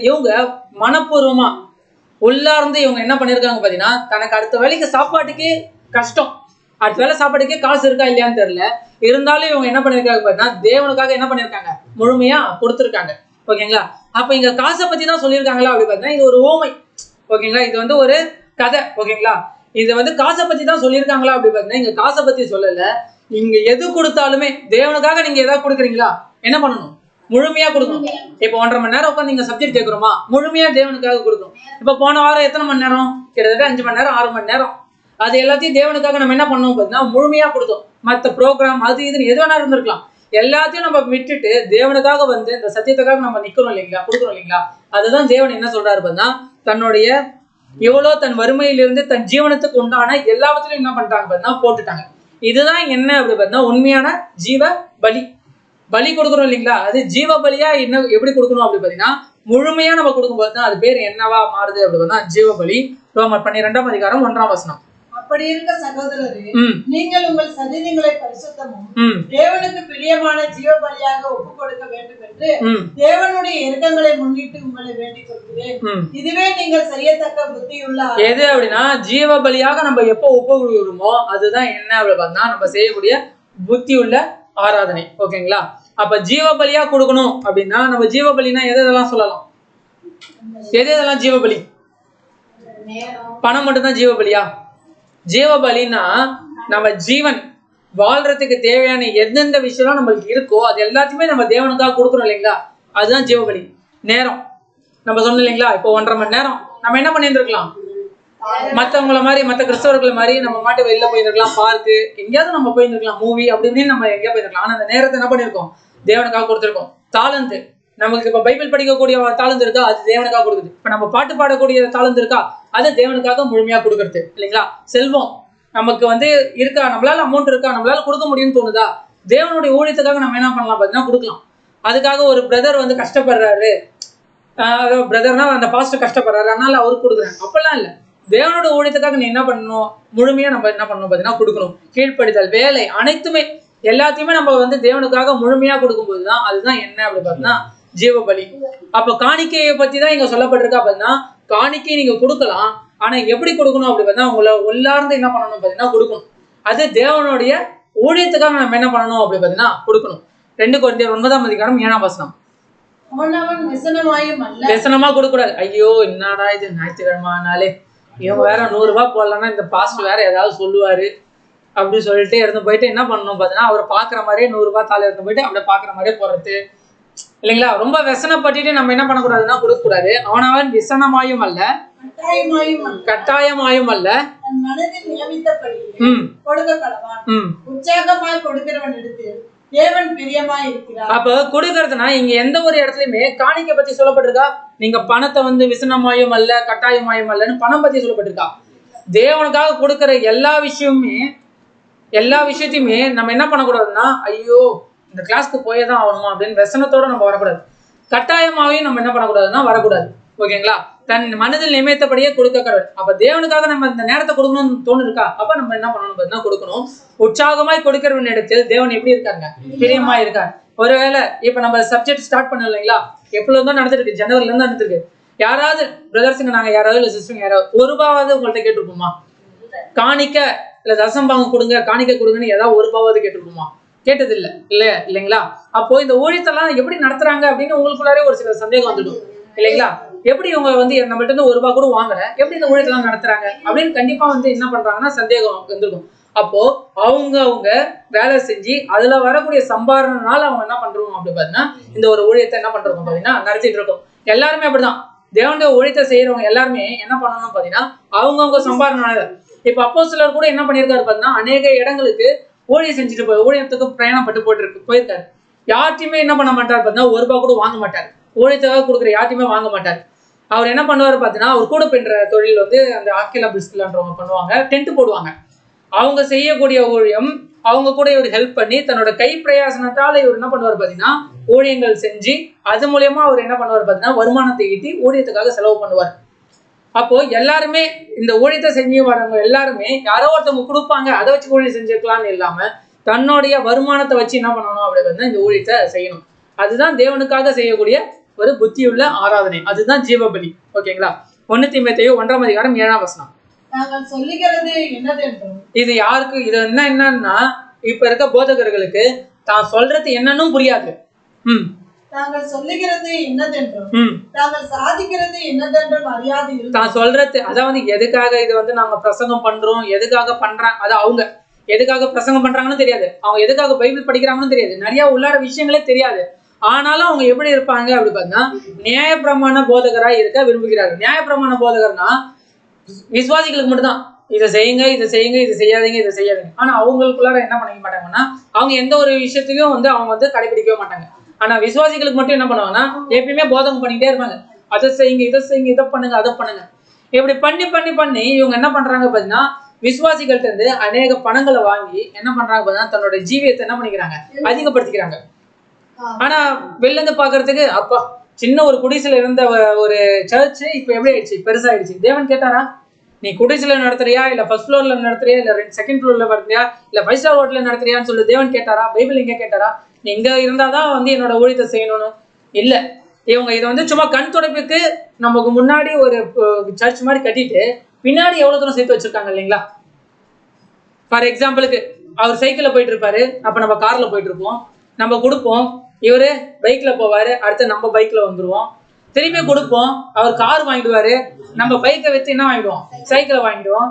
இவங்க மனப்பூர்வமா உள்ளார்ந்து இவங்க என்ன பண்ணிருக்காங்க பாத்தீங்கன்னா தனக்கு அடுத்த வேலைக்கு சாப்பாட்டுக்கு கஷ்டம், அடுத்த வேலை சாப்பாட்டுக்கே காசு இருக்கா இல்லையான்னு தெரியல, இருந்தாலும் இவங்க என்ன பண்ணிருக்காங்க பாத்தீங்கன்னா தேவனுக்காக என்ன பண்ணிருக்காங்க, முழுமையா கொடுத்துருக்காங்க, ஓகேங்களா? அப்ப இங்க காசை பத்தி தான் சொல்லியிருக்காங்களா அப்படி பார்த்தீங்கன்னா இது ஒரு ஓமை, ஓகேங்களா? இது வந்து ஒரு கதை, ஓகேங்களா? இது வந்து காசை பத்தி தான் சொல்லியிருக்காங்களா அப்படி பார்த்தீங்கன்னா இங்க காசை பத்தி சொல்லல. நீங்க எது கொடுத்தாலுமே தேவனுக்காக நீங்க ஏதாவது கொடுக்குறீங்களா, என்ன பண்ணணும், முழுமையா கொடுக்கணும். இப்ப 1.5 மணி நேரம் உட்காந்து நீங்க சப்ஜெக்ட் கேட்கிறோமா, முழுமையா தேவனுக்காக கொடுக்கணும். இப்ப போன வாரம் எத்தனை மணி நேரம், கிட்டத்தட்ட 5 மணி நேரம் 6 மணி நேரம், அது எல்லாத்தையும் தேவனுக்காக நம்ம என்ன பண்ணணும் பார்த்தீங்கன்னா முழுமையா கொடுத்தோம். மற்ற ப்ரோக்ராம் அது இதுன்னு எது வேணா இருந்திருக்கலாம், எல்லாத்தையும் நம்ம விட்டுட்டு தேவனுக்காக வந்து இந்த சத்தியத்துக்காக நம்ம நிக்கிறோம் இல்லைங்களா, கொடுக்குறோம் இல்லைங்களா? அதுதான் தேவன் என்ன சொல்றாரு பார்த்தா தன்னுடைய எவ்வளோ தன் வறுமையிலிருந்து தன் ஜீவனத்துக்கு உண்டான எல்லாவற்றிலும் என்ன பண்ணிட்டாங்க பார்த்தா போட்டுட்டாங்க. இதுதான் என்ன அப்படி பார்த்தா உண்மையான ஜீவ பலி கொடுக்குறோம் இல்லைங்களா, அது ஜீவ பலியா என்ன எப்படி கொடுக்கணும் அப்படி பார்த்தீங்கன்னா முழுமையா நம்ம கொடுக்கும்போது தான் அது பேர் என்னவா மாறுது அப்படி பார்த்தா ஜீவ பலி. ரோமர் 12:1 அப்படி இருக்க சகோதரரே, நீங்கள் உங்கள் சரீரங்களை பரிசுத்தமும் தேவனுக்கு பிரியமான ஜீவ பலியாக ஒப்புக் கொடுக்க வேண்டும் என்று தேவனுடைய இரக்கங்களை முன்னிட்டு உங்களை வேண்டிக் கொள்கிறேன். இதுவே நீங்கள் செய்யத்தக்க புத்தியுள்ள எது அப்படின்னா ஜீவ பலியாக நம்ம எப்போ ஒப்பு கொடுக்கிறோமோ அதுதான் என்ன அப்படி பார்த்தா நம்ம செய்யக்கூடிய புத்தி உள்ள ஆராதனை, ஓகேங்களா? அப்ப ஜீவ பலியா கொடுக்கணும் அப்படின்னா நம்ம ஜீவ பலினா எதெல்லாம் சொல்லலாம், எதெல்லாம் ஜீவ பலி? பணம் மட்டும்தான் ஜீவ பலியா? ஜீவபலின்னா நம்ம ஜீவன் வாழ்றதுக்கு தேவையான எந்தெந்த விஷயம் நம்மளுக்கு இருக்கோ அது எல்லாத்தையுமே நம்ம தேவனுக்காக கொடுக்குறோம் இல்லைங்களா, அதுதான் ஜீவபலி. நேரம் நம்ம சொன்னோம் இல்லைங்களா, இப்போ 1.5 மணி நேரம் நம்ம என்ன பண்ணிட்டு இருக்கலாம், மற்றவங்கள மாதிரி மற்ற கிறிஸ்தவர்கள் மாதிரி நம்ம மாட்டு வெளியில போயிருக்கலாம், பார்க்கு எங்கேயாவது நம்ம போயிருக்கலாம், மூவி அப்படி இப்படின்னு நம்ம எங்கேயா போயிருக்கலாம். ஆனா அந்த நேரத்தை என்ன பண்ணிருக்கோம், தேவனுக்காக கொடுத்துருக்கோம். தாளந்து நமக்கு இப்ப பைபிள் படிக்கக்கூடிய தாளந்து இருக்கா, அது தேவனுக்காக கொடுக்குது. இப்ப நம்ம பாட்டு பாடக்கூடிய தாளந்து இருக்கா, அது தேவனுக்காக முழுமையா கொடுக்கறது இல்லைங்களா. செல்வம் நமக்கு வந்து இருக்கா, நம்மளால அமௌண்ட் இருக்கா, நம்மளால கொடுக்க முடியும்னு தோணுதா, தேவனுடைய ஊழியத்துக்காக நம்ம என்ன பண்ணலாம் பார்த்தீங்கன்னா கொடுக்கலாம். அதுக்காக ஒரு பிரதர் வந்து கஷ்டப்படுறாரு, பிரதர்னா அந்த பாஸ்டர் கஷ்டப்படுறாரு அதனால அவருக்கு கொடுக்குறேன், அப்பெல்லாம் இல்லை. தேவனோட ஊழியத்துக்காக நீ என்ன பண்ணணும், முழுமையா நம்ம என்ன பண்ணணும் பார்த்தீங்கன்னா கொடுக்கணும். கீழ்ப்படிதல், வேலை, அனைத்துமே எல்லாத்தையுமே நம்ம வந்து தேவனுக்காக முழுமையா கொடுக்கும்போது தான் அதுதான் என்ன அப்படி பார்த்தீங்கன்னா ஜீவ பலி. அப்ப காணிக்கையை பத்தி தான் இங்க சொல்லப்பட்டிருக்கா பார்த்தீங்கன்னா, காணிக்கை நீங்க கொடுக்கலாம், ஆனா எப்படி கொடுக்கணும் அப்படி பார்த்தா உங்களை உள்ளார்ந்து என்ன பண்ணணும் பார்த்தீங்கன்னா கொடுக்கணும். அது தேவனுடைய ஊழியத்துக்காக நம்ம என்ன பண்ணணும் அப்படி பார்த்தீங்கன்னா கொடுக்கணும். 2 கொரிந்தியர் 9:7 व्यसனமா கொடுக்க கூடாது. ஐயோ என்னடா இது ஞாயிற்றுக்கிழமை ஆனாலே இவங்க வேற 100 ரூபாய் போடலன்னா இந்த பாஸ்ட் வேற ஏதாவது சொல்லுவாரு அப்படி சொல்லிட்டு இருந்து போயிட்டு என்ன பண்ணணும் பார்த்தீங்கன்னா அவர் பாக்குற மாதிரியே 100 ரூபாய் தாள் இருந்து போயிட்டு அப்படியே பாக்குற மாதிரியே போறது இல்லைங்களா. ரொம்ப व्यसனப்பட்டு நம்ம என்ன பண்ணக்கூடாதுன்னா கொடுக்க கூடாது. அவனவன் விசனமாயும் அல்ல கட்டாயமாயும் அல்ல மனதில் நியமித்தபடி கொடுக்க கடவான். உற்சாகமாய் கொடுக்கிறவன் எடுத்து தேவன் பிரியமாய் இருக்கிறார். அப்ப கொடுக்கறதுனா இங்க எந்த ஒரு இடத்துலயுமே காணிக்கை பத்தி சொல்லப்பட்டிருக்கா? நீங்க பணத்தை வந்து விசனமாயும் அல்ல கட்டாயமாயும் அல்லன்னு பணம் பத்தி சொல்லப்பட்டிருக்கா? தேவனுக்காக கொடுக்கிற எல்லா விஷயத்தையுமே நம்ம என்ன பண்ணக்கூடாதுன்னா ஐயோ இந்த கிளாஸ்க்கு போயே தான் ஆகணுமா அப்படின்னு व्यसனத்தோட நம்ம வரக்கூடாது. கட்டாயமாவையும் நம்ம என்ன பண்ணக்கூடாதுன்னா வரக்கூடாது. ஓகேங்களா. தன் மனதில் நியமித்தபடியே கொடுக்க கடவுள். அப்ப தேவனுக்காக நம்ம இந்த நேரத்தை கொடுக்கணும்னு தோணு இருக்கா? அப்ப நம்ம என்ன பண்ணணும் பார்த்தீங்கன்னா கொடுக்கணும். உற்சாகமாய் கொடுக்கிறவன் இடத்தில் தேவன் எப்படி இருக்காங்க? பிரியமா இருக்காரு. ஒருவேளை இப்ப நம்ம சப்ஜெக்ட் ஸ்டார்ட் பண்ணோம் இல்லைங்களா, எப்பொழுது தான் நடந்துருக்கு, ஜனவரில இருந்து நடந்துருக்கு. யாராவது பிரதர்ஸுங்க நாங்க யாராவது இல்லை சிஸ்டருங்க யாராவது ஒரு ரூபாவது உங்கள்கிட்ட கேட்டிருப்போமா? காணிக்க இல்ல தசம்பாகம் கொடுங்க காணிக்க கொடுங்கன்னு ஏதாவது ஒரு ரூபாவது கேட்டிருப்போமா? கேட்டது இல்லை இல்லைங்களா. அப்போ இந்த ஊழியத்தெல்லாம் எப்படி நடத்துறாங்க அப்படின்னு உங்களுக்குள்ளாரே ஒரு சில சந்தேகம் வந்துடும் இல்லைங்களா. எப்படி இவங்க வந்து நம்மள்ட்ட இருந்து 1 ரூபாய் கூட வாங்கல, எப்படி இந்த ஊழியத்தெல்லாம் நடத்துறாங்க அப்படின்னு கண்டிப்பா வந்து என்ன பண்றாங்கன்னா சந்தேகம் வந்துருக்கும். அப்போ அவங்க வேலை செஞ்சு அதுல வரக்கூடிய சம்பாரணனால அவங்க என்ன பண்றோம் அப்படி பாத்தீங்கன்னா இந்த ஒரு ஊழியத்தை என்ன பண்றோம் பாத்தீங்கன்னா நடத்திட்டு இருக்கோம். எல்லாருமே அப்படிதான். தேவனுடைய ஊழியத்தை செய்யறவங்க எல்லாருமே என்ன பண்ணணும் பாத்தீங்கன்னா அவங்கவுங்க சம்பாரணனால. இப்ப அப்போஸ்தலர் கூட என்ன பண்ணியிருக்காரு பாத்தீங்கன்னா அநேக இடங்களுக்கு ஊழியம் செஞ்சுட்டு ஊழியத்துக்கு பிரயாணப்பட்டு போயிருக்காரு. யார்ட்டையுமே என்ன பண்ண மாட்டார் பாத்தீங்கன்னா 1 ரூபாய் கூட வாங்க மாட்டார். ஊழியத்துக்காக கொடுக்குற யார்ட்டையுமே வாங்க மாட்டார். அவர் என்ன பண்ணுவார் பார்த்தீங்கன்னா அவர் கூட பின்ற தொழில் வந்து அந்த ஆக்கிலா பிஸ்கலான்றவங்க பண்ணுவாங்க, டென்ட் போடுவாங்க. அவங்க செய்யக்கூடிய ஊழியம் அவங்க கூட இவர் ஹெல்ப் பண்ணி தன்னோட கை பிரயாசனத்தால் இவர் என்ன பண்ணுவார் பார்த்தீங்கன்னா ஊழியங்கள் செஞ்சு அது மூலயமா அவர் என்ன பண்ணுவார் பார்த்தீங்கன்னா வருமானத்தை ஈட்டி ஊழியத்துக்காக செலவு பண்ணுவார். அப்போ எல்லாருமே இந்த ஊழியத்தை செஞ்சு வரவங்க எல்லாருமே யாரோ ஒருத்தவங்க கொடுப்பாங்க அதை வச்சு ஊழியம் செஞ்சுக்கலாம்னு இல்லாம தன்னுடைய வருமானத்தை வச்சு என்ன பண்ணணும் அப்படி பார்த்தீங்கன்னா இந்த ஊழியத்தை செய்யணும். அதுதான் தேவனுக்காக செய்யக்கூடிய ஒரு புத்தியுள்ள ஆராதனை. அதுதான் ஜீவபலி. ஓகேங்களா. 1 தீமோத்தேயு 1:7 இது யாருக்கு இது என்னன்னா இப்ப இருக்க போதகர்களுக்கு தான் சொல்றது என்னன்னு புரியாது. தாங்கள் சொல்லுகிறது என்னதென்றும் தாங்கள் சாதிக்கிறது என்னதென்றும் அறியாது தான் சொல்றது அதாவது எதுக்காக இது வந்து நாங்க பிரசங்கம் பண்றோம் எதுக்காக பண்றாங்க அது அவங்க எதுக்காக பிரசங்கம் பண்றாங்கன்னு தெரியாது, அவங்க எதுக்காக பைபிள் படிக்கிறாங்கன்னு தெரியாது, நிறைய உள்ளார விஷயங்களே தெரியாது. ஆனாலும் அவங்க எப்படி இருப்பாங்க அப்படி பார்த்தீங்கன்னா நியாயப்பிரமாண போதகராக இருக்க விரும்புகிறார்கள். நியாயப்பிரமாண போதகர்னா விசுவாசிகளுக்கு மட்டும்தான் இதை செய்யுங்க இதை செய்யுங்க இதை செய்யாதீங்க இதை செய்யாதீங்க. ஆனா அவங்களுக்குள்ளார என்ன பண்ணிக்க மாட்டாங்கன்னா அவங்க எந்த ஒரு விஷயத்தையும் வந்து அவங்க வந்து கடைபிடிக்கவே மாட்டாங்க. ஆனா விசுவாசிகளுக்கு மட்டும் என்ன பண்ணுவாங்கன்னா எப்பயுமே போதகம் பண்ணிட்டே இருப்பாங்க. அதை செய்யுங்க இதை செய்யுங்க இதை பண்ணுங்க அதை பண்ணுங்க. இப்படி பண்ணி பண்ணி பண்ணி இவங்க என்ன பண்றாங்க பார்த்தீங்கன்னா விசுவாசிகள்ட்ட இருந்து அநேக பணங்களை வாங்கி என்ன பண்றாங்க பார்த்தீங்கன்னா தன்னோட ஜீவியத்தை என்ன பண்ணிக்கிறாங்க அதிகப்படுத்திக்கிறாங்க. ஆனா வெளில இருந்து பாக்குறதுக்கு அப்பா சின்ன ஒரு குடிசையில இருந்த ஒரு சர்ச் இப்ப எப்படி ஆயிடுச்சு பெருசாயிடுச்சு. தேவன் கேட்டாரா நீ குடிசையில நடத்துறியா இல்ல ஃபர்ஸ்ட் ஃப்ளோர்ல நடத்துறியா இல்ல செகண்ட் ஃப்ளோர்ல நடத்துறியா இல்ல 5 ஸ்டார் ஹோட்டல்ல நடத்துறியான்னு சொல்லி தேவன் கேட்டாரா? பைபிள் எங்க கேட்டாரா நீ இங்க இருந்தாதான் வந்து என்னோட ஊழியத்தை செய்யணும்னு? இல்ல. இவங்க இதை வந்து சும்மா கண் துடைப்புக்கு நமக்கு முன்னாடி ஒரு சர்ச் மாதிரி கட்டிட்டு பின்னாடி எவ்வளவு தூரம் சேர்த்து வச்சிருக்காங்க இல்லைங்களா. ஃபார் எக்ஸாம்பிளுக்கு அவர் சைக்கிள்ல போயிட்டு இருப்பாரு, அப்ப நம்ம கார்ல போயிட்டு இருப்போம், நம்ம கொடுப்போம், இவரு பைக்ல போவாரு, அடுத்து நம்ம பைக்ல வந்துருவோம், திரும்பி கொடுப்போம், அவர் கார் வாங்கிடுவாரு, நம்ம பைக்கை வித்து என்ன வாங்கிடுவோம் சைக்கிளை வாங்கிடுவோம்,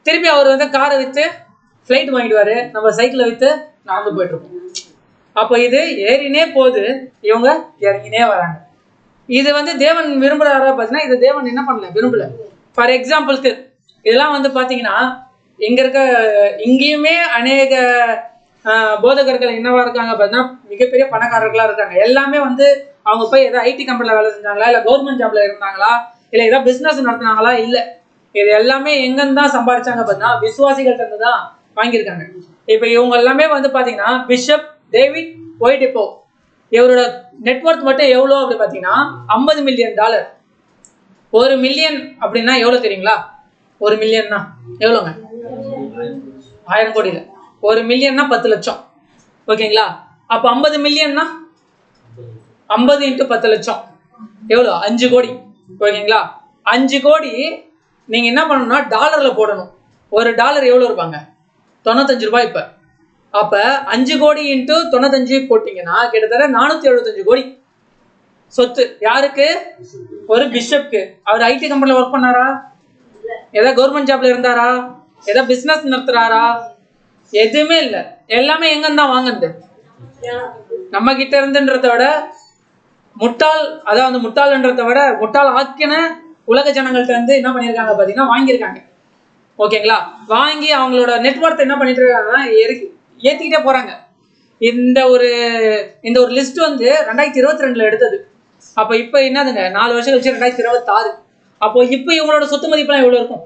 திரும்பி அவர் வந்து காரை வித்து ஃபிளைட் வாங்கிடுவாரு, நம்ம சைக்கிளை வித்து நடந்து போயிட்டு இருப்போம். அப்போ இது ஏறினே போது இவங்க இறங்கினே வராங்க. இது வந்து தேவன் விரும்புறாரா பார்த்தீங்கன்னா இது தேவன் என்ன பண்ணல விரும்பல. ஃபார் எக்ஸாம்பிளுக்கு இதெல்லாம் வந்து பாத்தீங்கன்னா இங்க இருக்க இங்கேயுமே அநேக போதகர்கள் என்னவா இருக்காங்க பார்த்தீங்கன்னா மிகப்பெரிய பணக்காரர்களா இருக்காங்க. எல்லாமே வந்து அவங்க போய் ஏதாவது ஐடி கம்பெனில வேலை செஞ்சாங்களா இல்ல கவர்மெண்ட் ஜாப்ல இருந்தாங்களா இல்ல ஏதாவது பிசினஸ் நடத்தினாங்களா? இல்ல. இது எல்லாமே எங்கன்னு தான் சம்பாதிச்சாங்க பார்த்தீங்கன்னா விசுவாசிகள்ட்ட இருந்து தான் வாங்கியிருக்காங்க. இப்ப இவங்க எல்லாமே வந்து பாத்தீங்கன்னா பிஷப் டேவிட் ஒய்டெப்போ இவரோட நெட்வொர்க் மட்டும் எவ்வளோ அப்படி பார்த்தீங்கன்னா $50 மில்லியன். $1 மில்லியன் அப்படின்னா எவ்வளோ தெரியுங்களா? 1 மில்லியன்னா எவ்வளோங்க? 1000 கோடியில் 1 மில்லியன்னா 10 லட்சம். ஓகேங்களா? அப்போ 50 மில்லியன்னா 50 × 10 லட்சம் எவ்வளோ? 5 கோடி. ஓகேங்களா? 5 கோடி நீங்கள் என்ன பண்ணணும்னா டாலரில் போடணும். $1 எவ்வளோ இருப்பாங்க? 95 ரூபாய். இப்போ அப்போ 5 கோடி × 95 போட்டிங்கன்னா கிட்டத்தட்ட 475 கோடி சொத்து. யாருக்கு? ஒரு பிஷப்க்கு. அவர் ஐடி கம்பெனியில் ஒர்க் பண்ணாரா? ஏதாவது கவர்மெண்ட் ஜாப்ல இருந்தாரா? ஏதாவது பிஸ்னஸ் நடத்துறாரா? எதுவுமே இல்லை. எல்லாமே எங்கன்னு தான் வாங்குது? நம்ம கிட்ட இருந்துன்றத விட முட்டாள், அதாவது முட்டாள்ன்றத விட முட்டாள் ஆக்கின உலக ஜனங்கள்ட்ட இருந்து என்ன பண்ணியிருக்காங்க பார்த்தீங்கன்னா வாங்கியிருக்காங்க. ஓகேங்களா? வாங்கி அவங்களோட நெட்வொர்க் என்ன பண்ணிட்டு இருக்காங்கன்னா ஏற்றிக்கிட்டே போறாங்க. இந்த ஒரு லிஸ்ட் வந்து 2022 எடுத்தது. அப்போ இப்போ என்னதுங்க 4 வருஷம் கழிச்சு 2026. அப்போ இப்போ இவங்களோட சொத்து மதிப்பெல்லாம் எவ்வளோ இருக்கும்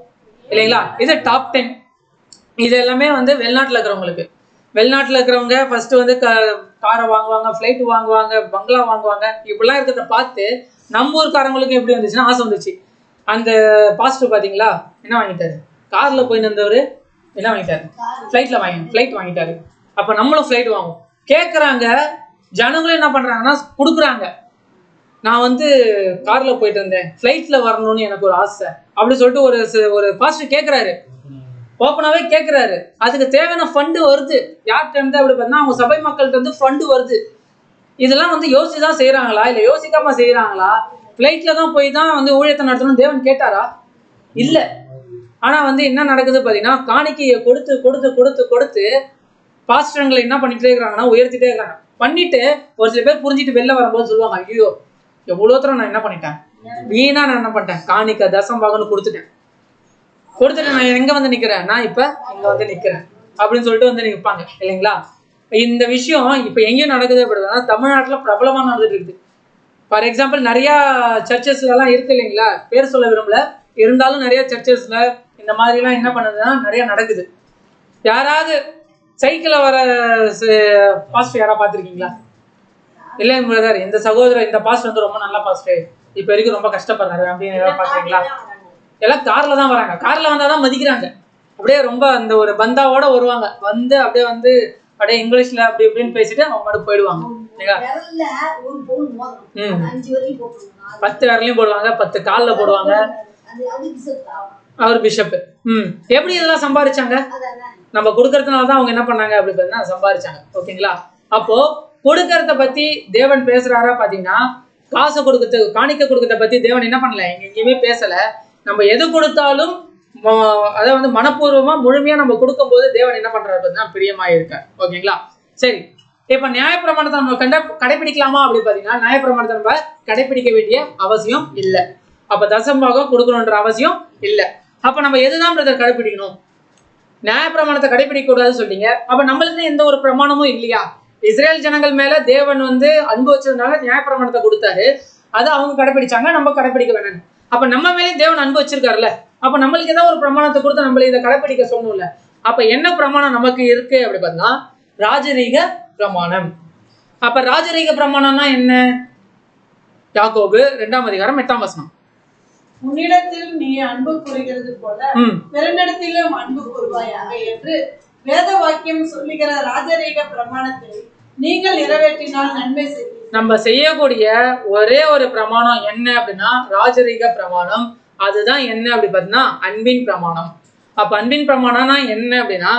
இல்லைங்களா? இது டாப் 10. இது எல்லாமே வந்து வெளிநாட்டில் இருக்கிறவங்களுக்கு. வெளிநாட்டில் இருக்கிறவங்க ஃபர்ஸ்ட் வந்து காரை வாங்குவாங்க, ஃப்ளைட்டு வாங்குவாங்க, பங்களா வாங்குவாங்க. இப்படிலாம் இருக்கிறத பார்த்து நம்ம ஊருக்காரங்களுக்கு எப்படி வந்துச்சுன்னா ஆசை வந்துச்சு. அந்த பாசிட்டிவ் பார்த்தீங்களா என்ன வாங்கிட்டாரு? காரில் போய் நின்றவர் என்ன வாங்கிட்டாரு? ஃப்ளைட் வாங்கிட்டாரு. அப்போ நம்மளும் ஃப்ளைட் வாங்குவோம். கேட்குறாங்க ஜனங்களும் என்ன பண்ணுறாங்கன்னா கொடுக்குறாங்க. நான் வந்து காரில் போயிட்டு இருந்தேன், ஃப்ளைட்டில் வரணும்னு எனக்கு ஒரு ஆசை அப்படி சொல்லிட்டு ஒரு பாஸ்டர் கேட்குறாரு. ஓப்பனாகவே கேட்குறாரு. அதுக்கு தேவையான ஃபண்டு வருது. யார்கிட்ட இருந்து அப்படி பார்த்தா அவங்க சபை மக்கள்கிட்ட இருந்து ஃபண்டு வருது. இதெல்லாம் வந்து யோசிச்சு தான் செய்கிறாங்களா இல்லை யோசிக்காமல் செய்கிறாங்களா? ஃப்ளைட்டில் தான் போய் தான் வந்து ஊழியத்தை நடத்தணும் தேவன் கேட்டாரா? இல்லை. ஆனால் வந்து என்ன நடக்குது பார்த்தீங்கன்னா காணிக்கையை கொடுத்து கொடுத்து கொடுத்து கொடுத்து பாஸ்டர்களை என்ன பண்ணிகிட்டே இருக்கிறாங்கன்னா உயர்த்திட்டே இருக்கிறாங்க. பண்ணிட்டு ஒரு சில பேர் புரிஞ்சுட்டு வெளில வரும்போது சொல்லுவாங்க, ஐயோ எவ்வளோ தூரம் நான் என்ன பண்ணிட்டேன், வீணா நான் என்ன பண்ணிட்டேன், காணிக்க தசம்பாகன்னு கொடுத்துட்டு நான் எங்கே வந்து நிற்கிறேன், நான் இப்போ இங்கே வந்து நிற்கிறேன் அப்படின்னு சொல்லிட்டு வந்து நிற்பாங்க இல்லைங்களா? இந்த விஷயம் இப்போ எங்கேயும் நடக்குது அப்படின்னா தமிழ்நாட்டில் பிரபலமாக நடந்துட்டு இருக்குது. ஃபார் எக்ஸாம்பிள் நிறையா சர்ச்சஸ்லாம் இருக்கு இல்லைங்களா? பேர் சொல்ல விரும்பல, இருந்தாலும் நிறைய சர்ச்சஸ்ல இந்த மாதிரிலாம் என்ன பண்ணுதுன்னா நிறைய நடக்குது. யாராவது சைக்கிளில் வர பாஸ்டர் யாராவது பார்த்துருக்கீங்களா? இல்லைங்க பிரதர், இந்த சகோதரர் இந்த பாஸ்டர் வந்து ரொம்ப நல்ல பாஸ்டர், இப்போ வரைக்கும் ரொம்ப கஷ்டப்படுறாரு அப்படின்னு யாராவது பார்த்துருக்கீங்களா? எல்லாம் காரில் தான் வராங்க. காரில் வந்தால் தான் மதிக்கிறாங்க. அப்படியே ரொம்ப அந்த ஒரு பந்தாவோட வருவாங்க. வந்து அப்படியே வந்து அப்படியே இங்கிலீஷ்ல அப்படி இப்படின்னு பேசிட்டு அவங்க மட்டும் போயிடுவாங்க. 10 விரலையும் போடுவாங்க, 10 காலில் போடுவாங்க. அவர் பிஷப். எப்படி இதெல்லாம் சம்பாதிச்சாங்க? நம்ம கொடுக்கறதுனால தான் அவங்க என்ன பண்ணாங்க அப்படி பார்த்தீங்கன்னா சம்பாதிச்சாங்க. ஓகேங்களா? அப்போ கொடுக்கறத பத்தி தேவன் பேசுறாரா பார்த்தீங்கன்னா, காசை கொடுக்கறது காணிக்க கொடுக்கறத பத்தி தேவன் என்ன பண்ணல, எங்கேயுமே பேசல. நம்ம எது கொடுத்தாலும் அதை வந்து மனப்பூர்வமா முழுமையா நம்ம கொடுக்கும்போது தேவன் என்ன பண்றாரு பார்த்தீங்கன்னா பிரியமா இருக்கார். ஓகேங்களா? சரி, இப்ப நியாயப்பிரமாணத்தை நம்ம கடைபிடிக்கலாமா அப்படி பார்த்தீங்கன்னா நியாயப்பிரமாணத்தை நம்ம கடைபிடிக்க வேண்டிய அவசியம் இல்லை. அப்ப தசம்பாகம் கொடுக்கணுன்ற அவசியம் இல்லை. அப்ப நம்ம எதுதான் பிரதர் கடைபிடிக்கணும்? நியாயப்பிரமாணத்தை கடைபிடிக்க கூடாதுன்னு சொல்லிட்டீங்க. அப்ப நம்மளுக்கு எந்த ஒரு பிரமாணமும் இல்லையா? இஸ்ரேல் ஜனங்கள் மேல தேவன் வந்து அன்பு வச்சதுனால நியாயப்பிரமாணத்தை கொடுத்தாரு. அதை அவங்க கடைபிடிச்சாங்க, நம்ம கடைபிடிக்க வேணாம். அப்ப நம்ம மேலேயும் தேவன் அன்பு வச்சிருக்காருல்ல, அப்ப நம்மளுக்கு ஏதாவது ஒரு பிரமாணத்தை கொடுத்து நம்மள இதை கடைபிடிக்க சொல்லணும்ல. அப்ப என்ன பிரமாணம் நமக்கு இருக்கு அப்படி பார்த்தா ராஜரீக பிரமாணம். அப்ப ராஜரீக பிரமாணம்னா என்ன? யாக்கோபு 2ஆம் அதிகாரம் 8ஆம் வசனம். உன்னிடத்தில் நீ அன்பு கூறுகிறது போல பிறனிடத்திலும் அன்பு கூறுவாயாக என்று வேத வாக்கியம் சொல்லுகிற ராஜரீக பிரமாணத்தை நீங்கள் நிறைவேற்றினால் நன்மை செய்வீர்கள். நம்ம செய்யக்கூடிய ஒரே ஒரு பிரமாணம் என்ன அப்படின்னா ராஜரீக பிரமாணம். அதுதான் என்ன அப்படி பார்த்தீங்கன்னா அன்பின் பிரமாணம். அப்ப அன்பின் பிரமாணம்னா என்ன அப்படின்னா,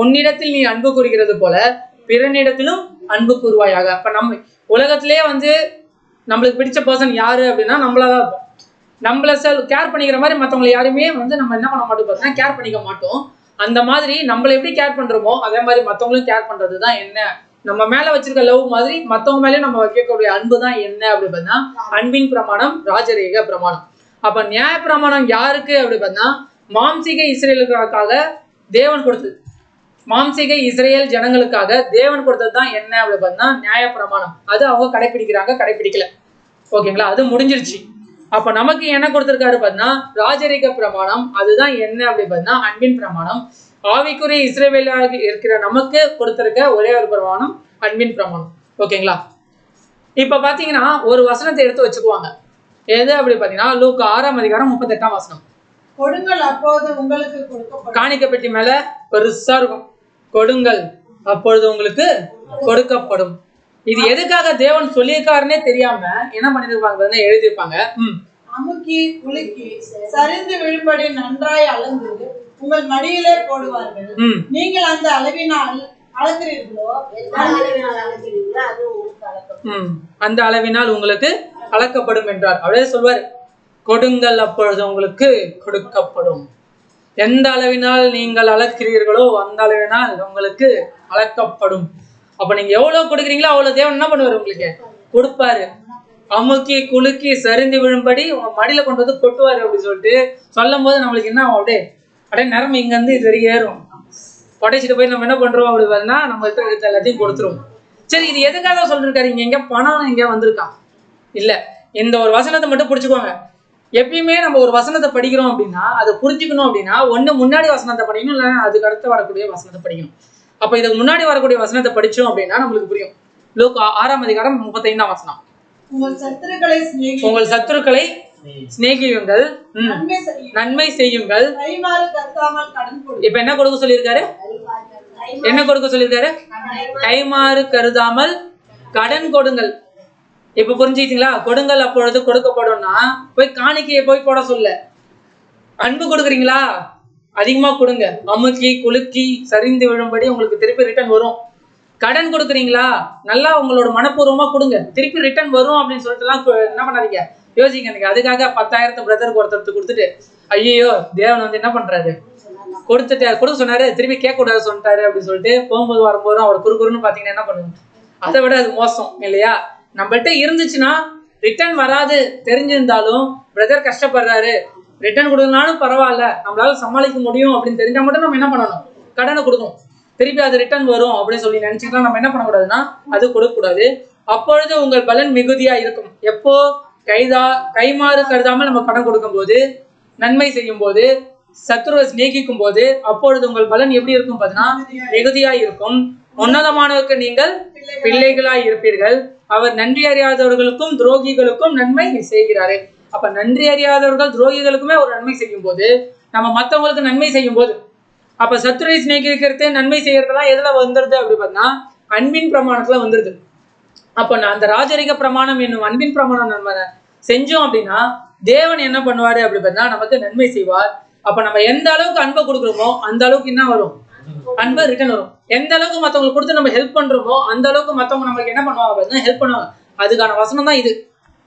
உன்னிடத்தில் நீ அன்பு கூறுகிறது போல பிறனிடத்திலும் அன்பு கூறுவாயாக. அப்ப நம்ம உலகத்திலே வந்து நம்மளுக்கு பிடிச்ச பர்சன் யாரு அப்படின்னா நம்மளாதான் இருப்போம். நம்மள கேர் பண்ணிக்கிற மாதிரி மற்றவங்களை யாருமே வந்து நம்ம என்ன பண்ண மாட்டோம் பார்த்தீங்கன்னா கேர் பண்ணிக்க மாட்டோம். அந்த மாதிரி நம்மளை எப்படி கேர் பண்றோமோ அதே மாதிரி மற்றவங்களும் கேர் பண்றது தான் என்ன, நம்ம மேல வச்சிருக்க லவ் மாதிரி மற்றவங்க மேலேயும் நம்ம வைக்கக்கூடிய அன்பு தான் என்ன அப்படி பார்த்தா அன்பின் பிரமாணம், ராஜரீக பிரமாணம். அப்ப நியாய பிரமாணம் யாருக்கு அப்படி பார்த்தா மாம்சீக இஸ்ரேலுக்காக தேவன் கொடுத்தது. மாம்சீக இஸ்ரேல் ஜனங்களுக்காக தேவன் கொடுத்தது தான் என்ன அப்படி பார்த்தா நியாய பிரமாணம். அது அவங்க கடைபிடிக்கிறாங்க, கடைபிடிக்கல. ஓகேங்களா? அது முடிஞ்சிருச்சு. அப்ப நமக்கு என்ன கொடுத்திருக்காரு பார்த்தா ராஜரீக பிரமாணம். அதுதான் என்ன அப்படி பார்த்தா அன்பின் பிரமாணம். ஆவிக்குரிய இஸ்ரவேலாக இருக்கிற நமக்கு கொடுத்திருக்க ஒரே ஒரு பிரமாணம் அன்பின் பிரமாணம். ஓகேங்களா? இப்ப பாத்தீங்கன்னா ஒரு வசனத்தை எடுத்து வச்சுக்குவாங்க. எது அப்படி பாத்தீங்கன்னா லூக்கா 6ஆம் அதிகாரம் 38ஆம் வசனம். கொடுங்கள் அப்போது உங்களுக்கு கொடுக்கப்படும். காணிக்கை பெட்டி மேல பெருசா இருக்கும், கொடுங்கள் அப்பொழுது உங்களுக்கு கொடுக்கப்படும். இது எதுக்காக தேவன் சொல்லியிருக்காருன்னே தெரியாம என்ன பண்ணிருப்பாங்க, எழுதியிருப்பாங்க. அமுக்கி குலுக்கி சரிந்து விழும்படி நன்றாய் அளந்து உங்கள் மடியிலே போடுவார்கள். நீங்கள் அந்த அளவினால் அளக்கிறீர்களோ அந்த அளவினால் உங்களுக்கு அளக்கப்படும் என்றார். அப்படியே சொல்வார், கொடுங்கள் அப்பொழுது உங்களுக்கு கொடுக்கப்படும். எந்த அளவினால் நீங்கள் அளக்கிறீர்களோ அந்த அளவினால் உங்களுக்கு அளக்கப்படும். அப்ப நீங்க எவ்வளவு கொடுக்குறீங்களோ அவ்வளவு தேவன் என்ன பண்ணுவாரு, உங்களுக்கு கொடுப்பாரு. அமுக்கி குலுக்கி சரிந்து விழும்படி உங்க மடியில கொண்டு வந்து கொட்டுவாரு அப்படின்னு சொல்லிட்டு சொல்லும் போது நம்மளுக்கு என்ன அப்படியே நிறமை இங்க இருந்து இது வரைக்கும் ஏறும். உடைச்சிட்டு போய் நம்ம என்ன பண்றோம் அப்படி பார்த்தா நம்ம இருக்கிற எல்லாத்தையும் கொடுத்துருவோம். சரி, இது எதுக்காக சொல்லிருக்காரு, இங்க எங்க பணம் எங்க வந்திருக்கா இல்ல. இந்த ஒரு வசனத்தை மட்டும் புரிச்சுக்கோங்க. எப்பயுமே நம்ம ஒரு வசனத்தை படிக்கிறோம் அப்படின்னா அதை புரிஞ்சுக்கணும் அப்படின்னா ஒண்ணு முன்னாடி வசனத்தை படிக்கணும், இல்லைன்னா அதுக்கு அடுத்து வரக்கூடிய வசனத்தை படிக்கணும். அப்ப இதுக்கு முன்னாடி வரக்கூடிய வசனத்தை படிச்சோம் அப்படின்னா நம்மளுக்கு புரியும். லூக்கா 6ஆம் அதிகாரம் 35ஆம் வசனம். உங்கள் சத்துருக்களை சிநேகியுங்கள், நன்மை செய்யுங்கள். இப்ப என்ன கொடுக்க சொல்லியிருக்காரு, என்ன கொடுக்க சொல்லியிருக்காரு, கைமாறு கருதாமல் கடன் கொடுங்கள். இப்ப புரிஞ்சுக்கிட்டீங்களா? கொடுங்கள் அப்பொழுது கொடுக்கப்படும்னா போய் காணிக்கையை போய் போட சொல்ல. அன்பு கொடுக்குறீங்களா, அதிகமா கொடுங்க. அமுக்கி குலுக்கி சரிந்து விழும்படி உங்களுக்கு திருப்பி ரிட்டர்ன் வரும். கடன் கொடுக்குறீங்களா, நல்லா உங்களோட மனப்பூர்வமா கொடுங்க, திருப்பி ரிட்டர்ன் வரும் அப்படின்னு சொல்லிட்டு எல்லாம் என்ன பண்ணாதீங்க, யோசிக்க. அதுக்காக 10,000 பிரதருக்கு ஒருத்தருக்கு கொடுத்துட்டு ஐயோ தேவன் வந்து என்ன பண்றாரு, கொடுக்க சொன்னாரு திருப்பி கேட்க கூடாது சொல்லிட்டாரு அப்படின்னு சொல்லிட்டு போகும்போது வரும்போது அவர் குறுக்குறுன்னு பாத்தீங்கன்னா என்ன பண்ணுங்க. அதை விட அது மோசம் இல்லையா? நம்மள்ட்ட இருந்துச்சுன்னா ரிட்டர்ன் வராது தெரிஞ்சிருந்தாலும் பிரதர் கஷ்டப்படுறாரு, ரிட்டர்ன் கொடுக்கனாலும் பரவாயில்ல, நம்மளால சமாளிக்க முடியும் அப்படின்னு தெரிஞ்சா மட்டும் நம்ம என்ன பண்ணணும், கடனை கொடுக்கணும். திருப்பி அது ரிட்டர்ன் வரும் அப்படின்னு சொல்லி நினைச்சுக்கலாம் நம்ம என்ன பண்ணக்கூடாதுன்னா அது கொடுக்கக்கூடாது. அப்பொழுது உங்கள் பலன் மிகுதியா இருக்கும். எப்போ கைமாறு கருதாமல் நம்ம கடன் கொடுக்கும் போது, நன்மை செய்யும் போது, சத்துருவை சிநேகிக்கும் போது, அப்பொழுது உங்கள் பலன் எப்படி இருக்கும் பார்த்தீங்கன்னா மிகுதியா இருக்கும். உன்னதமானவருக்கு நீங்கள் பிள்ளைகளாய் இருப்பீர்கள். அவர் நன்றி அறியாதவர்களுக்கும் துரோகிகளுக்கும் நன்மை செய்கிறாரு. அப்ப நன்றி அறியாதவர்கள் துரோகிகளுக்குமே ஒரு நன்மை செய்யும் போது, நம்ம மற்றவங்களுக்கு நன்மை செய்யும் போது, அப்ப சத்துருவை சிநேகிக்கிறது நன்மை செய்யறதெல்லாம் எதுல வந்துருது அப்படி பார்த்தா அன்பின் பிரமாணத்துல வந்துருது. அப்ப அந்த ராஜரிக பிரமாணம் என்னும் அன்பின் பிரமாணம் நம்ம செஞ்சோம் அப்படின்னா தேவன் என்ன பண்ணுவாரு அப்படி பார்த்தா நமக்கு நன்மை செய்வார். அப்ப நம்ம எந்த அளவுக்கு அன்பை கொடுக்குறோமோ அந்த அளவுக்கு என்ன வரும், அன்பு ரிட்டர்ன் வரும். எந்த அளவுக்கு மற்றவங்களுக்கு கொடுத்து நம்ம ஹெல்ப் பண்றோமோ அந்த அளவுக்கு மற்றவங்க நம்மளுக்கு என்ன பண்ணுவாங்க பார்த்தீங்கன்னா ஹெல்ப் பண்ணுவாங்க. அதுக்கான வசனம் தான் இது.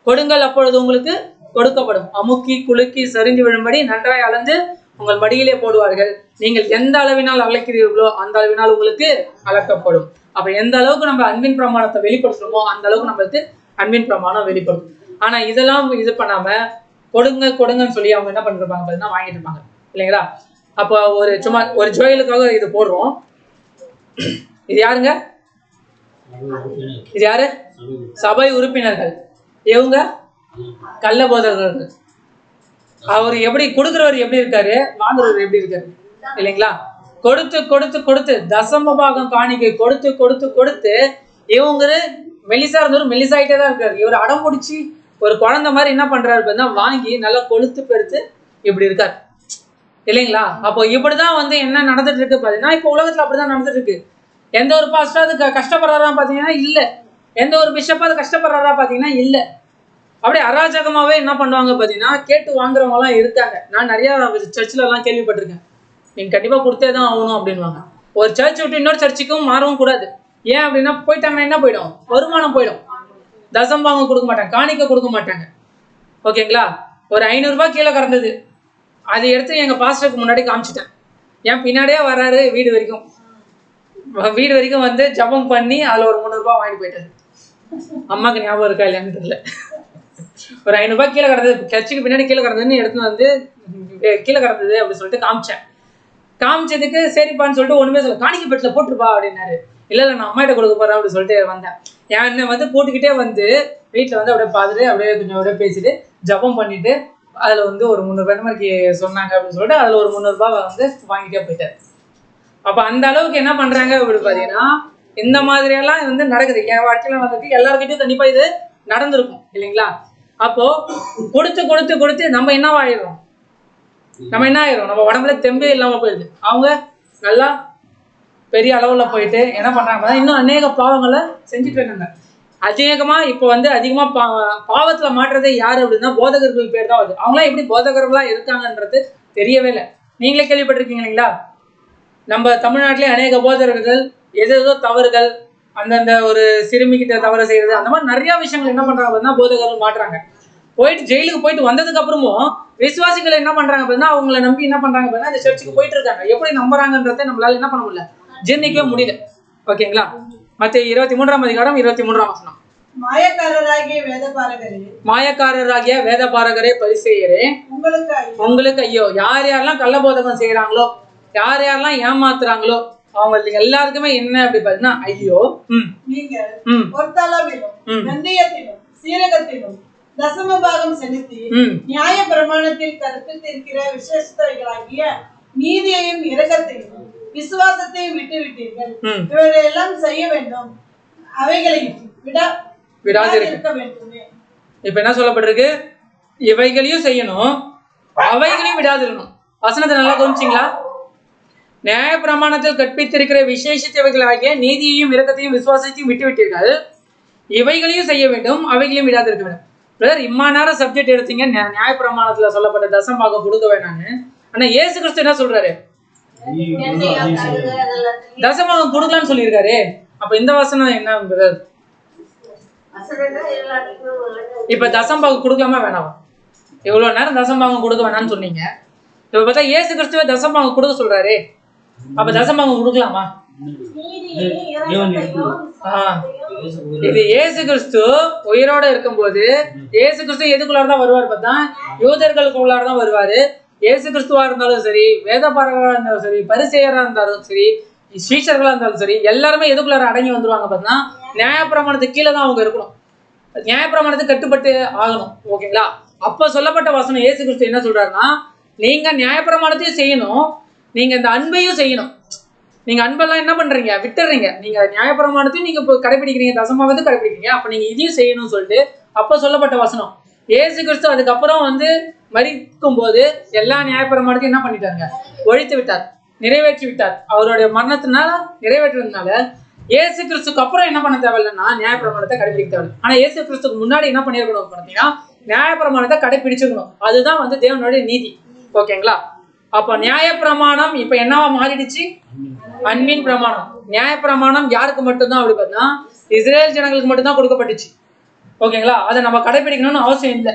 கொடுங்கள் அப்பொழுது உங்களுக்கு கொடுக்கப்படும். அமுக்கி குலுக்கி சரிந்து விழும்படி நன்றாய் அளந்து உங்கள் மடியிலே போடுவார்கள். நீங்கள் எந்த அளவினால் அளக்கிறீர்களோ அந்த அளவினால் உங்களுக்கு அளக்கப்படும். அப்ப எந்த அளவுக்கு நம்ம அன்பின் பிரமாணத்தை வெளிப்படுத்துறோமோ அந்த அளவுக்கு நம்மளுக்கு அன்பின் பிரமாணம் வெளிப்படும். ஆனா இதெல்லாம் இது பண்ணாம கொடுங்கன்னு சொல்லி அவங்க என்ன பண்ணிருப்பாங்க பார்த்தீங்கன்னா வாங்கிட்டு இருப்பாங்க இல்லைங்களா? அப்போ சும்மா ஒரு ஜோயலுக்காக இது போடுறோம். இது யாருங்க, இது யாரு, சபை உறுப்பினர்கள். இவங்க கள்ள போதகர்கள். அவர் எப்படி கொடுக்குறவர் எப்படி இருக்காரு, வாங்குறவர் எப்படி இருக்காரு இல்லைங்களா? கொடுத்து கொடுத்து கொடுத்து தசம பாகம் காணிக்கை கொடுத்து கொடுத்து கொடுத்து இவங்க மெலிசா இருந்தவர் மெலிசாயிட்டே தான் இருக்காரு. இவர் அடம் பிடிச்சி ஒரு குழந்தை மாதிரி என்ன பண்றாரு வாங்கி நல்லா கொளுத்து பெருத்து இப்படி இருக்காரு இல்லைங்களா? அப்போ இப்படிதான் வந்து என்ன நடந்துட்டு இருக்கு பாத்தீங்கன்னா, இப்போ உலகத்துல அப்படிதான் நடந்துட்டு இருக்கு. எந்த ஒரு பாஸ்டர் அது கஷ்டப்படுறாரா பாத்தீங்கன்னா இல்ல, எந்த ஒரு பிஷப்பா அது கஷ்டப்படுறாரா பாத்தீங்கன்னா இல்ல. அப்படியே அராஜகமாவே என்ன பண்ணுவாங்க பாத்தீங்கன்னா கேட்டு வாங்குறவங்க எல்லாம் இருக்காங்க. நான் நிறைய சர்ச்சில் எல்லாம் கேள்விப்பட்டிருக்கேன். நீங்க கண்டிப்பா கொடுத்தே தான் ஆகணும் அப்படின்வாங்க. ஒரு சர்ச் விட்டு இன்னொரு சர்ச்சுக்கும் மாறவும் கூடாது. ஏன் அப்படின்னா போயிட்டாங்கன்னா என்ன போயிடும், வருமானம் போயிடும். தசம்பாகம் கொடுக்க மாட்டாங்க, காணிக்க கொடுக்க மாட்டாங்க. ஓகேங்களா? ஒரு 500 ரூபாய் கீழே கறந்தது, அதை எடுத்து எங்க பாஸ்டருக்கு முன்னாடி காமிச்சிட்டேன். ஏன் பின்னாடியே வர்றாரு வீடு வரைக்கும் வந்து ஜபம் பண்ணி அதுல ஒரு 300 ரூபாய் வாங்கிட்டு போயிட்டாரு. அம்மாக்கு ஞாபகம் இருக்கா இல்லையான்னு தெரியல. ஒரு 500 ரூபாய் கீழே கிடந்தது, சர்ச்சுக்கு பின்னாடி கீழே கிடந்ததுன்னு எடுத்து வந்து கீழே கிடந்தது அப்படின்னு சொல்லிட்டு காமிச்சதுக்கு சரிப்பான்னு சொல்லிட்டு ஒண்ணுமே சொல்ல, காணிக்கை பெட்டில் போட்டுருப்பா அப்படின்னாரு. இல்லை நான் அம்மாட்ட கொடுக்க போறேன் அப்படின்னு சொல்லிட்டு வந்தேன். என்னை வந்து போட்டுக்கிட்டே வந்து வீட்டில் வந்து அப்படியே பார்த்துட்டு அப்படியே கொஞ்சம் அப்படியே பேசிட்டு ஜபம் பண்ணிட்டு அதில் வந்து ஒரு 300 ரூபாய் மாதிரி சொன்னாங்க அப்படின்னு சொல்லிட்டு அதில் ஒரு 300 ரூபாய் வந்து வாங்கிட்டே போயிட்டாரு. அப்போ அந்த அளவுக்கு என்ன பண்றாங்க அப்படின்னு பார்த்தீங்கன்னா இந்த மாதிரியெல்லாம் வந்து நடக்குது. என் வாழ்க்கையில வந்துட்டு எல்லாருக்கிட்டையும் கண்டிப்பா இது நடந்திருக்கும் இல்லைங்களா? அப்போ கொடுத்து கொடுத்து கொடுத்து நம்ம என்னவாயிடுறோம், நம்ம என்ன ஆயிரும், நம்ம உடம்புல தெம்பே இல்லாம போயிடுது. அவங்க நல்லா பெரிய அளவுல போயிட்டு என்ன பண்றாங்க, இன்னும் அநேக பாவங்களை செஞ்சுட்டு இருக்காங்க. அதிகமா இப்போ வந்து அதிகமா பாவத்துல மாற்றுறதே யாரு அப்படின்னா போதகர்கள் பேர் தான் வருது. அவங்களாம் எப்படி போதகர்களா இருக்காங்கன்றது தெரியவே இல்லை. நீங்களே கேள்விப்பட்டிருக்கீங்க இல்லைங்களா? நம்ம தமிழ்நாட்டிலே அநேக போதகர்கள் ஏதோ தவறுகள், அந்தந்த ஒரு சிறுமிகிட்ட தவறு செய்யறது, அந்த மாதிரி நிறைய விஷயங்கள் என்ன பண்றாங்க அப்படின்னா போதகர்கள் மாட்டுறாங்க. போயிட்டு ஜெயிலுக்கு போயிட்டு வந்ததுக்கு அப்புறமும் விசுவாசிகள் என்ன பண்றாங்க அப்படின்னா அவங்களை நம்பி என்ன பண்றாங்க அப்படின்னா இந்த சர்ச்சுக்கு போயிட்டு இருக்காங்க. எப்படி நம்புறாங்கன்றதை நம்மளால என்ன பண்ண முடியல, ஜீர்ணிக்கவே முடியல. ஓகேங்களா? மத்தேயு 23ஆம் அதிகாரம் 23ஆம் வசனம். மாயக்காரராகிய வேதபாரகரே பரிசேயரே உங்களுக்கு ஐயோ. யார் யாரெல்லாம் கள்ளபோதகம் செய்யறாங்களோ, யார் யாரெல்லாம் ஏமாத்துறாங்களோ அவங்களுக்கு எல்லாருக்குமே என்ன அப்படி பாத்தீங்கன்னா ஐயோ. சீரகத்திலும் தசம பாகம் செலுத்தி நியாய பிரமாணத்தில் கற்பித்திருக்கிற விசேஷங்களாகிய நீதியையும் இரக்கத்தையும் விசுவாசத்தையும் விட்டுவிட்டீர்கள். இவரையெல்லாம் செய்ய வேண்டும், அவைகளையும் விடாதிருக்க வேண்டும். இப்ப என்ன சொல்லப்பட்டிருக்கு? இவைகளையும் செய்யணும், அவைகளையும் விடாதிருக்கணும். வசனத்தை நல்லா கவனிச்சிங்களா? நியாய பிரமாணத்தில் கற்பித்திருக்கிற விசேஷத்தவைகளாகிய நீதியையும் இரக்கத்தையும் விசுவாசத்தையும் விட்டுவிட்டீர்கள், இவைகளையும் செய்ய வேண்டும், அவைகளையும் விடாதிருக்க வேண்டும். பிரதர், இம்மா நேரம் சப்ஜெக்ட் எடுத்தீங்க, நியாய பிரமாணத்துல சொல்லப்பட்ட தசமாக கொடுக்க வேணான்னு. ஆனா இயேசு கிறிஸ்து என்ன சொல்றாரு? தசமாகம் கொடுக்கலான்னு சொல்லியிருக்காரு. அப்ப இந்த வசனம் என்ன பிரதர்? இப்ப தசம்பாகம் கொடுக்கலாமா வேணாமா? இவ்வளவு நேரம் தசம்பாகம் கொடுக்க வேணாம்னு சொன்னீங்க. இப்ப பார்த்தா இயேசு கிறிஸ்துவ தசம்பாகம் கொடுக்க சொல்றாரு. அப்ப தசம்பாகம் கொடுக்கலாமா? இது இயேசு கிறிஸ்து உயிரோட இருக்கும்போது இயேசு கிறிஸ்து எதுக்குள்ளாரதான் வருவார் பார்த்தா யூதர்களுக்குள்ளாரதான் வருவாரு. இயேசு கிறிஸ்துவா இருந்தாலும் சரி, வேதபாரகரா இருந்தாலும் சரி, பரிசேயரா இருந்தாலும் சரி, சீஷர்களா இருந்தாலும் சரி, எல்லாருமே எதுக்குள்ளார அடங்கி வந்துருவாங்க பார்த்தா நியாயப்பிரமாணத்துக்கு கீழே தான் அவங்க இருக்கணும். நியாயப்பிரமாணத்துக்கு கட்டுப்பட்டு ஆகணும். ஓகேங்களா? அப்ப சொல்லப்பட்ட வசனம் இயேசு கிறிஸ்து என்ன சொல்றாருன்னா, நீங்க நியாயப்பிரமாணத்தையும் செய்யணும், நீங்க இந்த அன்பையும் செய்யணும். நீங்க அன்பெல்லாம் என்ன பண்றீங்க, விட்டுறீங்க. நீங்க நியாயப்பிரமாணத்தையும் நீங்க இப்போ கடைபிடிக்கிறீங்க, தசமாவது கடைபிடிக்கிறீங்க, அப்ப நீங்க இதையும் செய்யணும்னு சொல்லிட்டு அப்ப சொல்லப்பட்ட வசனம். இயேசு கிறிஸ்து அதுக்கப்புறம் வந்து மரிக்கும் போது எல்லா நியாயப்பிரமாணத்தையும் என்ன பண்ணிட்டாங்க, ஒழித்து விட்டார், நிறைவேற்றி விட்டார். அவருடைய மரணத்தினால நிறைவேற்றுறதுனால இயேசு கிறிஸ்துக்கு அப்புறம் என்ன பண்ண தேவையில்லைன்னா நியாயப்பிரமாணத்தை கடைபிடிக்க தேவை. ஆனா இயேசு கிறிஸ்துக்கு முன்னாடி என்ன பண்ணிருக்கணும் பார்த்தீங்கன்னா நியாயப்பிரமாணத்தை கடைபிடிச்சிருக்கணும். அதுதான் வந்து தேவனுடைய நீதி. ஓகேங்களா? அப்ப நியாயப்பிரமாணம் இப்ப என்னவா மாறிடுச்சு? அன்பின் பிரமாணம். நியாயப்பிரமாணம் யாருக்கு மட்டும்தான் அப்படி பார்த்தா இஸ்ரேல் ஜனங்களுக்கு மட்டும்தான் கொடுக்கப்பட்டுச்சு. ஓகேங்களா? அதை நம்ம கடைபிடிக்கணும்னு அவசியம் இல்லை.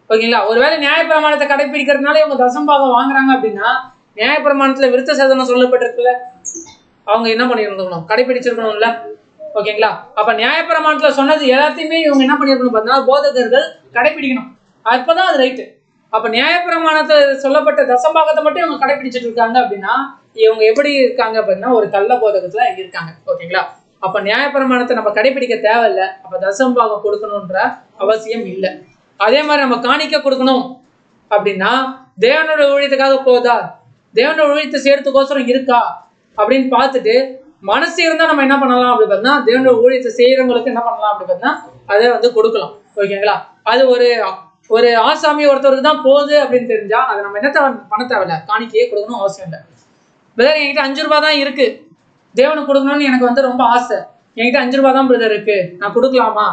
ஓகேங்களா? ஒருவேளை நியாயப்பிரமாணத்தை கடைபிடிக்கிறதுனால இவங்க தசம்பாகம் வாங்குறாங்க அப்படின்னா நியாயப்பிரமாணத்துல விருத்த சேதனம் சொல்லப்பட்டிருக்குல்ல, அவங்க என்ன பண்ணிருக்கணும், கடைபிடிச்சிருக்கணும்ல. ஓகேங்களா? அப்ப நியாயப்பிரமாணத்துல சொன்னது எல்லாத்தையுமே இவங்க என்ன பண்ணிருக்கணும் பார்த்தா போதகர்கள் கடைபிடிக்கணும். அப்பதான் அது ரைட்டு. அப்ப நியாயப்பிரமாணத்தை சொல்லப்பட்ட தசம்பாகத்தை மட்டும் இவங்க கடைபிடிச்சிட்டு இருக்காங்க அப்படின்னா இவங்க எப்படி இருக்காங்க அப்படின்னா ஒரு கள்ள போதகத்துல இருக்காங்க. ஓகேங்களா? அப்ப நியாயப்பிரமாணத்தை நம்ம கடைபிடிக்க தேவையில்லை. அப்ப தசம்பாகம் கொடுக்கணும்ன்ற அவசியம் இல்லை. அதே மாதிரி நம்ம காணிக்க கொடுக்கணும் அப்படின்னா தேவனோட ஊழியத்துக்காக போதா, தேவனோட ஊழியத்தை செய்யறதுக்கோசரம் இருக்கா அப்படின்னு பார்த்துட்டு மனசு இருந்தா நம்ம என்ன பண்ணலாம் அப்படி பார்த்தா தேவனோட ஊழியத்தை செய்யறவங்களுக்கு என்ன பண்ணலாம் அப்படி பார்த்தா அதை வந்து கொடுக்கலாம். ஓகேங்களா? அது ஒரு ஆசாமி ஒருத்தருக்கு தான் போகுது அப்படின்னு தெரிஞ்சா அதை நம்ம என்ன பண்ண தேவையில்ல, காணிக்கையே கொடுக்கணும் அவசியம் இல்லை. பிரதர், என்கிட்ட 5 ரூபாய் தான் இருக்கு, தேவனுக்கு கொடுக்கணும்னு எனக்கு வந்து ரொம்ப ஆசை, என்கிட்ட 5 ரூபாய் தான் பிரதர் இருக்கு, நான் கொடுக்கலாமா?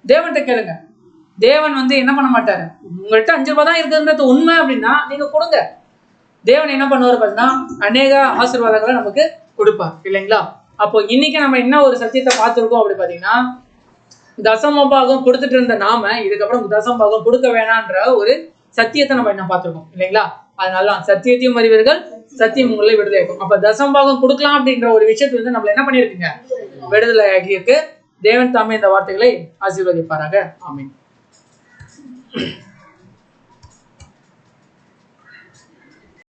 தேவன்கிட்ட கேளுங்க. தேவன் வந்து என்ன பண்ண மாட்டாரு, உங்கள்கிட்ட 5 ரூபாய் தான் இருக்குன்றது உண்மை அப்படின்னா நீங்க கொடுங்க. தேவன் என்ன பண்ணுவார் பார்த்தீங்கன்னா அநேக ஆசீர்வாதங்களை நமக்கு கொடுப்பார் இல்லைங்களா? அப்போ இன்னைக்கு நம்ம என்ன ஒரு சத்தியத்தை பார்த்துருக்கோம் அப்படி பார்த்தீங்கன்னா தசமபாகம் கொடுத்துட்டு இருந்த நாம இதுக்கப்புறம் தசமபாகம் கொடுக்க வேணான்ற ஒரு சத்தியத்தை நம்ம என்ன பார்த்துருக்கோம் இல்லைங்களா? அதனால சத்தியத்தையும் அறிவீர்கள், சத்தியம் உங்களை விடுதலை ஆகும். அப்ப தசமபாகம் கொடுக்கலாம் அப்படின்ற ஒரு விஷயத்துல வந்து நம்மள என்ன பண்ணிருக்கீங்க, விடுதலை ஆகியிருக்கு. தேவன் தாமே இந்த வார்த்தைகளை ஆசீர்வதிப்பாராக. ஆமென்.